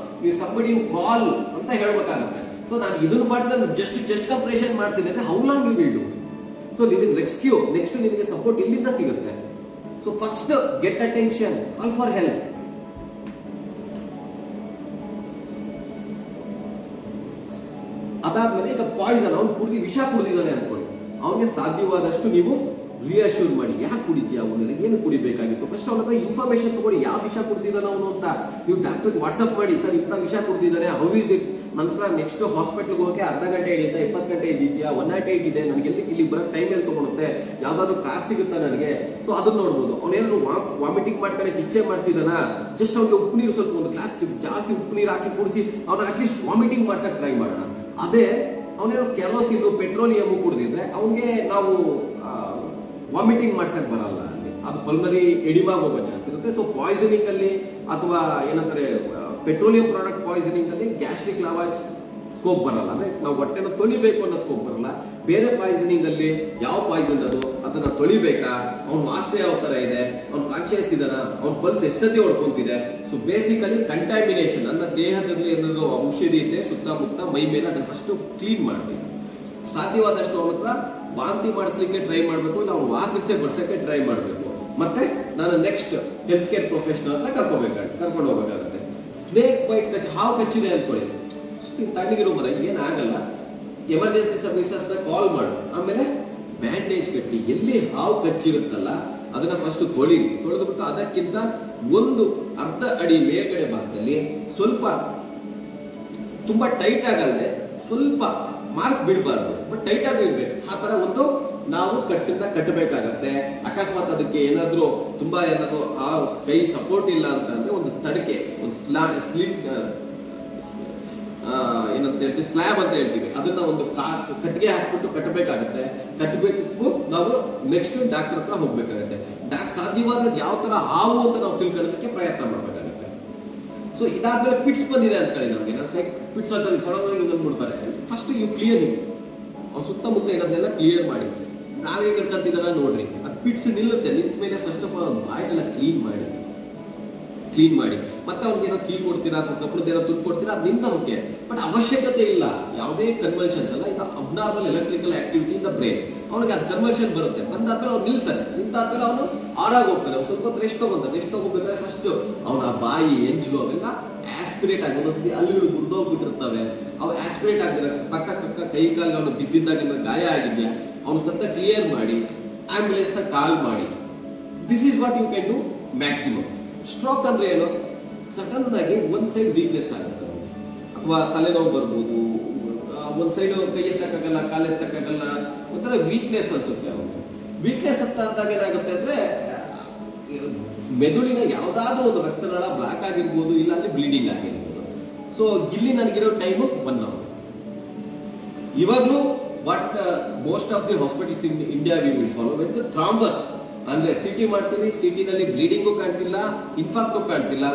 ಈ ಸಂಬಡಿ ಕಾಲ್ ಅಂತ ಹೇಳ್ಬೇಕಾಗತ್ತೆ. ಸೊ ನಾನು ಇದನ್ನು ಮಾಡಿದ್ರೆ ಜಸ್ಟ್ ಕಂಪ್ರೆಷನ್ ಮಾಡ್ತೀನಿ ಅಂದ್ರೆ how long you will do. So ನಿನಗೆ ರೆಸ್ಕ್ಯೂ ನೆಕ್ಸ್ಟ್ ನಿನಗೆ ಸಪೋರ್ಟ್ ಇಲ್ಲಿಂದ ಸಿಗುತ್ತೆ. So first get attention, call for help. ಅದಾದ್ಮೇಲೆ ಈಗ ಪಾಯ್ಸನ್, ಅವ್ನು ವಿಷ ಕುಡಿದಿದ್ದಾನೆ ಅನ್ಕೊಳ್ಳಿ, ಅವನಿಗೆ ಸಾಧ್ಯವಾದಷ್ಟು ನೀವು ರಿಯಶ್ಯೂರ್ ಮಾಡಿ, ಯಾಕೆ ಕುಡಿದ್ಯಾ, ಅವನಿಗೆ ಏನು ಕುಡಿಬೇಕಾಗಿತ್ತು, ಫಸ್ಟ್ ಅವನ ಹತ್ರ ಇನ್ಫಾರ್ಮೇಶನ್ ತಗೊಳ್ಳಿ, ಯಾವ ವಿಷ ಕುಡಿದಿದ್ದಾನೆ ಅವನು ಅಂತ. ನೀವು ಡಾಕ್ಟರ್ಗೆ ವಾಟ್ಸ್ಆಪ್ ಮಾಡಿ, ಸರ್ ಇಂಥ ವಿಷ ಕುಡಿದಿದ್ದಾನೆ, ಹೌ ಇಸ್ ಇಟ್, ನಂತರ ನೆಕ್ಸ್ಟ್ ಹಾಸ್ಪಿಟಲ್ಗೆ ಹೋಗಿ ಅರ್ಧ ಗಂಟೆ ಹಿಡಿಯುತ್ತಾ, 20 ಗಂಟೆ ಇದ್ದಿದ್ಯಾ, 108 ಇದೆ, ನನಗೆ ಇಲ್ಲಿ ಬರೋಕ್ಕೆ ಟೈಮ್ ಎಲ್ಲಿ ತಗೊಳುತ್ತೆ, ಯಾವ್ದಾದ್ರು ಕಾರ್ ಸಿಗುತ್ತಾ ನನಗೆ. ಸೊ ಅದನ್ನ ನೋಡ್ಬೋದು. ಅವನೇನಾದ್ರು ವಾಮಿಟಿಂಗ್ ಮಾಡ್ಕೊಳ್ಳೋಕೆ ಇಚ್ಛೆ ಮಾಡ್ತಿದ್ದಾನ, ಜಸ್ಟ್ ಅವ್ನಿಗೆ ಉಪ್ಪು ನೀರು ಸ್ವಲ್ಪ ಒಂದು ಗ್ಲಾಸ್ ಜಾಸ್ತಿ ಉಪ್ಪು ನೀರು ಹಾಕಿ ಕುಡಿಸಿ ಅವ್ನ ಅಟ್ಲೀಸ್ಟ್ ವಾಮಿಟಿಂಗ್ ಮಾಡ್ಸಕ್ಕೆ ಟ್ರೈ ಮಾಡೋಣ. ಅದೇ ಅವನೇನೋ ಕೆರೋಸಿನ್ ಪೆಟ್ರೋಲಿಯಮ್ ಕುಡಿದಿದ್ರೆ ಅವನಿಗೆ ನಾವು ವಾಮಿಟಿಂಗ್ ಮಾಡ್ಸಕ್ ಬರಲ್ಲ, ಅಲ್ಲಿ ಅದು ಪಲ್ಮರಿ ಎಡಿಮಾಗ್ ಹೋಗೋ ಚಾನ್ಸ್ ಇರುತ್ತೆ. ಸೊ ಪಾಯ್ಸನಿಂಗ್ ಅಲ್ಲಿ ಅಥವಾ ಏನಂತಾರೆ ಪೆಟ್ರೋಲಿಯಂ ಪ್ರಾಡಕ್ಟ್ ಪಾಯ್ಸನಿಂಗ್ ಅಲ್ಲಿ ಗ್ಯಾಸ್ಟ್ರಿಕ್ ಲಾವಾಜ್ ಸ್ಕೋಪ್ ಬರಲ್ಲ, ಅಂದ್ರೆ ನಾವು ಹೊಟ್ಟೆನ ತೊಳಿಬೇಕು ಅನ್ನೋ ಸ್ಕೋಪ್ ಬರಲ್ಲ. ಬೇರೆ ಪಾಯ್ಸನಿಂಗ್ ಅಲ್ಲಿ ಯಾವ ಪಾಯ್ಸನ್ ಅದು, ಅದನ್ನ ತೊಳಿಬೇಕಾ, ಅವ್ನ ವಾಸನೆ ಯಾವ ತರ ಇದೆ, ಅವ್ನ ಕಾನ್ಶಿಯಸ್ ಇದನ್ನ, ಅವ್ನ ಪಲ್ಸ್ ಎಷ್ಟು ಸತಿ ಹೊಡ್ಕೊಂತಿದೆ. ಸೊ ಬೇಸಿಕಲಿ ಕಂಟಾಮಿನೇಷನ್, ನನ್ನ ದೇಹದಲ್ಲಿ ಏನಾದ್ರು ಔಷಧಿ ಇದೆ ಸುತ್ತಮುತ್ತ ಮೈ ಮೇಲೆ, ಅದನ್ನ ಫಸ್ಟ್ ಕ್ಲೀನ್ ಮಾಡಬೇಕು. ಸಾಧ್ಯವಾದಷ್ಟು ಅವನ ಹತ್ರ ವಾಂತಿ ಮಾಡಿಸ್ಲಿಕ್ಕೆ ಟ್ರೈ ಮಾಡಬೇಕು, ನಾವು ವಾಕರಿಸೆ ಬರ್ಸಕ್ಕೆ ಟ್ರೈ ಮಾಡಬೇಕು. ಮತ್ತೆ ನಾನು ನೆಕ್ಸ್ಟ್ ಹೆಲ್ತ್ ಕೇರ್ ಪ್ರೊಫೆಷನಲ್ ಹತ್ರ ಕರ್ಕೊಂಡು ಹೋಗ್ಬೇಕಾಗುತ್ತೆ. ಸ್ನೇಕ್ ಬೈಟ್ ಹಾವು ಕಚ್ಚಿದೆ ಅಂದ್ಕೊಳ್ಳಿ, ತಣ್ಣಗಿರೋ ಮರ ಏನಾಗಲ್ಲ, ಎಮರ್ಜೆನ್ಸಿ ಸರ್ವಿಸಸ್ ನ ಕಾಲ್ ಮಾಡು, ಆಮೇಲೆ ಬ್ಯಾಂಡೇಜ್ ಕಟ್ಟಿ, ಎಲ್ಲಿ ಹಾವು ಕಚ್ಚಿರುತ್ತಲ್ಲ ಅದನ್ನ ಫಸ್ಟ್ ತೊಳೆದ್ಬಿಟ್ಟು ಅದಕ್ಕಿಂತ ಒಂದು ಅರ್ಧ ಅಡಿ ಮೇಲ್ಗಡೆ ಭಾಗದಲ್ಲಿ ಸ್ವಲ್ಪ ತುಂಬಾ ಟೈಟ್ ಆಗಲ್ಲದೆ ಸ್ವಲ್ಪ ಮಾರ್ಕ್ ಬಿಡಬಾರ್ದು, ಬಟ್ ಟೈಟ್ ಆಗಿ ಇರ್ಬೇಕು. ಆ ತರ ಒಂದು ನಾವು ಕಟ್ಟಬೇಕಾಗತ್ತೆ. ಅಕಸ್ಮಾತ್ ಅದಕ್ಕೆ ಏನಾದ್ರು ತುಂಬಾ ಏನಾದ್ರು ಆ ಕೈ ಸಪೋರ್ಟ್ ಇಲ್ಲ ಅಂತಂದ್ರೆ ಒಂದು ತಡಕೆ, ಒಂದು ಏನಂತ ಹೇಳ್ತೀವಿ, ಸ್ಲ್ಯಾಬ್ ಅಂತ ಹೇಳ್ತೀವಿ, ಅದನ್ನ ಒಂದು ಕಟ್ಟಿಗೆ ಹಾಕ್ಬಿಟ್ಟು ಕಟ್ಟಬೇಕಾಗತ್ತೆ. ಕಟ್ಟಬೇಕು ನಾವು ನೆಕ್ಸ್ಟ್ ಡಾಕ್ಟರ್ ಹತ್ರ ಹೋಗ್ಬೇಕಾಗತ್ತೆ. ಸಾಧ್ಯವಾದ ಯಾವ ತರ ಹಾವು ಅಂತ ನಾವು ತಿಳ್ಕೊಳ್ಳೋದಕ್ಕೆ ಪ್ರಯತ್ನ ಮಾಡ್ಬೇಕಾಗತ್ತೆ. ಸೊ ಇದಾದ್ಮೇಲೆ ಪಿಟ್ಸ್ ಬಂದಿದೆ ಅಂತ ಹೇಳಿ ನಮ್ಗೆ, ಪಿಟ್ಸ್ ಅಂತ ಸಡನ್ನಾಗಿ ಬಂದ್ಬಿಡ್ತಾರೆ. ಫಸ್ಟ್ ಯು ಕ್ಲಿಯರ್ ಇಟ್, ಅವ್ರು ಸುತ್ತಮುತ್ತ ಇರೋದನ್ನೆಲ್ಲ ಕ್ಲಿಯರ್ ಮಾಡಿ, ನಾವೇ ಕಟ್ಕೊಂತಿದಾರ ನೋಡ್ರಿ, ಅದು ಪಿಟ್ಸ್ ನಿಲ್ಲುತ್ತೆ. ನಿಂತ ಮೇಲೆ ಫಸ್ಟ್ ಆಫ್ ಆಲ್ ಬಾಯಿಗೆಲ್ಲ ಕ್ಲೀನ್ ಮಾಡಿ ಮತ್ತೆ ಅವ್ನಿಗೇನೋ ಕೀ ಕೊಡ್ತೀರಾ ಅಥವಾ ಕಪ್ಪಳದೇನೋ ದುಡ್ಡು ಕೊಡ್ತೀರಾ, ಅದು ನಿಮ್ ನಂಬಿಕೆ, ಬಟ್ ಅವಶ್ಯಕತೆ ಇಲ್ಲ. ಯಾವುದೇ ಕನ್ವಲ್ಷನ್ಸ್ ಅಲ್ಲ, ಇದು abnormal electrical activity in the brain. ಅವನಿಗೆ ಅದು ಕನ್ವಲ್ಷನ್ ಬರುತ್ತೆ, ಬಂದಾದ್ಮೇಲೆ ಅವ್ನು ನಿಂತಾದ್ಮೇಲೆ ಅವನು ಆರಾಗಿ ಹೋಗ್ತಾನೆ. ಸ್ವಲ್ಪ ಹೊತ್ತು ರೆಸ್ಟ್ ತಗೋಬೇಕಾದ್ರೆ ಫಸ್ಟ್ ಅವನ ಬಾಯಿ ಎಂಚಲು ಅವೆಲ್ಲ ಆಸ್ಪಿರೇಟ್ ಆಗಿ, ಒಂದೊಂದ್ಸತಿ ಅಲ್ಲಿ ಮುರಿದೋಗ್ಬಿಟ್ಟಿರ್ತವೆ, ಅವು ಆಸ್ಪಿರೇಟ್ ಆಗಿದ್ರೆ ಪಕ್ಕ ಕೈ ಕಾಲು ಅವನು ಬಿದ್ದಿದ್ದಾಗ ಗಾಯ ಆಗಿದ್ಯಾ ಅವನು ಸತ್ತ ಕ್ಲಿಯರ್ ಮಾಡಿ ಆಂಬ್ಯುಲೆನ್ಸ್ ನ ಕಾಲ್ ಮಾಡಿ. This is what you can do maximum. Stroke ಅಂದ್ರೆ ಏನು, ಸಡನ್ ಆಗಿ ಒಂದ್ ಸೈಡ್ ವೀಕ್ನೆಸ್ ಆಗುತ್ತೆ, ಅಥವಾ ತಲೆನೋವು ಬರ್ಬೋದು, ಒಂದ್ ಸೈಡ್ ಕೈ ಎತ್ತಕ್ಕಾಗಲ್ಲ, ಕಾಲು ಎತ್ತಕ್ಕಾಗಲ್ಲ, ಒಂಥರ ವೀಕ್ನೆಸ್ ಅನ್ಸುತ್ತೆ. ಅವನು ವೀಕ್ನೆಸ್ ಅಂತ ಅಂದಾಗ ಏನಾಗುತ್ತೆ ಅಂದ್ರೆ ಮೆದುಳಿನ ಯಾವ್ದಾದ್ರೂ ಒಂದು ರಕ್ತನಾಳ ಬ್ಲಾಕ್ ಆಗಿರ್ಬೋದು, ಇಲ್ಲ ಅಲ್ಲಿ ಬ್ಲೀಡಿಂಗ್ ಆಗಿರ್ಬೋದು. ಸೊ ಇಲ್ಲಿ ನನಗಿರೋ ಟೈಮು 1 hour. ಇವಾಗಲೂ what most of the hospitals in India we will follow with thrombus, ಅಂದ್ರೆ ಸಿಟಿ ಮಾಡ್ತೀವಿ, ಸಿಟಿನಲ್ಲಿ ಬ್ಲೀಡಿಂಗು ಕಾಣ್ತಿಲ್ಲ, ಇನ್ಫಾಕ್ಟು ಕಾಣ್ತಿಲ್ಲ,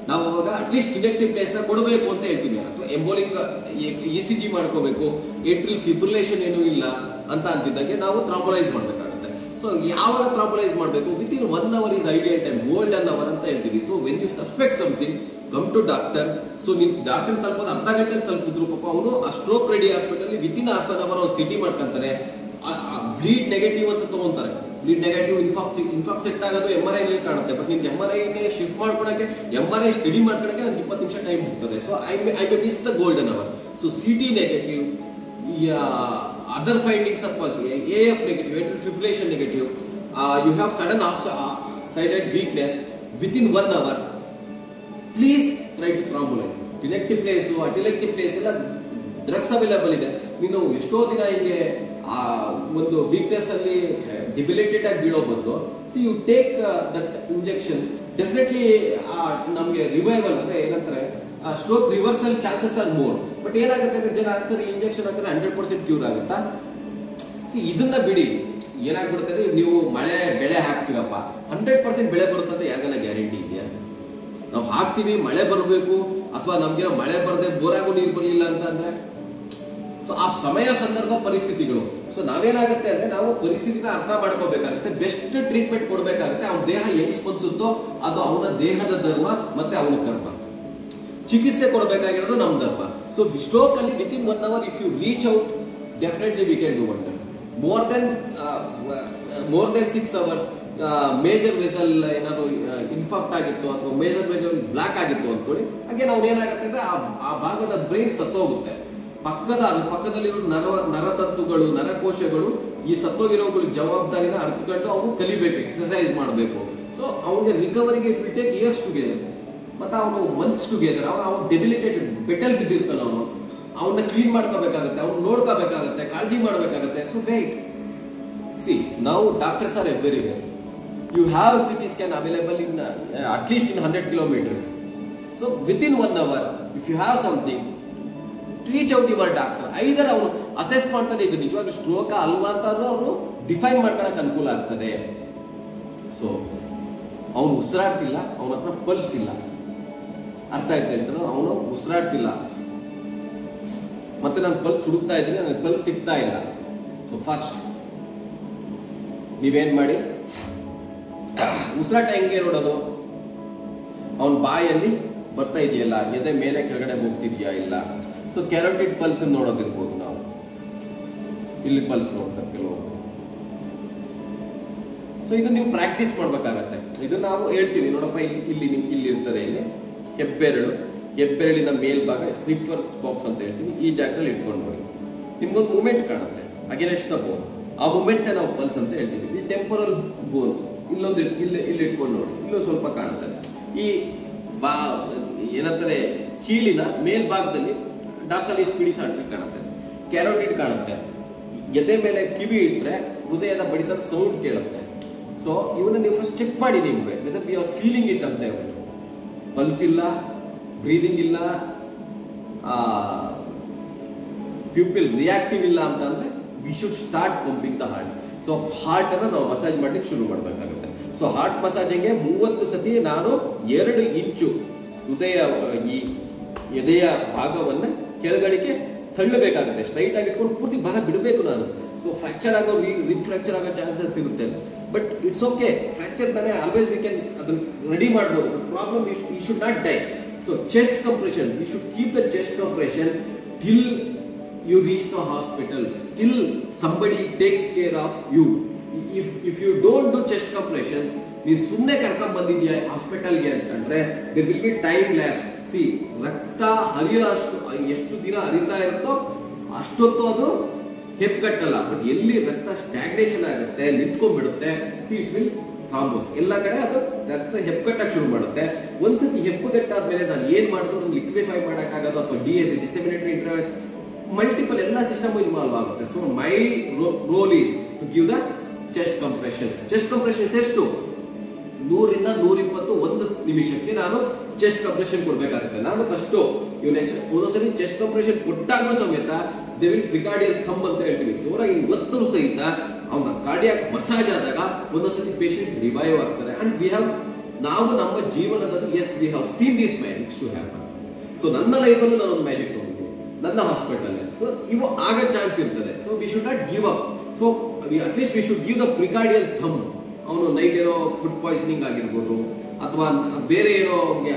ನಾವು ಅವಾಗ ಅಟ್ಲೀಸ್ಟ್ ಇನೆಕ್ಟಿವ್ ಪ್ಲೇಸ್ ನ ಕೊಡಬೇಕು ಅಂತ ಹೇಳ್ತೀವಿ. ಅಥವಾ ಎಂಬೋಲಿಕ್ ECG ಮಾಡ್ಕೋಬೇಕು, ಏಟ್ರಿಲ್ ಫಿಬ್ರಿಲೇಷನ್ ಏನೂ ಇಲ್ಲ ಅಂತ ಅಂತಿದ್ದಾಗೆ ನಾವು ಥ್ರಾಂಬೋಲೈಸ್ ಮಾಡ್ಬೇಕಾಗುತ್ತೆ. ಸೊ ಯಾವಾಗ ಥ್ರಾಂಬೋಲೈಸ್ ಮಾಡಬೇಕು, within 1 hour is ideal time, golden hour ಅಂತ ಹೇಳ್ತೀವಿ. So when you suspect something, come to doctor. So ನೀವು ಡಾಕ್ಟರ್ ತಲುಪೋದು ಅರ್ಧ ಗಂಟೆಯಲ್ಲಿ ತಲುಪಿದ್ರು ಪಾಪ ಅವನು ಆ stroke ready hospital within ½ hour ಅವ್ರು ಸಿಟಿ ಮಾಡ್ಕೊಂತಾರೆ. ಬ್ಲೀಡ್ ನೆಗೆಟಿವ್ ಅಂತ ತಗೊಂತಾರೆ, ಬ್ಲೀಡ್ ನೆಗೆಟಿವ್ ಇನ್ಫಾಕ್ಟ್ ಸೆಟ್ ಆಗೋದು MRI ನಲ್ಲಿ ಕಾಣುತ್ತೆ, ಬಟ್ ನಿಮ್ಗೆ MRI ಶಿಫ್ಟ್ ಮಾಡ್ಕೊಳಕ್ಕೆ, MRI ಸ್ಟಡಿ ಮಾಡ್ಕೊಳಕ್ಕೆ ನನಗೆ 20 ನಿಮಿಷ ಟೈಮ್ ಹೋಗ್ತದೆ. So I may miss the golden hour. So CT negative, other findings are positive, AF negative, atrial fibrillation negative, you have sudden off-sided weakness, within 1 hour please try to thrombolyse. Tenecteplase, alteplase ಎಲ್ಲ drugs available ಇದೆ. ನೀನು ಎಷ್ಟೋ ದಿನ ಹಿಂಗೆ ಆ ಒಂದು weakness ಅಲ್ಲಿ ಡಿಬಿಲಿಟೇಟ್ ಆಗಿ ಬೀಳೋ ಬದಲು you take that injections, definitely ನಮಗೆ ರಿವೈವಲ್ ಅಂದ್ರೆ ಏನಂತಾರೆ stroke reversal chances are more. But ಏನಾಗುತ್ತೆ ಅಂದ್ರೆ ಜನ ಸರಿ ಇಂಜೆಕ್ಷನ್ ಹಾಕಿದ್ರೆ 100% ಕ್ಯೂರ್ ಆಗುತ್ತಾ? ಇದನ್ನ ಬಿಡಿ. ಏನಾಗ್ಬಿಡುತ್ತೆ, ನೀವು ಮಳೆ ಬೆಳೆ ಹಾಕ್ತೀರಪ್ಪ, 100% ಬೆಳೆ ಬರುತ್ತಂತ ಯಾರಿಗಾನ ಗ್ಯಾರಂಟಿ ಇದೆಯಾ? ನಾವು ಹಾಕ್ತಿವಿ, ಮಳೆ ಬರಬೇಕು, ಅಥವಾ ನಮ್ಗೆ ಮಳೆ ಬರದೆ ಬೋರಾಗೂ ನೀರು ಬರಲಿಲ್ಲ ಅಂತ ಅಂದ್ರೆ ಸೊ ಆ ಸಮಯ ಸಂದರ್ಭ ಪರಿಸ್ಥಿತಿಗಳು. ಸೊ ನಾವೇನಾಗುತ್ತೆ ಅಂದ್ರೆ ನಾವು ಪರಿಸ್ಥಿತಿನ ಅರ್ಥ ಮಾಡ್ಕೋಬೇಕಾಗುತ್ತೆ, ಬೆಸ್ಟ್ ಟ್ರೀಟ್ಮೆಂಟ್ ಕೊಡ್ಬೇಕಾಗುತ್ತೆ. ಅವನ ದೇಹ ಹೆಂಗ್ ಸ್ಪಂದಿಸುತ್ತೋ ಅದು ಅವನ ದೇಹದ ಧರ್ಮ ಮತ್ತೆ ಅವನ ಕರ್ಮ. ಚಿಕಿತ್ಸೆ ಕೊಡಬೇಕಾಗಿರೋದು ನಮ್ಮ ಧರ್ಮ. ಸೊ ಸ್ಟ್ರೋಕ್ ಅಲ್ಲಿ within 1 hour if you reach out, definitely we can do wonders. more than 6 hours major vessel ಏನಾದ್ರು ಇನ್ಫಾಕ್ಟ್ ಆಗಿತ್ತು ಅಥವಾ ಮೇಜರ್ ಬ್ಲಾಕ್ ಆಗಿತ್ತು ಅಂದ್ಕೊಳ್ಳಿ, ಹಾಗೆ ನಾವು ಏನಾಗುತ್ತೆ ಅಂದ್ರೆ ಆ ಭಾಗದ ಬ್ರೈನ್ ಸತ್ತೋಗುತ್ತೆ. ಪಕ್ಕದಲ್ಲಿರೋ ನರತಂತುಗಳು, ನರಕೋಶಗಳು ಈ ಸತ್ತೋಗಿರೋಗಳ ಜವಾಬ್ದಾರಿನ ಅರ್ಥಕೊಂಡು ಅವು ಕಲಿಬೇಕು, ಎಕ್ಸರ್ಸೈಸ್ ಮಾಡಬೇಕು. ಸೊ ಅವನಿಗೆ ರಿಕವರಿಗೆ it will take years together, ಮತ್ತೆ ಅವನು ಮಂತ್ಸ್ ಟುಗೆದರ್. ಅವಾಗ ಡೆಬಿಲಿಟೇಟೆಡ್ ಬೆಟಲ್ ಬಿದ್ದಿರ್ತಾನೆ, ಅವನ್ನ ಕ್ಲೀನ್ ಮಾಡ್ಕೋಬೇಕಾಗುತ್ತೆ, ಅವ್ನು ನೋಡ್ಕೋಬೇಕಾಗುತ್ತೆ, ಕಾಳಜಿ ಮಾಡಬೇಕಾಗುತ್ತೆ. ಸೊ ವೇಟ್, ಸಿ ನಾವು doctors R everywhere. You have CT scan available in at least in 100 kilometers. So within 1 hour, if you have something, reach out your doctor. Either ಅವರು assess ಮಾಡ್ತಾರೆ ಇದು ನಿಜವಾಗ್ಲೂ ಸ್ಟ್ರೋಕ್ ಅಲ್ವಾ ಅಂತ ಅವರು ಡಿಫೈನ್ ಮಾಡ್ಕೊಳಕ್ ಅನುಕೂಲ ಆಗ್ತದೆ. ಸೊ ಅವನು ಉಸಿರಾಡ್ತಿಲ್ಲ, ಅವನ ಹತ್ರ ಪಲ್ಸ್ ಇಲ್ಲ, ಅರ್ಥ ಆಯ್ತಾ ಹೇಳ್ತಾರೋ, ಅವನು ಉಸಿರಾಡ್ತಿಲ್ಲ, ಮತ್ತೆ ನಾನು ಪಲ್ಸ್ ಹುಡುಕ್ತಾ ಇದ್ದೀನಿ, ನನಗೆ ಪಲ್ಸ್ ಸಿಗ್ತಾ ಇಲ್ಲ. ಸೊ ಫಸ್ಟ್ ನೀವೇನ್ ಮಾಡಿ, ಉಸಿರಾಟ ಹೆಂಗೆ ನೋಡೋದು, ಅವನ ಬಾಯಲ್ಲಿ ಬರ್ತಾ ಇದೆಯಲ್ಲ, ಎದೆ ಮೇಲೆ ಕೆಳಗಡೆ ಹೋಗ್ತಿದ್ಯಾ ಇಲ್ಲ. ಸೊ ಕ್ಯಾರೋಟಿಡ್ ಪಲ್ಸ್ ನೋಡೋದಿರ್ಬೋದು, ನಾವು ಇಲ್ಲಿ ಪಲ್ಸ್ ನೋಡ್ತಾರೆ ಕೆಲವರು. ಸೊ ಇದು ನೀವು ಪ್ರಾಕ್ಟೀಸ್ ಮಾಡ್ಬೇಕಾಗತ್ತೆ. ಇದು ನಾವು ಹೇಳ್ತೀವಿ ನೋಡಪ್ಪ, ಇಲ್ಲಿ ಇರ್ತದೆ, ಇಲ್ಲಿ ಹೆಬ್ಬೆರಳಿನ ಮೇಲ್ಭಾಗ ಸ್ನಿಫರ್ಸ್ ಬಾಕ್ಸ್ ಅಂತ ಹೇಳ್ತೀವಿ, ಈ ಜಾಗದಲ್ಲಿ ಇಟ್ಕೊಂಡು ನೋಡಿ, ನಿಮ್ಗೊಂದು ಮೂಮೆಂಟ್ ಕಾಣುತ್ತೆ ಅಗೇನೆಸ್ಟ್ ದ ಬೋನ್. ಆ ಮೂಮೆಂಟ್ ನಾವು ಪಲ್ಸ್ ಅಂತ ಹೇಳ್ತೀವಿ. ಈ ಟೆಂಪರಲ್ ಬೋನ್ ಇಲ್ಲೊಂದು ಇಲ್ಲಿ ಇಟ್ಕೊಂಡು ನೋಡಿ, ಇಲ್ಲೊಂದು ಸ್ವಲ್ಪ ಕಾಣುತ್ತೆ. ಈ ಏನಂತಾರೆ ಕೀಲಿನ ಮೇಲ್ಭಾಗದಲ್ಲಿ ಡಾರ್ಸಾಲಿಸ್ ಪಿಡಿಸ್ ಆರ್ಟರಿ ಕಾಣುತ್ತೆ, ಕ್ಯಾರೋಟಿಡ್ ಕಾಣುತ್ತೆ. ಎದೆ ಮೇಲೆ ಕಿವಿ ಇಟ್ರೆ ಹೃದಯದ ಬಡಿತದ ಸೌಂಡ್ ಕೇಳುತ್ತೆ. ಸೊ ಇವನ್ನ ನೀವು ಫಸ್ಟ್ ಚೆಕ್ ಮಾಡಿ ನಿಮ್ಗೆ whether we are feeling it ಅಂತ ಹೇಳ್ಬಿಟ್ಟು. ಪಲ್ಸ್ ಇಲ್ಲ, ಬ್ರೀದಿಂಗ್ ಇಲ್ಲ, ಪ್ಯೂಪಿಲ್ ರಿಯಾಕ್ಟಿವ್ ಇಲ್ಲ ಅಂತ ಅಂದ್ರೆ we should start pumping the heart. So heart ಅನ್ನ ನಾವು ಮಸಾಜ್ ಮಾಡ್ಲಿಕ್ಕೆ ಶುರು ಮಾಡ್ಬೇಕಾಗುತ್ತೆ. ಸೊ ಹಾರ್ಟ್ ಮಸಾಜಿಂಗ್ಗೆ 30 ಸತಿ ನಾನು 2 ಇಂಚು ಹೃದಯ ಈ ಎದೆಯ ಭಾಗವನ್ನ ಕೆಳಗಡೆಗೆ ತಳ್ಳಬೇಕಾಗುತ್ತೆ. ಸ್ಟ್ರೈಟ್ ಆಗಿ ಇಟ್ಕೊಂಡು ಪೂರ್ತಿ ಭಾಗ ಬಿಡಬೇಕು ನಾನು. ಸೊ ಫ್ರಾಕ್ಚರ್ ಆಗೋ ರಿಬ್ ಫ್ರಾಕ್ಚರ್ ಆಗೋ ಚಾನ್ಸಸ್ ಇರುತ್ತೆ. ಬಟ್ ಇಟ್ಸ್ ಓಕೆ, ಫ್ರಾಕ್ಚರ್ ತಾನೇ, ಆಲ್ವೇಸ್ ವಿ ಕ್ಯಾನ್ ಅದನ್ನ ರೆಡಿ ಮಾಡ್ಬೋದು. ಪ್ರಾಬ್ಲಮ್ ಈ should not dye. So chest compression, we should keep the chest compression till you reach the hospital, till somebody takes care of you. If you don't do chest compressions, ನೀ ಸುಮ್ಮನೆ ಕರ್ಕೊಂಡ್ ಬಂದಿದ್ಯಾ ಹಾಸ್ಪಿಟಲ್ಗೆ ಅಂತಂದ್ರೆ there will be time lapse. See, ರಕ್ತ ಹರಿಯೋ ಎಷ್ಟು ದಿನ ಹರಿತಾ ಇರುತ್ತೋ ಅಷ್ಟೊತ್ತು ಅದು ಹೆಪ್ಪುಗಟ್ಟಲ್ಲ. ಬಟ್ ಎಲ್ಲಿ ರಕ್ತ ಸ್ಟ್ಯಾಗ್ನೇಷನ್ ಆಗುತ್ತೆ, ನಿಂತ್ಕೊಂಡ್ಬಿಡುತ್ತೆ, ಸಿ ಇಟ್ ವಿಲ್ ಥ್ರಾಂಬೋಸ್. ಎಲ್ಲ ಕಡೆ ಅದು ರಕ್ತ ಹೆಪ್ಪುಗಟ್ಟಕ್ಕೆ ಶುರು ಮಾಡುತ್ತೆ. ಒಂದ್ಸತಿ ಹೆಪ್ಪುಗಟ್ಟಾದ್ಮೇಲೆ ನಾನು ಏನ್ ಮಾಡಿದ್ರು ಲಿಕ್ವಿಫೈ ಮಾಡೋಕ್ಕಾಗೋದು ಅಥವಾ ಡಿಸೆಮಿನೇಟರಿ ಇಂಟರ್ವೆನ್ಸ್ ಮಲ್ಟಿಪಲ್ ಎಲ್ಲ ಸಿಸ್ಟಮ್ ಇನ್ವಾಲ್ವ್ ಆಗುತ್ತೆ. So my role is to give the chest compressions. Chest compressions ಎಷ್ಟು? 100 ರಿಂದ 120 ಒಂದು ನಿಮಿಷಕ್ಕೆ ನಾನು ಚೆಸ್ಟ್ ಕಂಪ್ರೆಷನ್ ಕೊಡ್ಬೇಕಾಗುತ್ತೆ. ನಾನು ಫಸ್ಟ್ ಒಂದೊಂದ್ಸರಿ ಚೆಸ್ಟ್ ಕಂಪ್ರೆಷನ್ ಕೊಟ್ಟಾಗ್ಲೂ ಸಮೇತ ದೇ ವಿಲ್ ಪ್ರಿಕಾರ್ಡಿಯಲ್ ಥಂಬ್ ಅಂತ ಹೇಳ್ತೀವಿ, ಜೋರಾಗಿ ಒತ್ತರು ಸಹಿತ ಅವನ ಕಾರ್ಡಿಯಾಕ್ ಮಸಾಜ್ ಆದಾಗ ಒಂದೊಂದ್ಸತಿ ಪೇಷಂಟ್ ರಿವೈವ್ ಆಗ್ತಾರೆ. ಅಂಡ್ ವಿ ಹ್ಯಾವ್, ನಾವು ನಮ್ಮ ಜೀವನದಲ್ಲಿ as we have seen these magics to happen. So ನನ್ನ ಲೈಫಲ್ಲೂ ನಾನು ಒಂದು ಮ್ಯಾಜಿಕ್ ನೋಡಿದ್ದೀನಿ ನನ್ನ ಹಾಸ್ಪಿಟಲ್. ಸೊ ಇವು ಆಗೋ ಚಾನ್ಸ್ ಇರ್ತದೆ. So we should not give up. So at least we should give the precordial thump. ಅವನು ನೈಟ್ ಏನೋ ಫುಡ್ ಪಾಯ್ಸನಿಂಗ್ ಆಗಿರ್ಬೋದು, ಅಥವಾ ಬೇರೆ ಏನೋ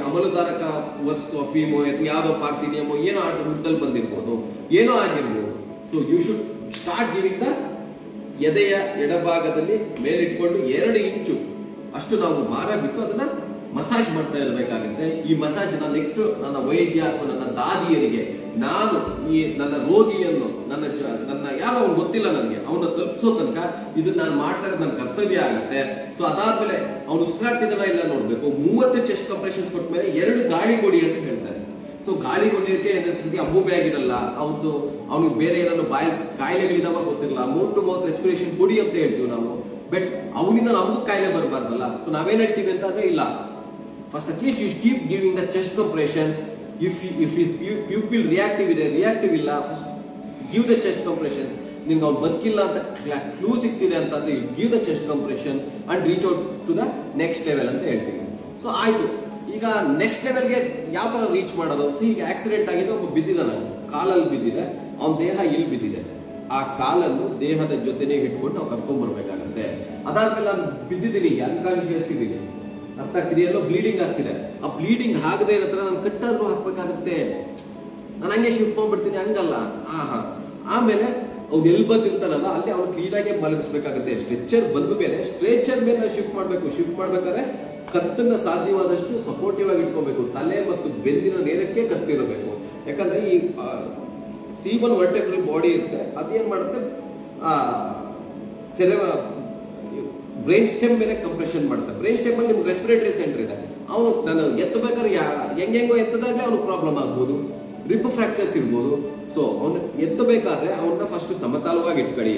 ಅಮಲುದಾರಕ ವಸ್ತು ಅಫೀಮೋ ಅಥವಾ ಯಾವುದೋ ಪಾರ್ಟಿನಿಯಮೋ ಏನೋ ಹುಟ್ಟಲ್ಲಿ ಬಂದಿರ್ಬೋದು, ಏನೋ ಆಗಿರ್ಬೋದು. So you should start giving the ಎದೆಯ ಎಡಭಾಗದಲ್ಲಿ ಮೇಲಿಟ್ಕೊಂಡು 2 ಇಂಚು ಅಷ್ಟು ನಾವು ಭಾರ ಬಿಟ್ಟು ಅದನ್ನ ಮಸಾಜ್ ಮಾಡ್ತಾ ಇರಬೇಕಾಗುತ್ತೆ. ಈ ಮಸಾಜ್ ನೆಕ್ಸ್ಟ್ ನನ್ನ ವೈದ್ಯ ಅಥವಾ ನನ್ನ ದಾದಿಯರಿಗೆ ನಾನು ಈ ನನ್ನ ರೋಗಿಯನ್ನು ನನ್ನ ಯಾರೋ ಅವ್ನು ಗೊತ್ತಿಲ್ಲ ನನಗೆ ಅವನ್ನ ತಲುಪಿಸೋ ತನಕ ಇದನ್ನ ನಾನು ಮಾಡ್ತಾ ಇರೋದು ನನ್ನ ಕರ್ತವ್ಯ ಆಗುತ್ತೆ. ಸೊ ಅದಾದ್ಮೇಲೆ ಅವ್ನು ಉಸಿರಾಡ್ತಿದ್ದಾನ ಇಲ್ಲ ನೋಡ್ಬೇಕು. 30 ಚೆಸ್ಟ್ ಕಂಪ್ರೆಷನ್ಸ್ ಕೊಟ್ಟ ಮೇಲೆ 2 ಗಾಳಿ ಕೊಡಿ ಅಂತ ಹೇಳ್ತಾರೆ. ಸೊ ಗಾಳಿ ಕೊಡ್ಲಿಕ್ಕೆ ಏನಿರ್ತದೆ, ಅಂಬು ಆಗಿರಲ್ಲ, ಅವ್ನಿಗೆ ಬೇರೆ ಏನಾದ್ರು ಕಾಯಿಲೆಗಳಿದಾವ ಗೊತ್ತಿರಲ್ಲ, ಮೌತ್ ಟು ಮೌತ್ ರೆಸ್ಪಿರೇಷನ್ ಕೊಡಿ ಅಂತ ಹೇಳ್ತೀವಿ ನಾವು. ಬಟ್ ಅವನಿಂದ ನಮಗೂ ಕಾಯಿಲೆ ಬರಬಾರ್ದಲ್ಲ. ಸೊ ನಾವೇನ್ ಹೇಳ್ತೀವಿ ಅಂತಂದ್ರೆ, ಇಲ್ಲ, first at least you keep giving the chest compressions. If pupil reactive ಇಲ್ಲ, first give the chest compressions. ನಿಮ್ಗೆ ಅವ್ನು ಬದುಕಿಲ್ಲ ಅಂತ ಕ್ಲೂ ಸಿಗ್ತಿದೆ ಅಂತಂದ್ರೆ give the chest compression and reach out to the next level ಅಂತ ಹೇಳ್ತೀವಿ. ಸೊ ಆಯ್ತು, ಈಗ ನೆಕ್ಸ್ಟ್ ಲೆವೆಲ್ಗೆ ಯಾವ ತರ ರೀಚ್ ಮಾಡೋದು? ಸೊ ಈಗ ಆಕ್ಸಿಡೆಂಟ್ ಆಗಿದೆ, ಒಬ್ಬ ಬಿದ್ದಿದ್ದಾನೆ, ಕಾಲಲ್ಲಿ ಬಿದ್ದಿದೆ, ಅವನ ದೇಹ ಇಲ್ಲಿ ಬಿದ್ದಿದೆ. ಆ ಕಾಲನ್ನು ದೇಹದ ಜೊತೆನೆ ಇಟ್ಕೊಂಡು ನಾವು ಕರ್ಕೊಂಡ್ ಬರ್ಬೇಕಾಗತ್ತೆ. ಅದಾದ್ಮೇಲೆ ನಾನು ಬಿದ್ದಿದ್ದೀನಿ, ಅನ್ಕಾನ್ಶಿಯಸ್ ಇದ್ದೀನಿ, ಅರ್ಥ ಆಗ್ತಿದೆ, ಎಲ್ಲೋ ಬ್ಲೀಡಿಂಗ್ ಆಗ್ತಿದೆ. ಆ ಬ್ಲೀಡಿಂಗ್ ಆಗದೆ ಇರೋ ತರ ನಾನು ಕಟ್ಟಾದ್ರೂ ಹಾಕ್ಬೇಕಾಗತ್ತೆ. ನಾನು ಹಂಗೆ ಶಿಫ್ಟ್ ಮಾಡ್ಬಿಡ್ತೀನಿ, ಹಂಗಲ್ಲ. ಆಮೇಲೆ ಅವ್ನು ಎಲ್ಲಿ ಬಂದಿರ್ತಾನಲ್ಲ ಅಲ್ಲಿ ಅವ್ನು ಕ್ಲೀನ್ ಆಗಿ ಮಲಗಿಸ್ಬೇಕಾಗುತ್ತೆ. ಸ್ಟ್ರೆಚರ್ ಬಂದ ಮೇಲೆ ಸ್ಟ್ರೆಚರ್ ಮೇಲೆ ಶಿಫ್ಟ್ ಮಾಡ್ಬೇಕು. ಶಿಫ್ಟ್ ಮಾಡ್ಬೇಕಾದ್ರೆ ಕತ್ತನ್ನ ಸಾಧ್ಯವಾದಷ್ಟು ಸಪೋರ್ಟಿವ್ ಆಗಿ ಇಟ್ಕೋಬೇಕು. ತಲೆ ಮತ್ತು ಬೆನ್ನಿನ ನೇರಕ್ಕೆ ಕತ್ತಿರಬೇಕು. ಯಾಕಂದ್ರೆ ಈ C1 ವರ್ಟೆಬ್ರಲ್ ಬಾಡಿ ಇರುತ್ತೆ, ಅದೇನ್ ಮಾಡುತ್ತೆ, ಬ್ರೈನ್ ಸ್ಟೆಮ್ ಮೇಲೆ ಕಂಪ್ರೆಷನ್ ಮಾಡ್ತಾರೆ. ಬ್ರೈನ್ ಸ್ಟೆಮ್ ಅಲ್ಲಿ ನಿಮ್ಗೆ ರೆಸ್ಪಿರೇಟರಿ ಸೆಂಟರ್ ಇದೆ. ಅವನು ನಾನು ಎತ್ತಬೇಕಾದ್ರೆ ಹೆಂಗೆಂಗೋ ಎತ್ತದಾಗಲೇ ಅವ್ನು ಪ್ರಾಬ್ಲಮ್ ಆಗ್ಬೋದು, ರಿಬ್ ಫ್ರಾಕ್ಚರ್ಸ್ ಇರ್ಬೋದು. ಸೊ ಅವನು ಎತ್ತಬೇಕಾದ್ರೆ ಅವನ್ನ ಫಸ್ಟ್ ಸಮತಲವಾಗಿ ಇಟ್ಕೊಳ್ಳಿ.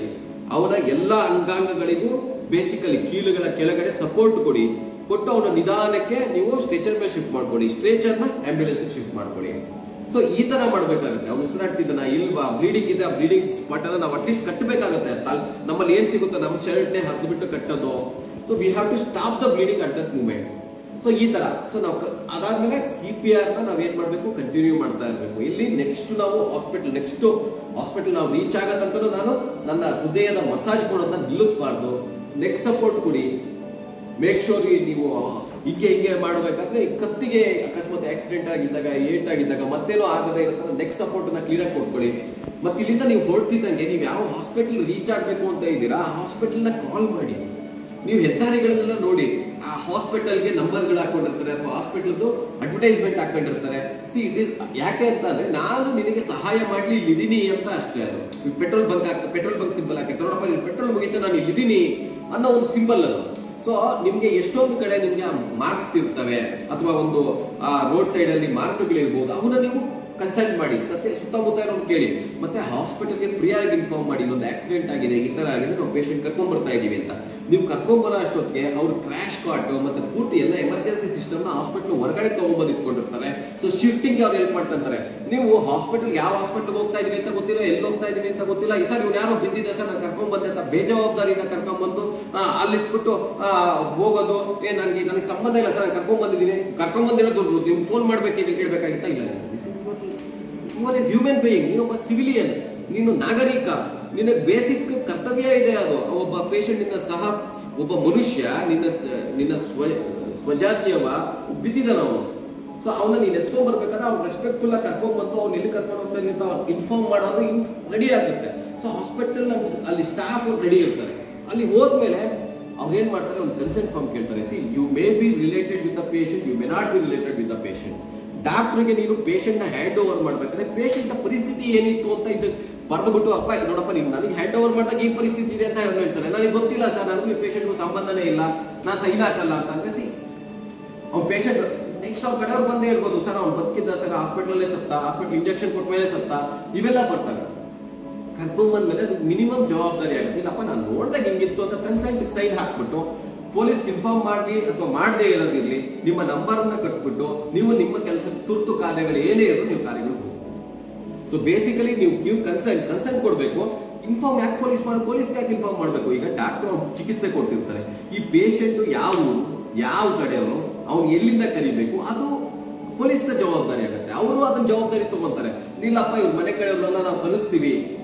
ಅವನ ಎಲ್ಲಾ ಅಂಗಾಂಗಗಳಿಗೂ ಬೇಸಿಕಲಿ ಕೀಲುಗಳ ಕೆಳಗಡೆ ಸಪೋರ್ಟ್ ಕೊಟ್ಟು ಅವನ ನಿಧಾನಕ್ಕೆ ನೀವು ಸ್ಟ್ರೆಚರ್ ಮೇಲೆ ಶಿಫ್ಟ್ ಮಾಡ್ಕೊಳ್ಳಿ. ಸ್ಟ್ರೆಚರ್ ನ ಆಂಬ್ಯುಲೆನ್ಸ್ ಶಿಫ್ಟ್ ಮಾಡ್ಕೊಳ್ಳಿ. ಸೊ ಈ ತರ ಮಾಡ್ಬೇಕಾಗುತ್ತೆ. ಅವ್ನು ಉಸಿರಾಡ್ತಿದ್ದಾನ ಇಲ್ವಾ, ಬ್ಲೀಡಿಂಗ್ ಇದೆ, ಆ ಬ್ಲೀಡಿಂಗ್ ಸ್ಪಾಟ್ ಅನ್ನ ನಾವು ಅಟ್ಲೀಸ್ಟ್ ಕಟ್ಟಬೇಕಾಗುತ್ತೆ. ನಮ್ಮಲ್ಲಿ ಏನ್ ಸಿಗುತ್ತೆ, ನಮ್ಮ ಶರ್ಟ್ ನೇ ಹರಿದು ಬಿಟ್ಟು ಕಟ್ಟೋದು. So we have to stop the bleeding at that moment. So ಈ ತರ. ಸೊ ನಾವು ಅದಾದ್ಮೇಲೆ CPR ನ ನಾವೇನ್ ಮಾಡ್ಬೇಕು, ಕಂಟಿನ್ಯೂ ಮಾಡ್ತಾ ಇರ್ಬೇಕು. ಇಲ್ಲಿ ನೆಕ್ಸ್ಟ್ ನಾವು ಹಾಸ್ಪಿಟಲ್ ನಾವು ರೀಚ್ ಆಗೋ ತನಕ ನಾನು ನನ್ನ ಹೃದಯದ ಮಸಾಜ್ ಕೊಡೋದನ್ನ ನಿಲ್ಲಿಸಬಾರ್ದು. ನೆಕ್ ಸಪೋರ್ಟ್ ಕೊಡಿ. ಮೇಕ್ ಶೋರ್ ನೀವು ಹಿಂಗೆ ಮಾಡಬೇಕಾದ್ರೆ ಕತ್ತಿಗೆ ಅಕಸ್ಮಾತ್ ಆಕ್ಸಿಡೆಂಟ್ ಆಗಿದ್ದಾಗ, ಏಟ್ ಆಗಿದ್ದಾಗ ಮತ್ತೇನೋ ಆಗದೆ ಇರುತ್ತೆ, ನೆಕ್ ಸಪೋರ್ಟ್ ನ ಕ್ಲಿಯರ್ ಆಗಿ ಕೊಟ್ಕೊಳ್ಳಿ. ಮತ್ತೆ ಇಲ್ಲಿಂದ ನೀವು ಹೊರಡ್ತಿದ್ದಂಗೆ ನೀವು ಯಾವ ಹಾಸ್ಪಿಟಲ್ ರೀಚ್ ಆಗ್ಬೇಕು ಅಂತ ಇದ್ದೀರಾ, ಆ ಹಾಸ್ಪಿಟಲ್ ನ ಕಾಲ್ ಮಾಡಿ. ನೀವು ಹೆದ್ದಾರಿಗಳನ್ನೆಲ್ಲ ನೋಡಿ, ಆ ಹಾಸ್ಪಿಟಲ್ಗೆ ನಂಬರ್ಗಳು ಹಾಕೊಂಡಿರ್ತಾರೆ ಅಥವಾ ಹಾಸ್ಪಿಟಲ್ದು ಅಡ್ವರ್ಟೈಸ್ಮೆಂಟ್ ಹಾಕೊಂಡಿರ್ತಾರೆ. ಇಟ್ ಈಸ್ ಯಾಕೆ ಅಂತಂದ್ರೆ ನಾನು ನಿನಗೆ ಸಹಾಯ ಮಾಡ್ಲಿ ಇಲ್ಲಿದ್ದೀನಿ ಅಂತ ಅಷ್ಟೇ. ಅದು ಪೆಟ್ರೋಲ್ ಬಂಕ್ ಸಿಂಬಲ್ ಹಾಕಿ ನೋಡಪ್ಪ, ನೀನು ಪೆಟ್ರೋಲ್ ಮುಗಿತ ನಾನು ಇಲ್ಲಿದ್ದೀನಿ ಅನ್ನೋ ಒಂದು ಸಿಂಬಲ್ ಅದು. ಸೊ ನಿಮ್ಗೆ ಎಷ್ಟೊಂದು ಕಡೆ ನಿಮ್ಗೆ ಮಾರ್ಕ್ಸ್ ಇರ್ತವೆ ಅಥವಾ ಒಂದು ರೋಡ್ ಸೈಡ್ ಅಲ್ಲಿ ಮಾರ್ಕ್ಗಳಿರ್ಬೋದು. ಅವನ್ನ ನೀವು ಕನ್ಸಲ್ಟ್ ಮಾಡಿ, ಸುತ್ತಮುತ್ತ ಇರೋರು ಕೇಳಿ. ಮತ್ತೆ ಹಾಸ್ಪಿಟಲ್ಗೆ ಪ್ರಿಯಾಗಿ ಇನ್ಫಾರ್ಮ್ ಮಾಡಿ, ಒಂದು ಆಕ್ಸಿಡೆಂಟ್ ಆಗಿದೆ, ಈ ತರ ಆಗಿದೆ, ನಾವು ಪೇಷಂಟ್ ಕರ್ಕೊಂಡ್ ಬರ್ತಾ ಇದೀವಿ ಅಂತ. ನೀವು ಕರ್ಕೊಂಡ್ ಬರೋ ಅಷ್ಟೊತ್ತಿಗೆ ಅವ್ರು ಕ್ರಾಶ್ ಕಾಟ್ ಮತ್ತೆ ಪೂರ್ತಿ ಎಲ್ಲ ಎಮರ್ಜೆನ್ಸಿ ಸಿಸ್ಟಮ್ ನ ಹಾಸ್ಪಿಟಲ್ ಹೊರಗಡೆ ತಗೊಂಡ್ಬಂದು ಇಟ್ಕೊಂಡಿರ್ತಾರೆ. ಸೊ ಶಿಫ್ಟಿಂಗ್ ಅವ್ರು ಹೆಲ್ಪ್ ಮಾಡ್ತಾರೆ. ನೀವು ಯಾವ ಹಾಸ್ಪಿಟಲ್ ಹೋಗ್ತಾ ಇದೀವಿ ಅಂತ ಗೊತ್ತಿಲ್ಲ, ಎಲ್ಲಿ ಹೋಗ್ತಾ ಇದೀವಿ ಅಂತ ಗೊತ್ತಿಲ್ಲ. ಈ ಸರ್ ಇವ್ರು ಯಾರೋ ಬಿದ್ದಿದೆ ಸರ್, ನಾನು ಕರ್ಕೊಂಡ್ ಬಂದೆ ಅಂತ ಬೇಜವಾಬ್ದಾರಿಯಿಂದ ಕರ್ಕೊಂಡ್ ಬಂದು ಅಲ್ಲಿಟ್ಬಿಟ್ಟು ಹೋಗೋದು. ನನಗೆ ಸಂಬಂಧ ಇಲ್ಲ ಸರ್, ನಾನು ಕರ್ಕೊಂಡ್ ಬಂದಿರೋ ದುಡ್ಡು ನೀವು ಫೋನ್ ಹೇಳ್ಬೇಕಾಗಿತ್ತಾ? ಇಲ್ಲ, this is what you are a human being. ನೀನೊಬ್ಬ ಸಿವಿಲಿಯನ್, ನೀನು ನಾಗರಿಕ, ನಿನಗೆ ಬೇಸಿಕ್ ಕರ್ತವ್ಯ ಇದೆ. ಅದು ಒಬ್ಬ ಪೇಷಂಟ್ ಒಬ್ಬ ಮನುಷ್ಯ ನಿನ್ನ ಸ್ವಜಾತಿಯವ ಬಿದ್ದಿದ್ದಾನ ಅವನು. ಸೊ ಅವನ್ನ ನೀನ್ ಎತ್ಕೊಂಡ್ ಬರ್ಬೇಕಾದ್ರೆ ಅವ್ನು ರೆಸ್ಪೆಕ್ಟ್ಫುಲ್ ಆಗಿ ಕರ್ಕೊಂಡ್ ಬಂದು ಅವ್ನು ಎಲ್ಲಿ ಕರ್ಕೊಂಡು ಹೋಗ್ತಾ ಇದ್ದ ಇನ್ಫಾರ್ಮ್ ಮಾಡೋದು ರೆಡಿ ಆಗುತ್ತೆ. ಸೊ ಹಾಸ್ಪಿಟಲ್ ಅಲ್ಲಿ ಸ್ಟಾಫ್ ರೆಡಿ ಇರ್ತಾರೆ. ಅಲ್ಲಿ ಹೋದ್ಮೇಲೆ ಅವ್ರು ಏನ್ ಮಾಡ್ತಾರೆ, ಒಂದು ಕನ್ಸೆಂಟ್ ಫಾರ್ಮ್ ಕೇಳ್ತಾರೆ. You may be related with the patient, you may not be related with the patient. ಡಾಕ್ಟರ್ಗೆ ನೀನು ಪೇಷಂಟ್ ನ ಹ್ಯಾಂಡ್ ಓವರ್ ಮಾಡ್ಬೇಕಾದ್ರೆ ಪೇಷಂಟ್ ನ ಪರಿಸ್ಥಿತಿ ಏನಿತ್ತು ಅಂತ ಇದು ಬರ್ದುಬಿಟ್ಟು, ಅಪ್ಪ ನೋಡಪ್ಪ ನೀನು ನನಗೆ ಹ್ಯಾಂಡ್ ಓವರ್ ಮಾಡಿದಾಗ ಈ ಪರಿಸ್ಥಿತಿ ಇದೆ ಅಂತ ಹೇಳ್ತಾರೆ. ನನಗೆ ಗೊತ್ತಿಲ್ಲ ಸರ್, ನನಗೂ ಈ ಪೇಷಂಟ್ಗೂ ಸಂಬಂಧನೇ ಇಲ್ಲ, ನಾನು ಸೈನ್ ಹಾಕಲ್ಲ ಅಂತ ಅಂದ್ರೆ ಅವ್ನ ಪೇಷಂಟ್ ನೆಕ್ಸ್ಟ್ ಅವ್ರ ಕಡೆಯವ್ರು ಬಂದೇ ಹೇಳ್ಬೋದು, ಸರ್ ಅವ್ನು ಬದುಕಿದ್ದ ಸರ್, ಹಾಸ್ಪಿಟಲಲ್ಲೇ ಸತ್ತ, ಹಾಸ್ಪಿಟಲ್ ಇಂಜೆಕ್ಷನ್ ಕೊಟ್ಟ ಮೇಲೆ ಸತ್ತ, ಇವೆಲ್ಲ ಬರ್ತಾರೆ. ಕರ್ಕೊಂಡ್ ಬಂದ್ಮೇಲೆ ಅದು ಮಿನಿಮಮ್ ಜವಾಬ್ದಾರಿ ಆಗುತ್ತೆ. ಇಲ್ಲಪ್ಪ ನಾನು ನೋಡ್ದಾಗ ಹಿಂಗಿತ್ತು ಅಂತ ಕನ್ಸೆಂಟ್ ಸೈನ್ ಹಾಕ್ಬಿಟ್ಟು ಪೊಲೀಸ್ ಇನ್ಫಾರ್ಮ್ ಮಾಡಿ ಅಥವಾ ಮಾಡದೇ ಇರೋದಿರ್ಲಿ, ನಿಮ್ಮ ನಂಬರ್ ಅನ್ನ ಕಟ್ಬಿಟ್ಟು ನೀವು ನಿಮ್ಮ ಕೆಲಸ ತುರ್ತು ಕಾರ್ಯಗಳು ಏನೇ ಇರೋ ನೀವು ಕಾರ್ಯಗಳು ಹೋಗಿ. ಸೊ ಬೇಸಿಕಲಿ ನೀವು ಗಿವ್ ಕನ್ಸೆಂಟ್ ಕೊಡಬೇಕು. ಇನ್ಫಾರ್ಮ್ ಯಾಕೆ ಪೊಲೀಸ್ಗೆ ಯಾಕೆ ಇನ್ಫಾರ್ಮ್ ಮಾಡಬೇಕು? ಈಗ ಡಾಕ್ಟರ್ ಚಿಕಿತ್ಸೆ ಕೊಡ್ತಿರ್ತಾರೆ, ಈ ಪೇಷಂಟ್ ಯಾವ ಕಡೆಯವರು, ಅವ್ನು ಎಲ್ಲಿಂದ ಕರಿಬೇಕು, ಅದು ಪೊಲೀಸ್ನ ಜವಾಬ್ದಾರಿ ಆಗುತ್ತೆ. ಅವರು ಅದನ್ನ ಜವಾಬ್ದಾರಿ ತಗೊಂತಾರೆ. ಇಲ್ಲಪ್ಪ ಇವ್ರ ಮನೆ ಕಡೆಯವ್ರನ್ನ ನಾವು ಕಲಿಸ್ತೀವಿ,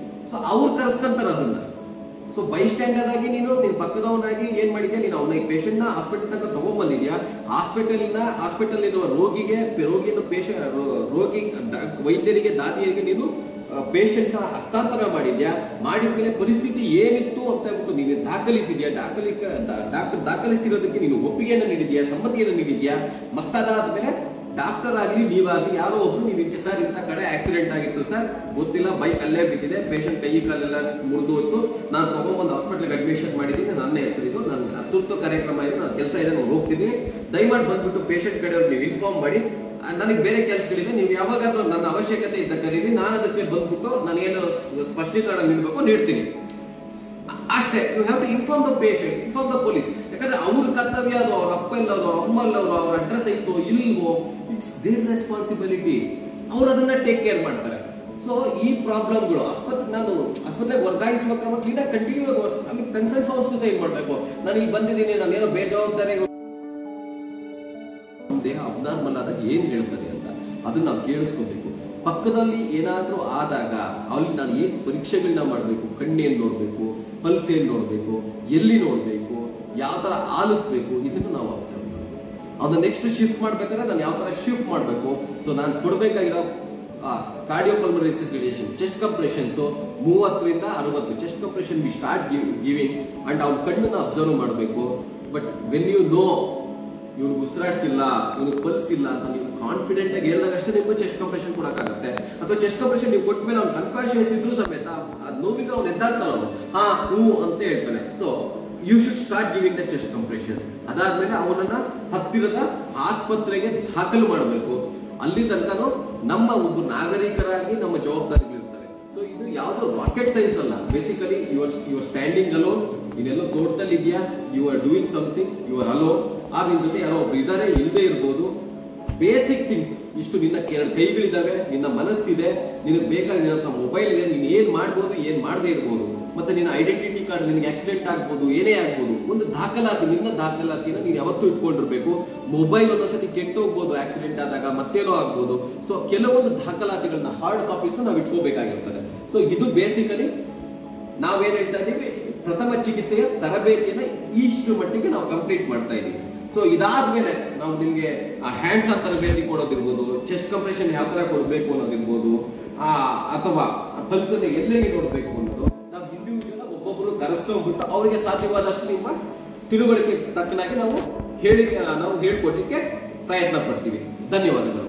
ಸೊ ಅವ್ರು ಕರೆಸ್ಕೊಂತಾರೆ ಅದನ್ನ. ಸೊ ಬೈ ಸ್ಟ್ಯಾಂಡರ್ ಆಗಿ ನೀನು ನಿನ್ ಪಕ್ಕದವನಾಗಿ ಏನ್ ಮಾಡಿದ್ಯಾ, ನೀನು ಅವನ ಪೇಷಂಟ್ ನ ಹಾಸ್ಪಿಟಲ್ ತನಕ ತಗೊಂಡ್ ಬಂದಿದ್ಯಾ. ಹಾಸ್ಪಿಟಲ್ ಇರುವ ರೋಗಿ ವೈದ್ಯರಿಗೆ ದಾದಿಯರಿಗೆ ನೀನು ಪೇಷಂಟ್ ಹಸ್ತಾಂತರ ಮಾಡಿದ್ಯಾ, ಮಾಡಿದ್ಮೇಲೆ ಪರಿಸ್ಥಿತಿ ಏನಿತ್ತು ಅಂತ ಹೇಳ್ಬಿಟ್ಟು ನೀನು ದಾಖಲಿಸಿದ್ಯಾ, ಡಾಕ್ಟರ್ ದಾಖಲಿಸಿರೋದಕ್ಕೆ ನೀನು ಒಪ್ಪಿಗೆಯನ್ನು ನೀಡಿದ್ಯಾ, ಸಮ್ಮತಿಯನ್ನು ನೀಡಿದ್ಯಾ, ಮತ್ತದಾದ್ಮೇಲೆ ಡಾಕ್ಟರ್ ಆಗ್ಲಿ ನೀವಾಗ್ಲಿ ಯಾರೋ ಒಬ್ರು ನೀವು ಸರ್ ಇಂಥ ಕಡೆ ಆಕ್ಸಿಡೆಂಟ್ ಆಗಿತ್ತು ಸರ್, ಗೊತ್ತಿಲ್ಲ ಬೈಕ್ ಅಲ್ಲೇ ಬಿದ್ದಿದೆ, ಪೇಷಂಟ್ ಕೈ ಕಾಲೆಲ್ಲ ಮುರಿದು ಹೋಯ್ತು, ನಾನು ತಗೊಂಡ್ಬಂದು ಹಾಸ್ಪಿಟ್ಲಿಗೆ ಅಡ್ಮಿಷನ್ ಮಾಡಿದ್ದೀನಿ, ನನ್ನ ಹೆಸರಿದು, ನನ್ನ ತುರ್ತು ಕಾರ್ಯಕ್ರಮ ಇದೆ, ನನ್ನ ಕೆಲಸ ಇದೆ, ನಾನು ಹೋಗ್ತೀನಿ, ದಯಮಾಡಿ ಬಂದ್ಬಿಟ್ಟು ಪೇಷಂಟ್ ಕಡೆಯವ್ರು ನೀವು ಇನ್ಫಾರ್ಮ್ ಮಾಡಿ, ನನಗೆ ಬೇರೆ ಕೆಲಸಗಳಿದೆ, ನೀವು ಯಾವಾಗಾದ್ರೂ ನನ್ನ ಅವಶ್ಯಕತೆ ಇದ್ದ ಕರೀರಿ, ನಾನು ಅದಕ್ಕೆ ಬಂದ್ಬಿಟ್ಟು ನಾನು ಏನು ಸ್ಪಷ್ಟೀಕರಣ ನೀಡಬೇಕು ನೀಡ್ತೀನಿ ಅಷ್ಟೇ. You have to inform the patient, inform the police. ಯಾಕಂದ್ರೆ ಅವ್ರ ಕರ್ತವ್ಯ ಅದು, ಅವ್ರ ಅಪ್ಪ ಎಲ್ಲವರು, ಅವ್ರ ಅಮ್ಮ ಎಲ್ಲವರು, ಅವ್ರ ಅಡ್ರೆಸ್ ಐತೋ ಇಲ್ವೋ, ಇಟ್ಸ್ ದೇರ್ ರೆಸ್ಪಾನ್ಸಿಬಿಲಿಟಿ, ಅವ್ರು ಅದನ್ನ ಟೇಕ್ ಕೇರ್ ಮಾಡ್ತಾರೆ. ಸೊ ಈ ಪ್ರಾಬ್ಲಮ್ಗಳು ನಾನು ಆಸ್ಪತ್ರೆಗೆ ವರ್ಗಾಯಿಸುವ ಕ್ರಮ ಕ್ಲೀನಾಗಿ ಕಂಟಿನ್ಯೂ ಅಲ್ಲಿ ಕನ್ಸಲ್ಟ್ ಫಾರ್ಮ್ಸ್ಗೂ ಸೈನ್ ಮಾಡಬೇಕು. ನಾನು ಈಗ ಬಂದಿದ್ದೀನಿ, ನಾನೇನೋ ಬೇಜವಾಬ್ದಾರಿ, ದೇಹ ಅಬ್ನಾರ್ಮಲ್ ಆದಾಗ ಏನ್ ಹೇಳ್ತಾರೆ ಅಂತ ಅದನ್ನ ನಾವು ಕೇಳಿಸ್ಕೋಬೇಕು. ಪಕ್ಕದಲ್ಲಿ ಏನಾದ್ರೂ ಆದಾಗ ಅಲ್ಲಿ ನಾನು ಏನ್ ಪರೀಕ್ಷೆಗಳನ್ನ ಮಾಡಬೇಕು, ಕಣ್ಣೇನ್ ನೋಡ್ಬೇಕು, ಪಲ್ಸ್ ಏನ್ ನೋಡ್ಬೇಕು, ಎಲ್ಲಿ ನೋಡ್ಬೇಕು, ಯಾವ ತರ ಆಲಿಸ್ಬೇಕು, ಇದನ್ನು ನಾವು ಅಬ್ಸರ್ವ್ ಮಾಡಬೇಕು. ಅದನ್ನ ನೆಕ್ಸ್ಟ್ ಶಿಫ್ಟ್ ಮಾಡ್ಬೇಕಾದ್ರೆ ನಾನು ಯಾವ ತರ ಶಿಫ್ಟ್ ಮಾಡಬೇಕು. ಸೊ ನಾನು ಕೊಡ್ಬೇಕಾಗಿರೋ ಕಾರ್ಡಿಯೋಪಲ್ಮನರಿ ರೆಸಿಸಿಟೇಷನ್ ಚೆಸ್ಟ್ ಕಂಪ್ರೆಷನ್ಸ್ 30ರಿಂದ 60 chest compression we start giving and ಅವ್ನ ಕಣ್ಣನ್ನ ಅಬ್ಸರ್ವ್ ಮಾಡಬೇಕು. ಬಟ್ ವೆನ್ ಯು ನೋ ಇವ್ನಿಗೆ ಉಸಿರಾಡ್ತಿಲ್ಲ, ಇವ್ನಿಗೆ ಪಲ್ಸ್ ಇಲ್ಲ ಅಂತ ನೀವು ಕಾನ್ಫಿಡೆಂಟ್ ಆಗಿ ಹೇಳಿದಾಗ ಅಷ್ಟೇ ನಿಮ್ಗೆ ಚೆಸ್ಟ್ ಕಂಪ್ರೆಷನ್ ಕೊಡಕ್ಕಾಗತ್ತೆ. ಅಥವಾ ಚೆಸ್ಟ್ ಕಂಪ್ರೆಷನ್ ನೀವು ಕೊಟ್ಮೇಲೆ ಅವ್ನು ಅನ್ಕಾನ್ಶಿಯಸ್ ಇದ್ರು ಸಮೇತ ಅದ್ ನೋವಿಗೆ ಅವ್ನು ಎದ್ದಾಡ್ತಾನ, ಅವನು ಹಾ ಹೂ ಅಂತ ಹೇಳ್ತಾನೆ. So you should start giving the chest compressions. ಅದಾದ್ಮೇಲೆ ಅವನನ್ನ ಹತ್ತಿರದ ಆಸ್ಪತ್ರೆಗೆ ದಾಖಲು ಮಾಡಬೇಕು. ಅಲ್ಲಿ ತನಕನೂ ನಮ್ಮ ಒಬ್ಬ ನಾಗರಿಕರಾಗಿ ನಮ್ಮ ಜವಾಬ್ದಾರಿಗಳಿರ್ತವೆ. ಸೊ ಇದು ಯಾವ್ದು ರಾಕೆಟ್ ಸೈನ್ಸ್ ಅಲ್ಲ. ಬೇಸಿಕಲಿ ಯುವರ್ ಸ್ಟ್ಯಾಂಡಿಂಗ್ ಅಲೋನ್, ಇನ್ನೆಲ್ಲೋ ತೋಟದಲ್ಲಿ ಇದೆಯಾ, you are doing something, you are alone, ಆಗ ನಿನ್ ಜೊತೆ ಯಾರೋ ಒಬ್ರು ಇದಾರೆ, ಇಲ್ಲದೆ ಇರ್ಬೋದು. ಬೇಸಿಕ್ ಥಿಂಗ್ಸ್ ಇಷ್ಟು, ನಿನ್ನ ಕೈಗಳಿದಾವೆ, ನಿನ್ನ ಮನಸ್ಸಿದೆ, ನಿನಗೆ ಬೇಕಾಗಿ ನಿನ್ನ ಹತ್ರ ಮೊಬೈಲ್ ಇದೆ, ನೀನ್ ಏನ್ ಮಾಡ್ಬೋದು, ಏನ್ ಮಾಡದೇ ಇರ್ಬೋದು, ಮತ್ತೆ ನಿನ್ನ ಐಡೆಂಟಿಟಿ ಕಾರ್ಡ್, ನಿನ್ಗೆ ಆಕ್ಸಿಡೆಂಟ್ ಆಗ್ಬೋದು, ಏನೇ ಆಗ್ಬೋದು, ಒಂದು ದಾಖಲಾತಿ, ನಿನ್ನ ದಾಖಲಾತಿನ ನೀನು ಯಾವತ್ತೂ ಇಟ್ಕೊಂಡಿರ್ಬೇಕು. ಮೊಬೈಲ್ ಒಂದೊಂದ್ಸತಿ ಕೆಟ್ಟು ಹೋಗ್ಬೋದು ಆಕ್ಸಿಡೆಂಟ್ ಆದಾಗ, ಮತ್ತೇನೋ ಆಗ್ಬೋದು. ಸೊ ಕೆಲವೊಂದು ದಾಖಲಾತಿಗಳನ್ನ ಹಾರ್ಡ್ ಕಾಪೀಸ್ ನಾವು ಇಟ್ಕೋಬೇಕಾಗಿರ್ತದೆ. ಸೊ ಇದು ಬೇಸಿಕಲಿ ನಾವೇನ್ ಹೇಳ್ತಾ ಇದೀವಿ, ಪ್ರಥಮ ಚಿಕಿತ್ಸೆಯ ತರಬೇತಿಯನ್ನ ಇಷ್ಟು ಮಟ್ಟಿಗೆ ನಾವು ಕಂಪ್ಲೀಟ್ ಮಾಡ್ತಾ ಇದೀವಿ. ಸೊ ಇದಾದ್ಮೇಲೆ ನಾವು ನಿಮ್ಗೆ ಆ ಹ್ಯಾಂಡ್ಸ್ ಆನ್ ತರಬೇತಿ ಕೊಡೋದಿರ್ಬೋದು, ಚೆಸ್ಟ್ ಕಂಪ್ರೆಷನ್ ಯಾವ ತರ ಕೊಡ್ಬೇಕು ಅನ್ನೋದಿರ್ಬೋದು, ಅಥವಾ ಪಲ್ಸ್ ಅನ್ನ ಎಲ್ಲೆಲ್ಲಿ ನೋಡ್ಬೇಕು ಅನ್ನೋದು ನಾವು ಇಂಡಿವಿಜುವಲ್ ಒಬ್ಬೊಬ್ರು ಕರೆಸ್ಕೊಂಡ್ಬಿಟ್ಟು ಅವರಿಗೆ ಸಾಧ್ಯವಾದಷ್ಟು ನಿಮ್ಮ ತಿಳುವಳಿಕೆ ತಕ್ಕನಾಗಿ ನಾವು ಹೇಳ್ಕೊಡ್ಲಿಕ್ಕೆ ಪ್ರಯತ್ನ ಪಡ್ತೀವಿ. ಧನ್ಯವಾದಗಳು.